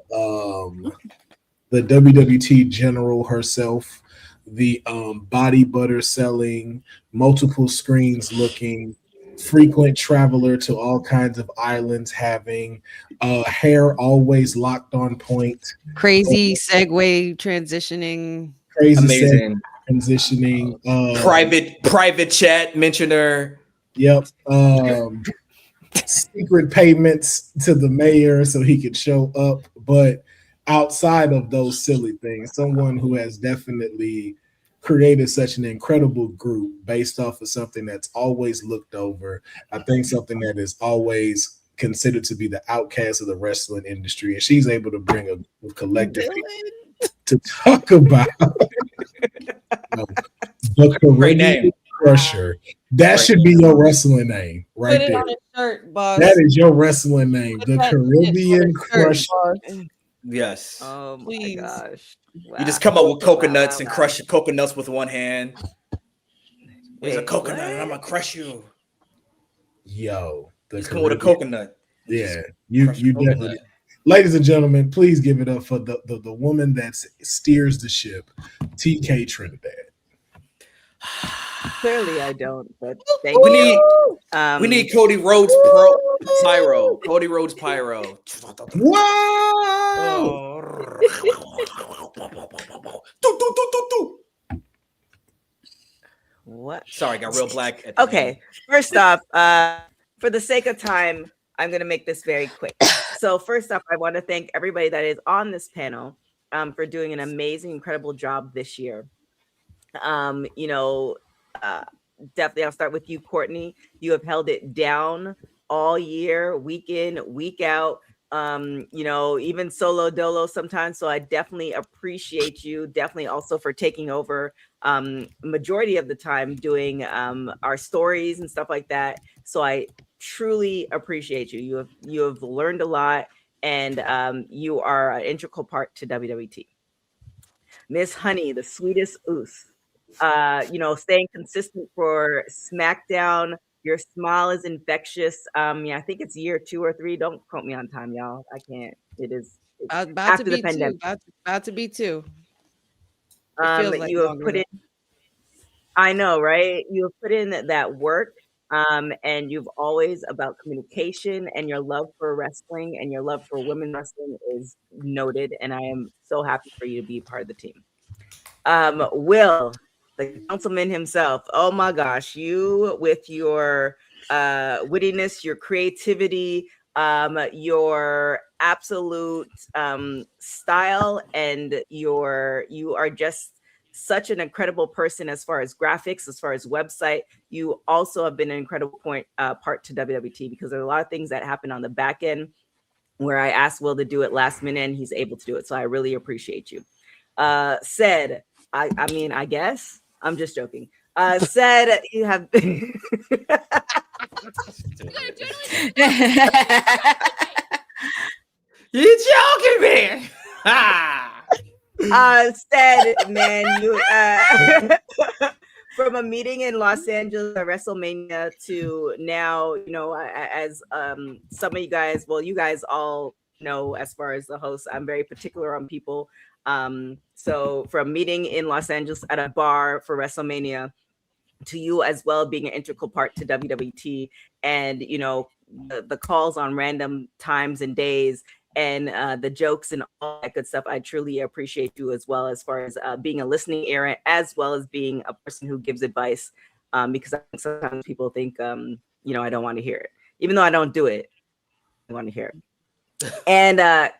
the WWT General herself, the body butter selling, multiple screens looking, frequent traveler to all kinds of islands, having hair always locked on point, crazy segue transitioning, amazing transitioning, private chat mentioner. Yep. Secret payments to the mayor so he could show up, but outside of those silly things, someone who has definitely created such an incredible group based off of something that's always looked over. I think something that is always considered to be the outcast of the wrestling industry, and she's able to bring a collective to talk about the Caribbean Crusher. That should be your wrestling name right there. Put it there. on a shirt, boss. That is your wrestling name, the Caribbean Crusher. Yes. Oh my gosh. Wow. You just come up with coconuts and crush coconuts with one hand. There's a coconut and I'm gonna crush you. Yo, just come with a coconut. Yeah, you definitely. Ladies and gentlemen, please give it up for the woman that steers the ship, TK Trinidad. Clearly, I don't. But we need Cody Rhodes Pyro. Cody Rhodes Pyro. Whoa! What? Sorry, got real black. Okay. First off, for the sake of time, I'm going to make this very quick. So first off, I want to thank everybody that is on this panel for doing an amazing, incredible job this year. Definitely I'll start with you, Courtney. You have held it down all year, week in, week out, even solo dolo sometimes. So I definitely appreciate you. Definitely also for taking over majority of the time doing our stories and stuff like that. So I truly appreciate you. You have learned a lot, and you are an integral part to WWT. Miss Honey, the sweetest oos. Staying consistent for SmackDown. Your smile is infectious. I think it's year 2 or 3. Don't quote me on time, y'all. I can't. It's about to be 2. About to be 2. You have put in. I know, right? You have put in that work, and you've always about communication, and your love for wrestling and your love for women wrestling is noted, and I am so happy for you to be part of the team. Will, the councilman himself. Oh my gosh, you with your wittiness, your creativity, your absolute style, and you are just such an incredible person as far as graphics, as far as website. You also have been an incredible part to WWT, because there are a lot of things that happen on the back end where I asked Will to do it last minute and he's able to do it. So I really appreciate you. Said, I mean, I guess I'm just joking. Said you have You joking, man? Said, man, you from a meeting in Los Angeles at WrestleMania to now, you know, as some of you guys, well, you guys all know, as far as the host, I'm very particular on people. So from meeting in Los Angeles at a bar for WrestleMania to you as well being an integral part to WWT, and you know, the calls on random times and days, and the jokes and all that good stuff. I truly appreciate you as well, as far as being a listening ear, as well as being a person who gives advice, because I think sometimes people think, you know, I don't want to hear it, even though I don't do it. I want to hear it. And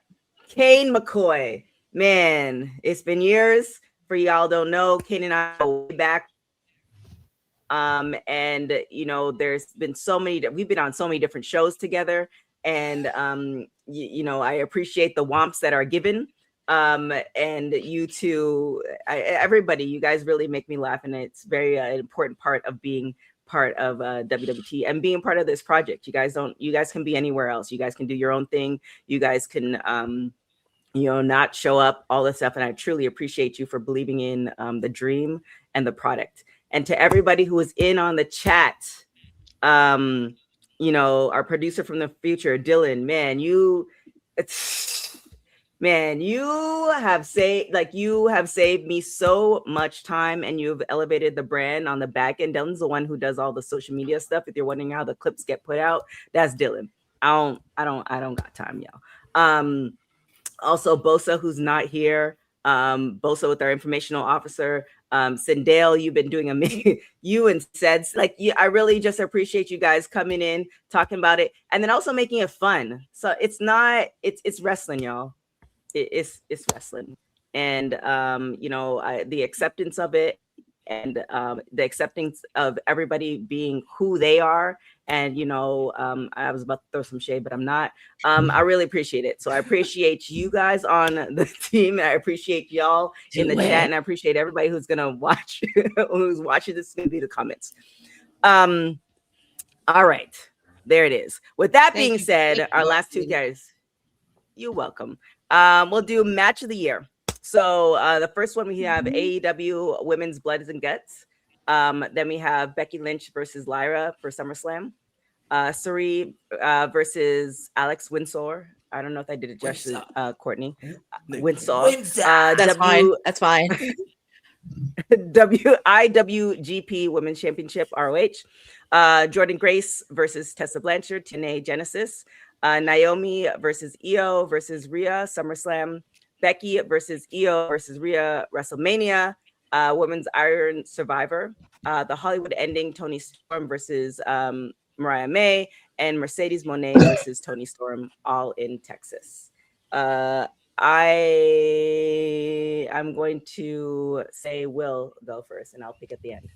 Kane McCoy, man, it's been years. For y'all don't know, Kane and I go way back. And you know, there's been we've been on so many different shows together, and you know, I appreciate the womps that are given, and you two, everybody, you guys really make me laugh, and it's very important part of being part of WWT and being part of this project. You guys can be anywhere else. You guys can do your own thing. You guys can you know, not show up, all this stuff, and I truly appreciate you for believing in the dream and the product. And to everybody who was in on the chat, you know, our producer from the future, Dylan, man, you have saved me so much time, and you've elevated the brand on the back end. Dylan's the one who does all the social media stuff. If you're wondering how the clips get put out, that's Dylan. I don't got time, y'all. Also Bosa, who's not here. Bosa with our informational officer. Sindale, you've been doing amazing. You and Seds, I really just appreciate you guys coming in, talking about it, and then also making it fun. So it's wrestling, y'all. It's wrestling, and you know, the acceptance of it, and the acceptance of everybody being who they are. And you know, I was about to throw some shade, but I'm not. I really appreciate it. So I appreciate you guys on the team. I appreciate y'all in the chat, and I appreciate everybody who's gonna watch, who's watching this movie, the comments. All right, there it is. With that being said, our last two guys, you're welcome. We'll do match of the year. So the first one, we have AEW Women's Blood and Guts. Then we have Becky Lynch versus Lyra for SummerSlam. Suri versus Alex Windsor. I don't know if I did it justice, Courtney. Windsor. That's fine. That's fine. IWGP Women's Championship, ROH. Jordan Grace versus Tessa Blanchard, TNA Genesis. Naomi versus Io versus Rhea, SummerSlam. Becky versus Io versus Rhea, WrestleMania. Women's Iron Survivor. The Hollywood Ending, Toni Storm versus Mariah May, and Mercedes Moné versus Toni Storm, all in Texas. I'm going to say Will go first, and I'll pick at the end.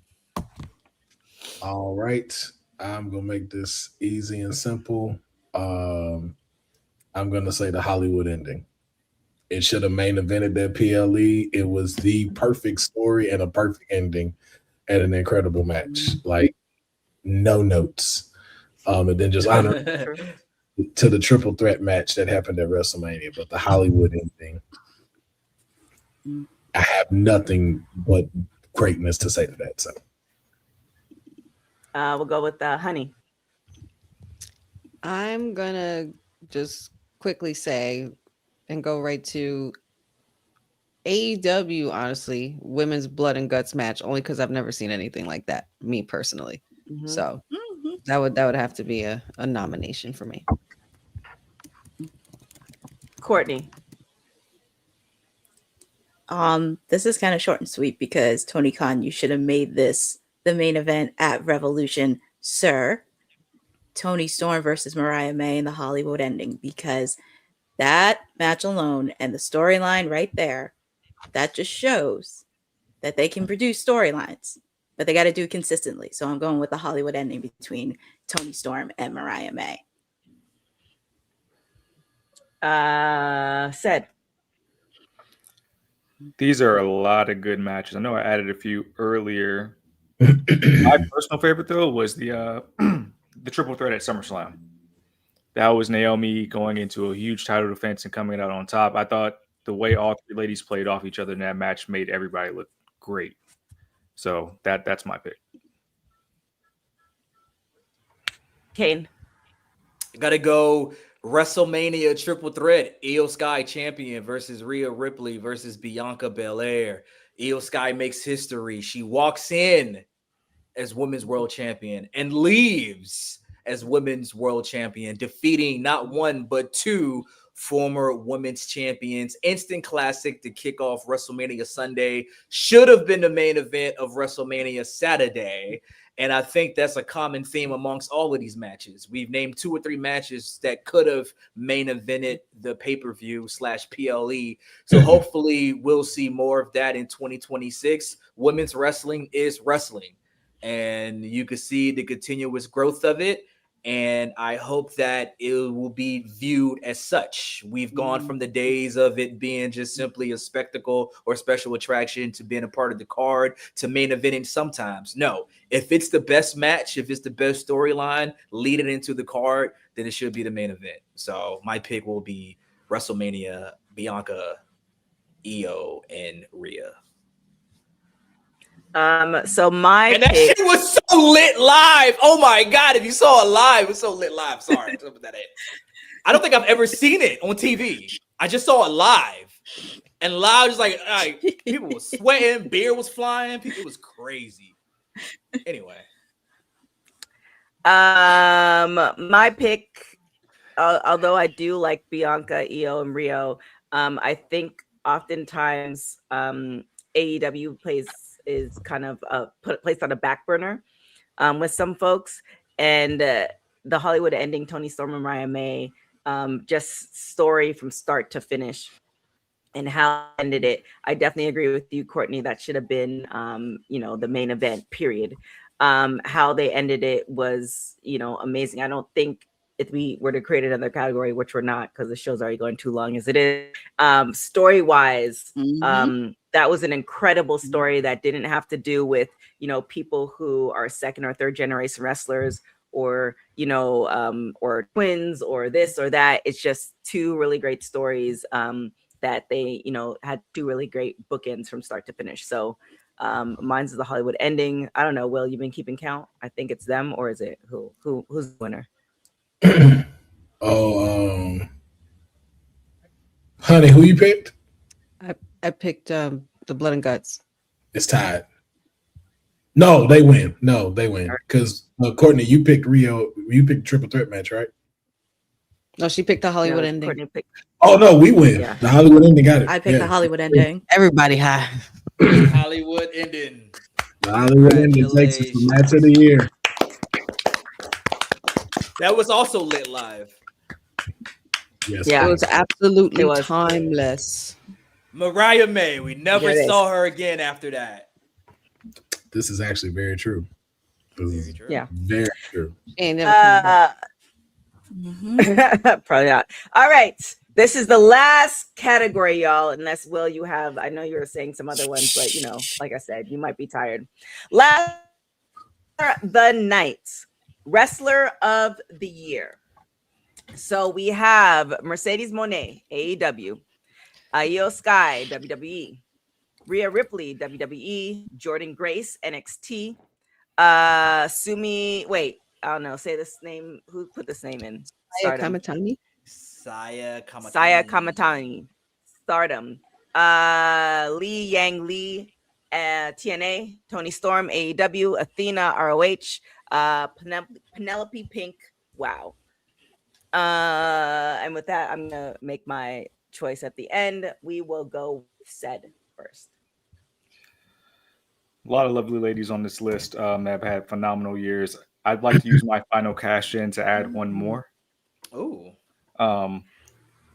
All right. I'm going to make this easy and simple. I'm going to say the Hollywood Ending. It should have main evented that PLE. It was the perfect story and a perfect ending and an incredible match. Like, no notes. And then just honor to the triple threat match that happened at WrestleMania. But the Hollywood ending, I have nothing but greatness to say to that. So we'll go with Honey. I'm gonna just quickly say and go right to AEW, honestly, Women's Blood and Guts match, only because I've never seen anything like that, me personally. Mm-hmm. So that would have to be a nomination for me. Courtney. This is kind of short and sweet because Tony Khan, you should have made this the main event at Revolution, sir. Toni Storm versus Mariah May in the Hollywood Ending, because that match alone and the storyline right there, that just shows that they can produce storylines, but they got to do it consistently. So I'm going with the Hollywood ending between Toni Storm and Mariah May. Said. These are a lot of good matches. I know I added a few earlier. My personal favorite, though, was the triple threat at SummerSlam. That was Naomi going into a huge title defense and coming out on top. I thought the way all three ladies played off each other in that match made everybody look great. So that's my pick. Kane. Gotta go WrestleMania triple threat. Io Sky champion versus Rhea Ripley versus Bianca Belair. Io Sky makes history. She walks in as women's world champion and leaves as women's world champion, defeating not one but two former women's champions. Instant classic to kick off WrestleMania Sunday. Should have been the main event of WrestleMania Saturday. And I think that's a common theme amongst all of these matches. We've named 2 or 3 matches that could have main evented the pay-per-view / PLE. So hopefully we'll see more of that in 2026. Women's wrestling is wrestling, and you can see the continuous growth of it. And I hope that it will be viewed as such. We've gone from the days of it being just simply a spectacle or special attraction to being a part of the card to main eventing sometimes. No, if it's the best match, if it's the best storyline leading into the card, then it should be the main event. So my pick will be WrestleMania, Bianca, Io, and Rhea. So my and that pick shit was so lit live. Oh my god! If you saw it live, it was so lit live. Sorry, put that in. I don't think I've ever seen it on TV. I just saw it live, and live just like people were sweating, beer was flying, it was crazy. Anyway, my pick, although I do like Bianca, Io, and Rio, I think oftentimes AEW is kind of placed on a back burner with some folks, and the Hollywood ending, Toni Storm and Mariah May, just story from start to finish and how it ended it. I definitely agree with you, Courtney. That should have been the main event, period. How they ended it was amazing. I don't think if we were to create another category, which we're not because the show's already going too long as it is, story wise, that was an incredible story that didn't have to do with people who are second or third generation wrestlers or or twins or this or that. It's just 2 really great stories that they had 2 really great bookends from start to finish. So mine's the Hollywood ending. I don't know, Will, you've been keeping count? I think it's them, or is it who's the winner? Honey, who you picked? I picked the Blood and Guts. It's tied. No, they win. Because Courtney, you picked Rio. You picked triple threat match, right? No, she picked the Hollywood ending. Oh no, we win. Yeah. The Hollywood ending got it. I picked the Hollywood ending. Everybody high. Hollywood ending. The Hollywood ending takes us the match of the year. That was also lit live. Yes, it was absolutely timeless. Mariah May, we never saw her again after that. This is actually very true. Very true. And probably not. All right. This is the last category, y'all. Unless, Will, you have, I know you were saying some other ones, but like I said, you might be tired. Last the night. Wrestler of the Year. So we have Mercedes Moné, AEW, Io Sky, WWE, Rhea Ripley, WWE, Jordan Grace, NXT, Sumi, wait, I don't know, say this name, who put this name in? Saya Kamatani. Stardom. Li Yang Lee, TNA, Toni Storm, AEW, Athena, ROH, Penelope Pink, wow. And with that, I'm gonna make my choice at the end. We will go with Ced first. A lot of lovely ladies on this list have had phenomenal years. I'd like to use my final cash in to add one more. Oh,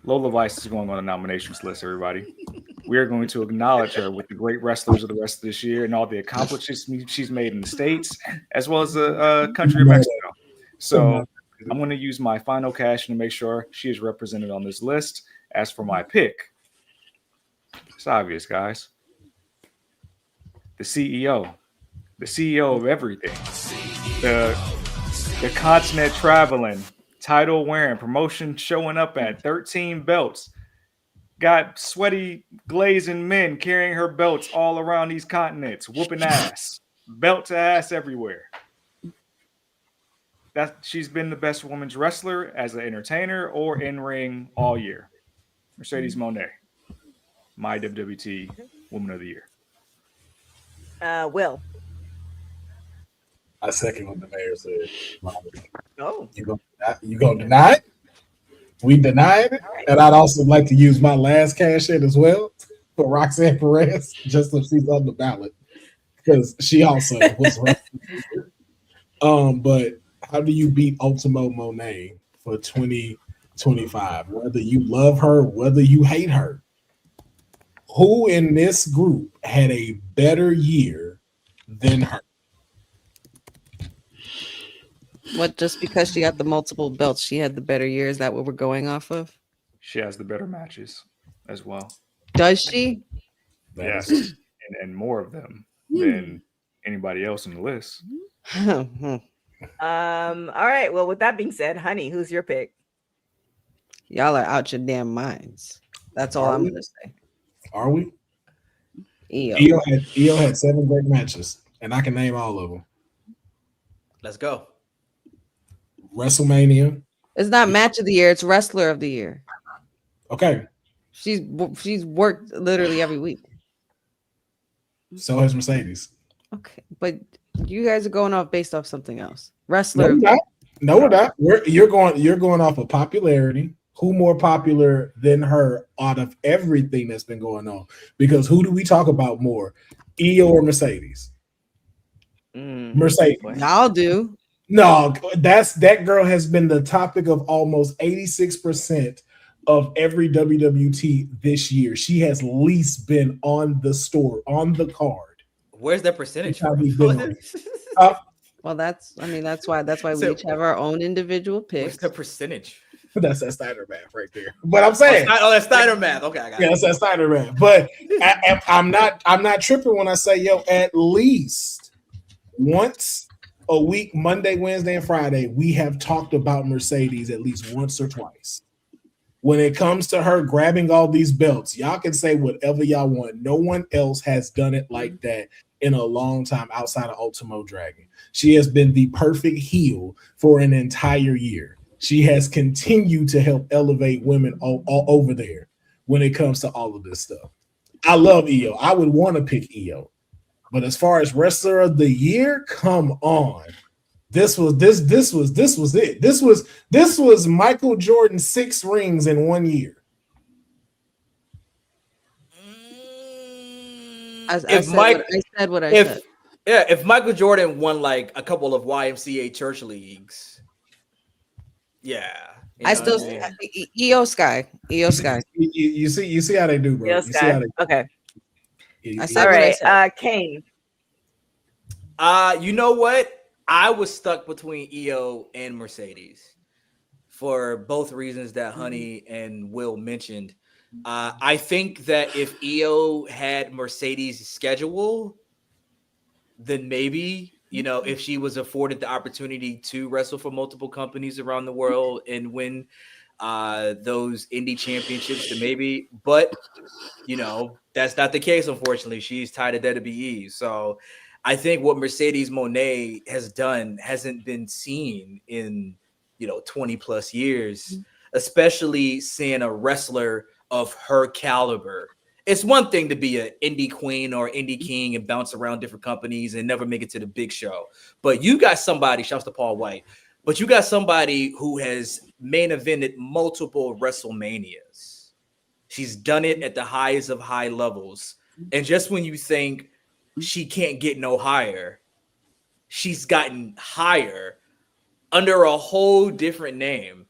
Lola Vice is going on the nominations list, everybody. we are going to acknowledge her with the great wrestlers of the rest of this year and all the accomplishments she's made in the States, as well as the country of Mexico. So I'm going to use my final cash to make sure she is represented on this list. As for my pick, it's obvious, guys. The CEO of everything, the continent traveling, title wearing, promotion showing up at 13 belts, got sweaty glazing men carrying her belts all around these continents, whooping ass, belt to ass everywhere. She's been the best women's wrestler as an entertainer or in ring all year. Mercedes Moné, my WWT Woman of the Year. Will. I second what the mayor said. Oh, You gonna deny it? We denied it, and I'd also like to use my last cash in as well for Roxanne Perez, just so she's on the ballot, because she also was. But how do you beat Ultimo Monet for 2025? Whether you love her, whether you hate her, who in this group had a better year than her? What, just because she got the multiple belts, she had the better year? Is that what we're going off of? She has the better matches as well. Does she? Yes, and more of them than anybody else on the list. All right. Well, with that being said, honey, who's your pick? Y'all are out your damn minds. That's all I'm gonna say. Are we? EO. EO had 7 great matches, and I can name all of them. Let's go. WrestleMania. It's not match of the year, it's wrestler of the year. Okay. She's worked literally every week. So has Mercedes. Okay, but you guys are going off based off something else. No, Wrestler. we're not. No, we're not. You're going off of popularity. Who more popular than her out of everything that's been going on? Because who do we talk about more, EO or Mercedes? Mercedes. Y'all do. No, that girl has been the topic of almost 86% of every WWT this year. She has least been on the card. Where's that percentage? Well, that's why we each have our own individual picks. What's the percentage? That's that Steiner math right there. But I'm saying, that's Steiner math. Okay, I got it. That's that Steiner math. But I'm not tripping when I say, at least once a week, Monday, Wednesday, and Friday, we have talked about Mercedes at least once or twice. When it comes to her grabbing all these belts, y'all can say whatever y'all want. No one else has done it like that in a long time outside of Ultimo Dragon. She has been the perfect heel for an entire year. She has continued to help elevate women all over there when it comes to all of this stuff. I love EO. I would want to pick EO. But as far as wrestler of the year, come on. This was it. This was Michael Jordan's 6 rings in 1 year. I said what I said. Yeah, if Michael Jordan won like a couple of YMCA church leagues, yeah. I still EO Sky. You see how they do, bro. EO Sky. Okay. I said all right, Kane. You know what? I was stuck between EO and Mercedes for both reasons that Honey and Will mentioned. I think that if EO had Mercedes' schedule, then maybe, if she was afforded the opportunity to wrestle for multiple companies around the world and win those indie championships, then maybe. But, that's not the case, unfortunately. She's tied to WWE. So I think what Mercedes Moné has done hasn't been seen in, 20 plus years, especially seeing a wrestler of her caliber. It's one thing to be an indie queen or indie king and bounce around different companies and never make it to the big show. But you got somebody, shouts to Paul White, but you got somebody who has main evented multiple WrestleManias. She's done it at the highest of high levels. And just when you think she can't get no higher, she's gotten higher under a whole different name.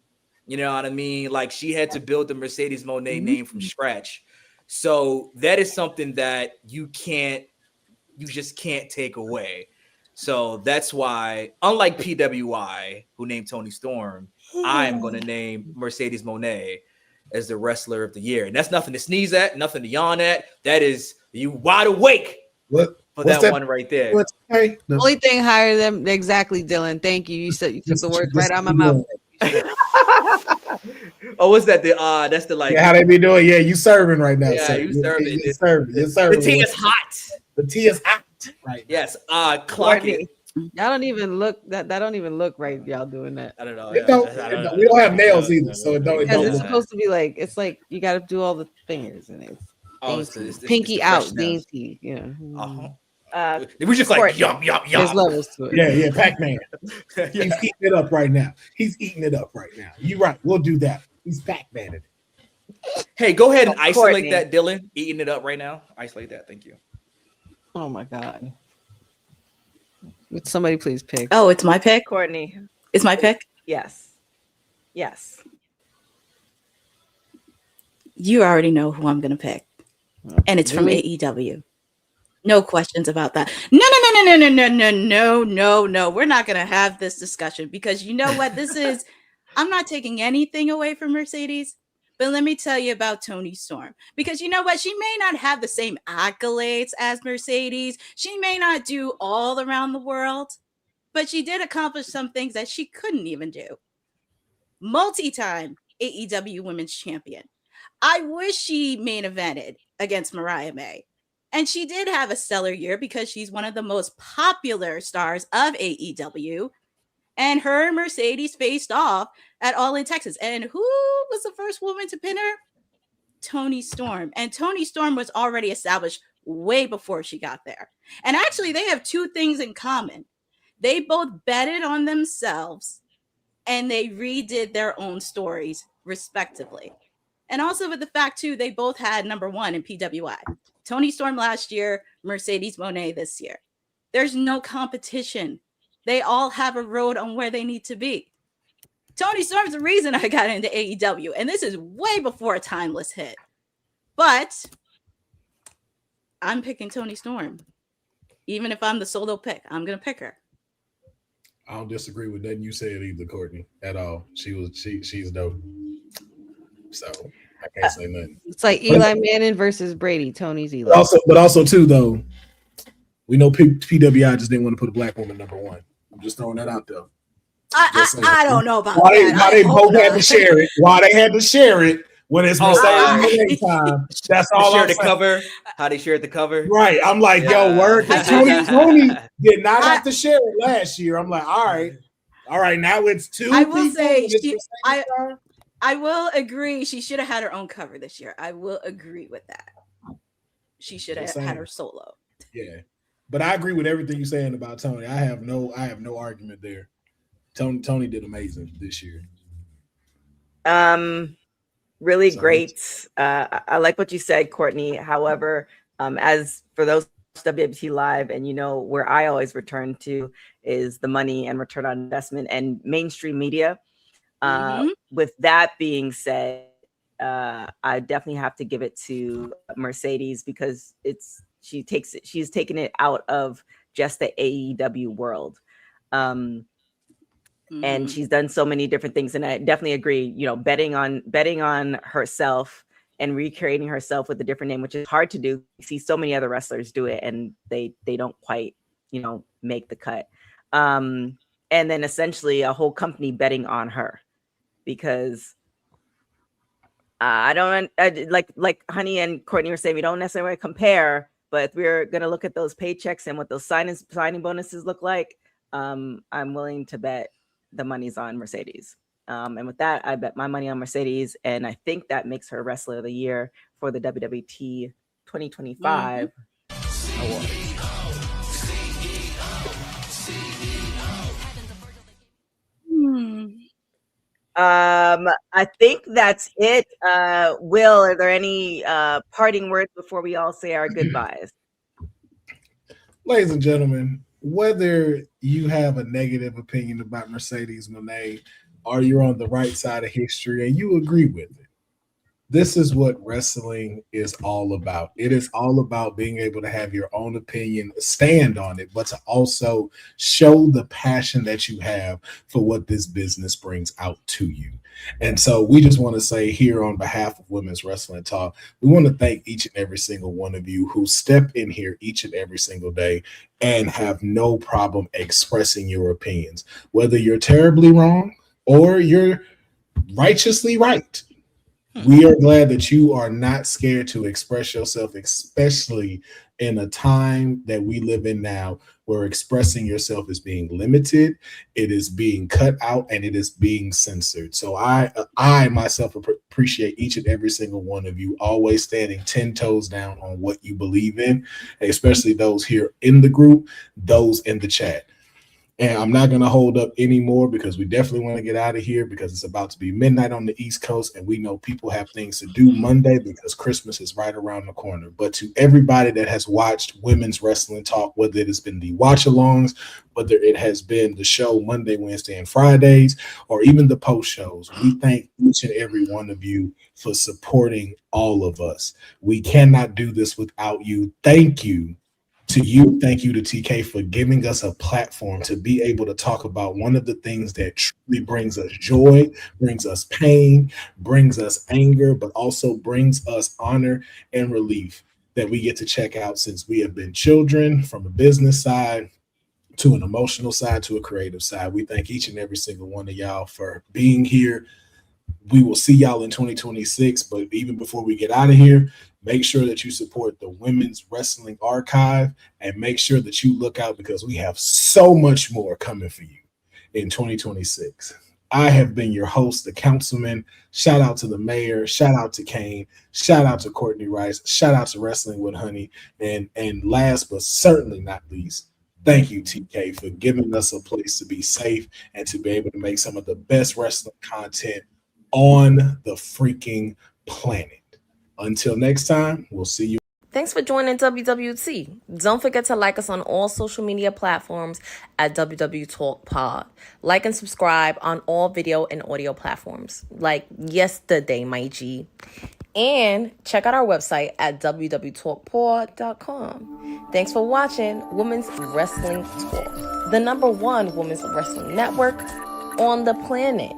You know what I mean? Like, she had to build the Mercedes Moné name from scratch So that is something that you just can't take away. So that's why, unlike PWI, who named Toni Storm, I am going to name Mercedes Moné as the wrestler of the year. And that's nothing to sneeze at, nothing to yawn at. That is, you wide awake for that one right there. The only thing higher than exactly, Dylan. Thank you. You said you took the words right out of my mouth. Oh, what's that? That's the like. Yeah, how they be doing? Yeah, you serving right now. Yeah, sir. you serving. You're serving. The tea is hot. The tea is hot. Right. Yes. Clock it. Y'all don't even look that don't even look right. Y'all doing that. I don't know. We don't have nails either, so it don't. It's supposed to be like it's like you got to do all the fingers and it's pinky out, dainty. Yeah. We just like yum yum yum. There's levels to it. Yeah, Pac-Man. He's eating it up right now. You're right. We'll do that. He's Pac-Man. Hey, go ahead and isolate that, Dylan. Eating it up right now. Isolate that. Thank you. Oh my God. Would somebody please pick? Oh, it's my pick? Courtney. It's my pick? Yes. You already know who I'm going to pick. And it's from AEW. No questions about that. No. We're not going to have this discussion because you know what this is? I'm not taking anything away from Mercedes, but let me tell you about Toni Storm. Because you know what? She may not have the same accolades as Mercedes. She may not do all around the world, but she did accomplish some things that she couldn't even do. Multi-time AEW Women's Champion. I wish she main evented against Mariah May. And she did have a stellar year because she's one of the most popular stars of AEW. And her and Mercedes faced off at All in Texas. And who was the first woman to pin her? Toni Storm. And Toni Storm was already established way before she got there. And actually, they have two things in common. They both betted on themselves and they redid their own stories respectively. And also with the fact, too, they both had number one in PWI. Toni Storm last year, Mercedes Moné this year. There's no competition. They all have a road on where they need to be. Toni Storm's the reason I got into AEW, and this is way before a Timeless hit. But I'm picking Toni Storm. Even if I'm the solo pick, I'm going to pick her. I don't disagree with nothing you said either, Courtney, at all. She's dope. So I can't say nothing. It's like Eli Manning versus Brady. Tony's Eli. Also too, though, we know PWI just didn't want to put a black woman number one. I'm just throwing that out there. I don't know about why that. Why they both had to share it? Why they had to share it when it's Mercedes time? That's all. Share the cover. How they shared the cover. Right. I'm like, yo, word. Tony did not have to share it last year. I'm like, all right. Now it's two. I will say, I will agree. She should have had her own cover this year. I will agree with that. She should have had her solo. Yeah, but I agree with everything you're saying about Toni. I have no argument there. Toni did amazing this year. Really great. I like what you said, Courtney. However, as for those WWT Live, and you know where I always return to is the money and return on investment and mainstream media. With that being said, I definitely have to give it to Mercedes because she's taken it out of just the AEW world. And she's done so many different things. And I definitely agree, betting on herself and recreating herself with a different name, which is hard to do. You see so many other wrestlers do it and they don't quite, make the cut. And then essentially a whole company betting on her because like Honey and Courtney were saying, we don't necessarily compare, but if we're going to look at those paychecks and what those signing bonuses look like, I'm willing to bet the money's on Mercedes. And with that, I bet my money on Mercedes. And I think that makes her Wrestler of the Year for the WWT 2025 award. I think that's it. Will, are there any parting words before we all say our goodbyes? Ladies and gentlemen, whether you have a negative opinion about Mercedes Moné or you're on the right side of history and you agree with it, This is what wrestling is all about. It is all about being able to have your own opinion, stand on it, but to also show the passion that you have for what this business brings out to you. And so we just want to say here on behalf of Women's Wrestling Talk, we want to thank each and every single one of you who step in here each and every single day and have no problem expressing your opinions, whether you're terribly wrong or you're righteously right. We are glad that you are not scared to express yourself, especially in a time that we live in now where expressing yourself is being limited, it is being cut out, and it is being censored. So I myself appreciate each and every single one of you always standing 10 toes down on what you believe in, especially those here in the group, those in the chat. And I'm not going to hold up anymore because we definitely want to get out of here because it's about to be midnight on the East Coast. And we know people have things to do Monday because Christmas is right around the corner. But to everybody that has watched Women's Wrestling Talk, whether it has been the watch-alongs, whether it has been the show Monday, Wednesday, and Fridays, or even the post shows, we thank each and every one of you for supporting all of us. We cannot do this without you. Thank you. To you, thank you to TK for giving us a platform to be able to talk about one of the things that truly brings us joy, brings us pain, brings us anger, but also brings us honor and relief that we get to check out since we have been children, from a business side to an emotional side to a creative side. We thank each and every single one of y'all for being here. We will see y'all in 2026, but even before we get out of here, make sure that you support the Women's Wrestling Archive and make sure that you look out because we have so much more coming for you in 2026. I have been your host, the Councilman. Shout out to the mayor. Shout out to Kane. Shout out to Courtney Rice. Shout out to Wrestling with Honey. And last but certainly not least, thank you, TK, for giving us a place to be safe and to be able to make some of the best wrestling content on the freaking planet. Until next time, we'll see you. Thanks for joining WWT. Don't forget to like us on all social media platforms at WW Talk Pod. Like and subscribe on all video and audio platforms like yesterday, my G. And check out our website at www.talkpod.com. Thanks for watching Women's Wrestling Talk, the #1 women's wrestling network on the planet.